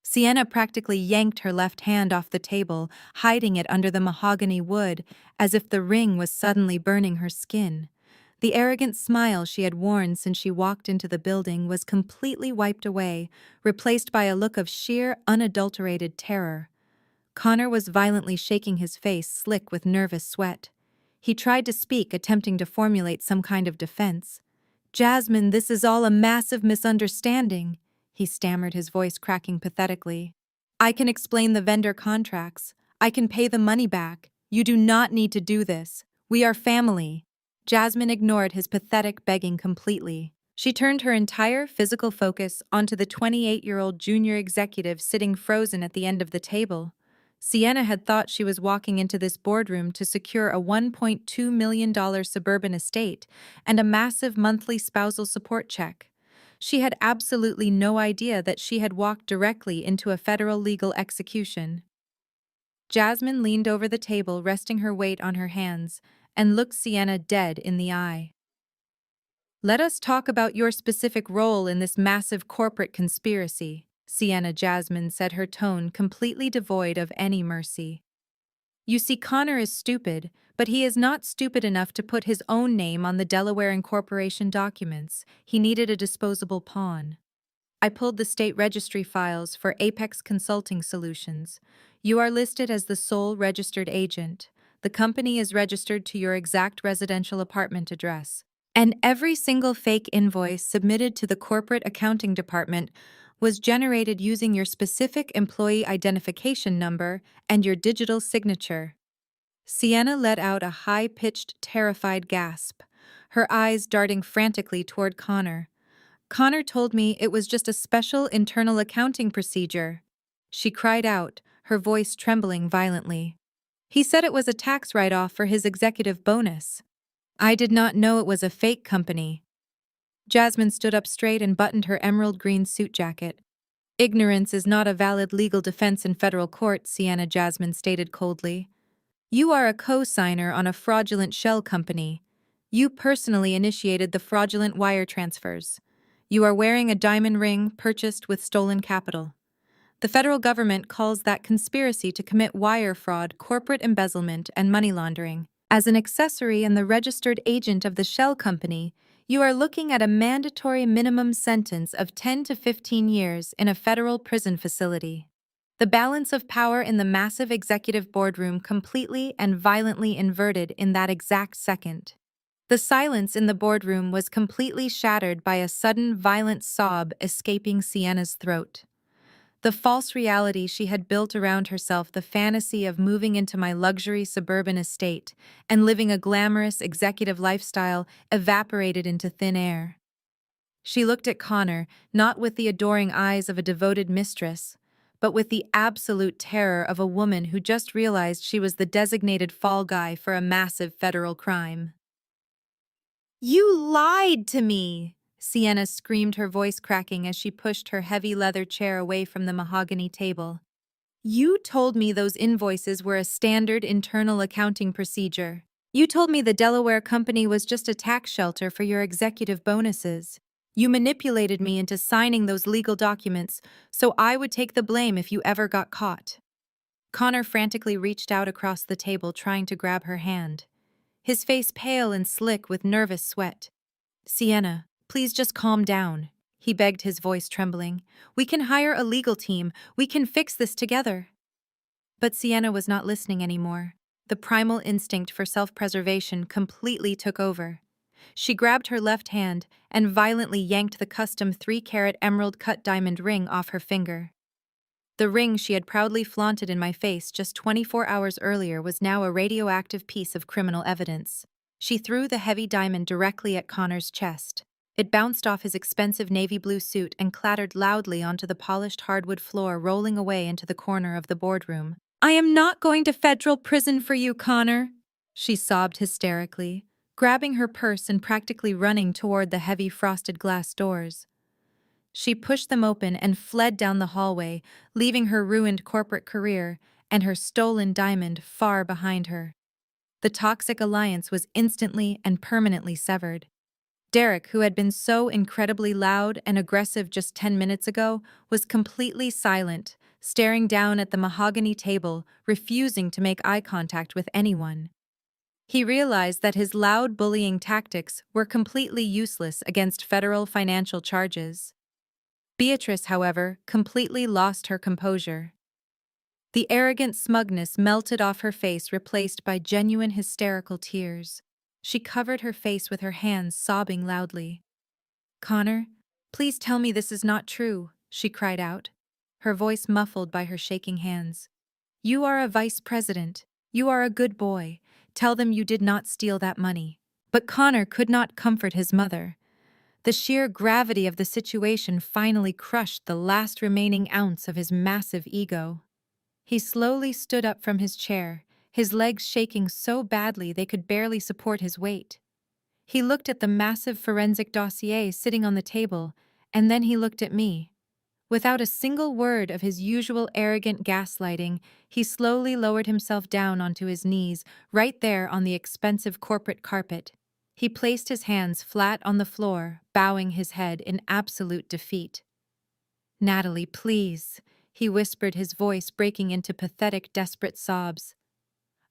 Sienna practically yanked her left hand off the table, hiding it under the mahogany wood, as if the ring was suddenly burning her skin. The arrogant smile she had worn since she walked into the building was completely wiped away, replaced by a look of sheer, unadulterated terror. Connor was violently shaking his face slick with nervous sweat. He tried to speak, attempting to formulate some kind of defense. Jasmine, this is all a massive misunderstanding, he stammered, his voice cracking pathetically. I can explain the vendor contracts. I can pay the money back. You do not need to do this. We are family. Jasmine ignored his pathetic begging completely. She turned her entire physical focus onto the 28-year-old junior executive sitting frozen at the end of the table. Sienna had thought she was walking into this boardroom to secure a $1.2 million suburban estate and a massive monthly spousal support check. She had absolutely no idea that she had walked directly into a federal legal execution. Jasmine leaned over the table, resting her weight on her hands, and looked Sienna dead in the eye. "Let us talk about your specific role in this massive corporate conspiracy," Sienna Jasmine said, her tone completely devoid of any mercy. "You see, Connor is stupid, but he is not stupid enough to put his own name on the Delaware incorporation documents. He needed a disposable pawn. I pulled the state registry files for Apex Consulting Solutions. You are listed as the sole registered agent. The company is registered to your exact residential apartment address. And every single fake invoice submitted to the corporate accounting department was generated using your specific employee identification number and your digital signature." Sienna let out a high-pitched, terrified gasp, her eyes darting frantically toward Connor. "Connor told me it was just a special internal accounting procedure," she cried out, her voice trembling violently. "He said it was a tax write-off for his executive bonus. I did not know it was a fake company." Jasmine stood up straight and buttoned her emerald green suit jacket. "Ignorance is not a valid legal defense in federal court," Sienna Jasmine stated coldly. "You are a co-signer on a fraudulent shell company. You personally initiated the fraudulent wire transfers. You are wearing a diamond ring purchased with stolen capital. The federal government calls that conspiracy to commit wire fraud, corporate embezzlement, and money laundering. As an accessory and the registered agent of the shell company, you are looking at a mandatory minimum sentence of 10 to 15 years in a federal prison facility." The balance of power in the massive executive boardroom completely and violently inverted in that exact second. The silence in the boardroom was completely shattered by a sudden violent sob escaping Sienna's throat. The false reality she had built around herself, the fantasy of moving into my luxury suburban estate and living a glamorous executive lifestyle, evaporated into thin air. She looked at Connor, not with the adoring eyes of a devoted mistress, but with the absolute terror of a woman who just realized she was the designated fall guy for a massive federal crime. "You lied to me!" Sienna screamed, her voice cracking as she pushed her heavy leather chair away from the mahogany table. "You told me those invoices were a standard internal accounting procedure. You told me the Delaware company was just a tax shelter for your executive bonuses. You manipulated me into signing those legal documents so I would take the blame if you ever got caught." Connor frantically reached out across the table, trying to grab her hand, his face pale and slick with nervous sweat. "Sienna, please just calm down," he begged, his voice trembling. "We can hire a legal team. We can fix this together." But Sienna was not listening anymore. The primal instinct for self-preservation completely took over. She grabbed her left hand and violently yanked the custom 3-carat emerald-cut diamond ring off her finger. The ring she had proudly flaunted in my face just 24 hours earlier was now a radioactive piece of criminal evidence. She threw the heavy diamond directly at Connor's chest. It bounced off his expensive navy blue suit and clattered loudly onto the polished hardwood floor, rolling away into the corner of the boardroom. "I am not going to federal prison for you, Connor," she sobbed hysterically, grabbing her purse and practically running toward the heavy frosted glass doors. She pushed them open and fled down the hallway, leaving her ruined corporate career and her stolen diamond far behind her. The toxic alliance was instantly and permanently severed. Derek, who had been so incredibly loud and aggressive just 10 minutes ago, was completely silent, staring down at the mahogany table, refusing to make eye contact with anyone. He realized that his loud bullying tactics were completely useless against federal financial charges. Beatrice, however, completely lost her composure. The arrogant smugness melted off her face, replaced by genuine hysterical tears. She covered her face with her hands, sobbing loudly. "Connor, please tell me this is not true," she cried out, her voice muffled by her shaking hands. "You are a vice president. You are a good boy. Tell them you did not steal that money." But Connor could not comfort his mother. The sheer gravity of the situation finally crushed the last remaining ounce of his massive ego. He slowly stood up from his chair, his legs shaking so badly they could barely support his weight. He looked at the massive forensic dossier sitting on the table, and then he looked at me. Without a single word of his usual arrogant gaslighting, he slowly lowered himself down onto his knees, right there on the expensive corporate carpet. He placed his hands flat on the floor, bowing his head in absolute defeat. "Natalie, please," he whispered, his voice breaking into pathetic, desperate sobs.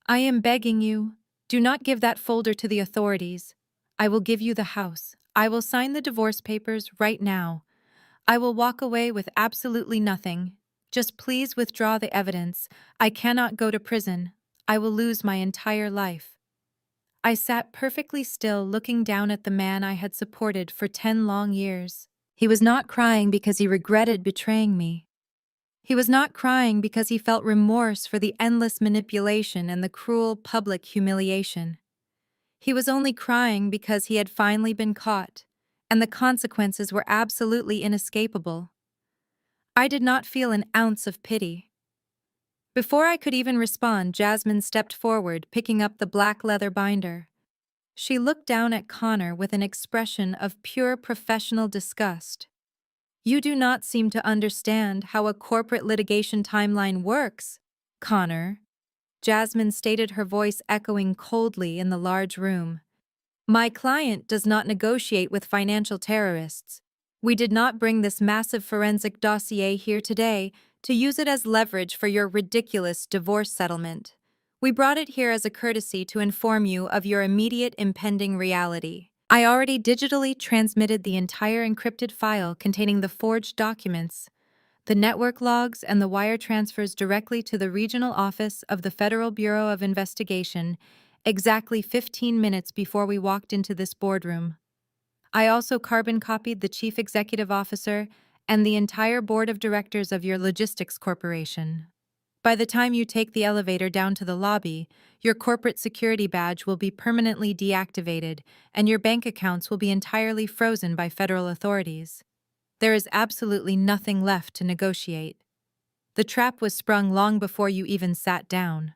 "I am begging you. Do not give that folder to the authorities. I will give you the house. I will sign the divorce papers right now. I will walk away with absolutely nothing. Just please withdraw the evidence. I cannot go to prison. I will lose my entire life." I sat perfectly still, looking down at the man I had supported for 10 long years. He was not crying because he regretted betraying me. He was not crying because he felt remorse for the endless manipulation and the cruel public humiliation. He was only crying because he had finally been caught, and the consequences were absolutely inescapable. I did not feel an ounce of pity. Before I could even respond, Jasmine stepped forward, picking up the black leather binder. She looked down at Connor with an expression of pure professional disgust. "You do not seem to understand how a corporate litigation timeline works, Connor," Jasmine stated, her voice echoing coldly in the large room. "My client does not negotiate with financial terrorists. We did not bring this massive forensic dossier here today to use it as leverage for your ridiculous divorce settlement. We brought it here as a courtesy to inform you of your immediate impending reality. I already digitally transmitted the entire encrypted file containing the forged documents, the network logs, and the wire transfers directly to the regional office of the Federal Bureau of Investigation exactly 15 minutes before we walked into this boardroom. I also carbon copied the chief executive officer and the entire board of directors of your logistics corporation. By the time you take the elevator down to the lobby, your corporate security badge will be permanently deactivated and your bank accounts will be entirely frozen by federal authorities. There is absolutely nothing left to negotiate. The trap was sprung long before you even sat down."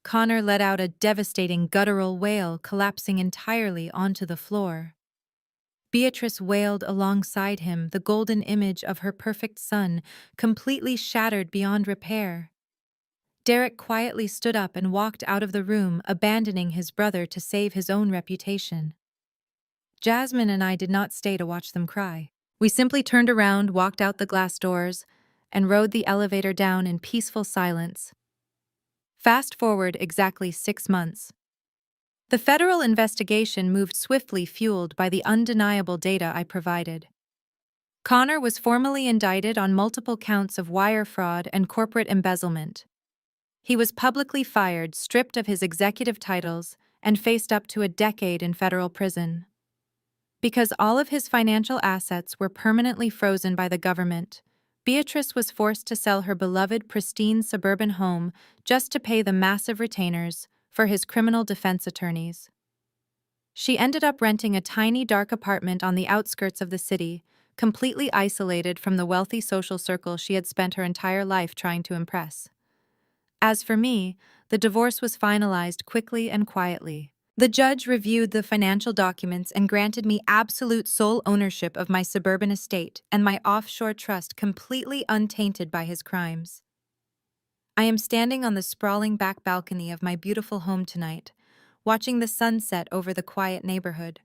Connor let out a devastating guttural wail, collapsing entirely onto the floor. Beatrice wailed alongside him, the golden image of her perfect son, completely shattered beyond repair. Derek quietly stood up and walked out of the room, abandoning his brother to save his own reputation. Jasmine and I did not stay to watch them cry. We simply turned around, walked out the glass doors, and rode the elevator down in peaceful silence. Fast forward exactly 6 months. The federal investigation moved swiftly, fueled by the undeniable data I provided. Connor was formally indicted on multiple counts of wire fraud and corporate embezzlement. He was publicly fired, stripped of his executive titles, and faced up to a decade in federal prison. Because all of his financial assets were permanently frozen by the government, Beatrice was forced to sell her beloved, pristine suburban home just to pay the massive retainers for his criminal defense attorneys. She ended up renting a tiny, dark apartment on the outskirts of the city, completely isolated from the wealthy social circle she had spent her entire life trying to impress. As for me, the divorce was finalized quickly and quietly. The judge reviewed the financial documents and granted me absolute sole ownership of my suburban estate and my offshore trust, completely untainted by his crimes. I am standing on the sprawling back balcony of my beautiful home tonight, watching the sunset over the quiet neighborhood.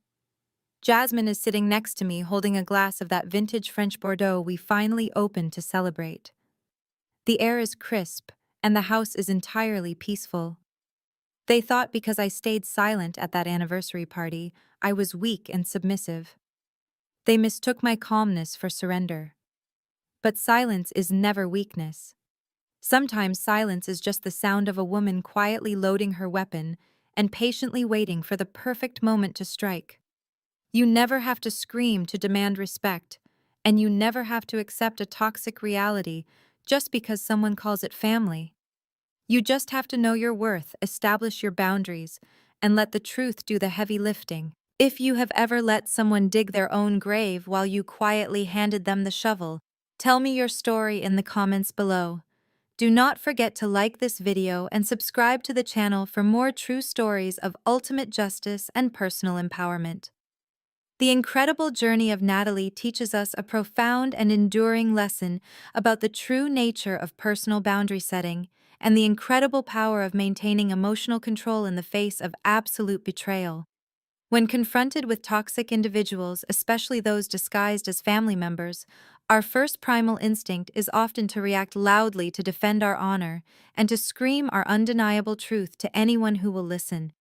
Jasmine is sitting next to me, holding a glass of that vintage French Bordeaux we finally opened to celebrate. The air is crisp, and the house is entirely peaceful. They thought because I stayed silent at that anniversary party, I was weak and submissive. They mistook my calmness for surrender. But silence is never weakness. Sometimes silence is just the sound of a woman quietly loading her weapon and patiently waiting for the perfect moment to strike. You never have to scream to demand respect, and you never have to accept a toxic reality just because someone calls it family. You just have to know your worth, establish your boundaries, and let the truth do the heavy lifting. If you have ever let someone dig their own grave while you quietly handed them the shovel, tell me your story in the comments below. Do not forget to like this video and subscribe to the channel for more true stories of ultimate justice and personal empowerment. The incredible journey of Natalie teaches us a profound and enduring lesson about the true nature of personal boundary setting and the incredible power of maintaining emotional control in the face of absolute betrayal. When confronted with toxic individuals, especially those disguised as family members, our first primal instinct is often to react loudly to defend our honor and to scream our undeniable truth to anyone who will listen.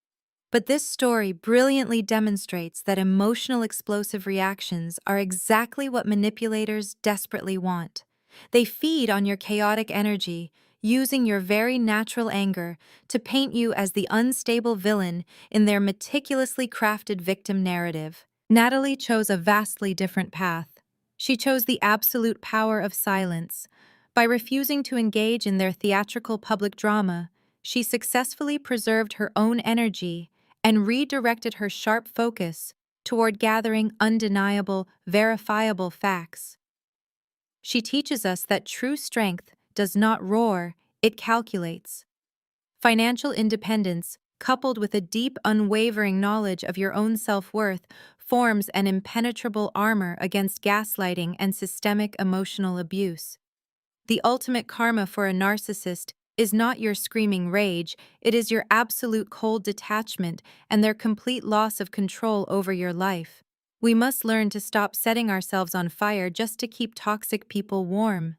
But this story brilliantly demonstrates that emotional explosive reactions are exactly what manipulators desperately want. They feed on your chaotic energy, using your very natural anger to paint you as the unstable villain in their meticulously crafted victim narrative. Natalie chose a vastly different path. She chose the absolute power of silence. By refusing to engage in their theatrical public drama, she successfully preserved her own energy and redirected her sharp focus toward gathering undeniable, verifiable facts. She teaches us that true strength does not roar, it calculates. Financial independence, coupled with a deep, unwavering knowledge of your own self-worth, forms an impenetrable armor against gaslighting and systemic emotional abuse. The ultimate karma for a narcissist is not your screaming rage, it is your absolute cold detachment and their complete loss of control over your life. We must learn to stop setting ourselves on fire just to keep toxic people warm.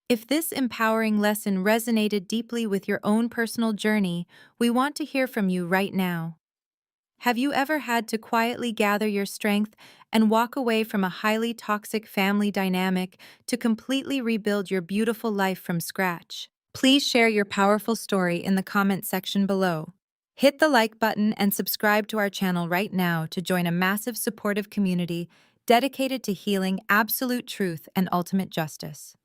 If this empowering lesson resonated deeply with your own personal journey, we want to hear from you right now. Have you ever had to quietly gather your strength and walk away from a highly toxic family dynamic to completely rebuild your beautiful life from scratch? Please share your powerful story in the comment section below. Hit the like button and subscribe to our channel right now to join a massive supportive community dedicated to healing absolute truth and ultimate justice.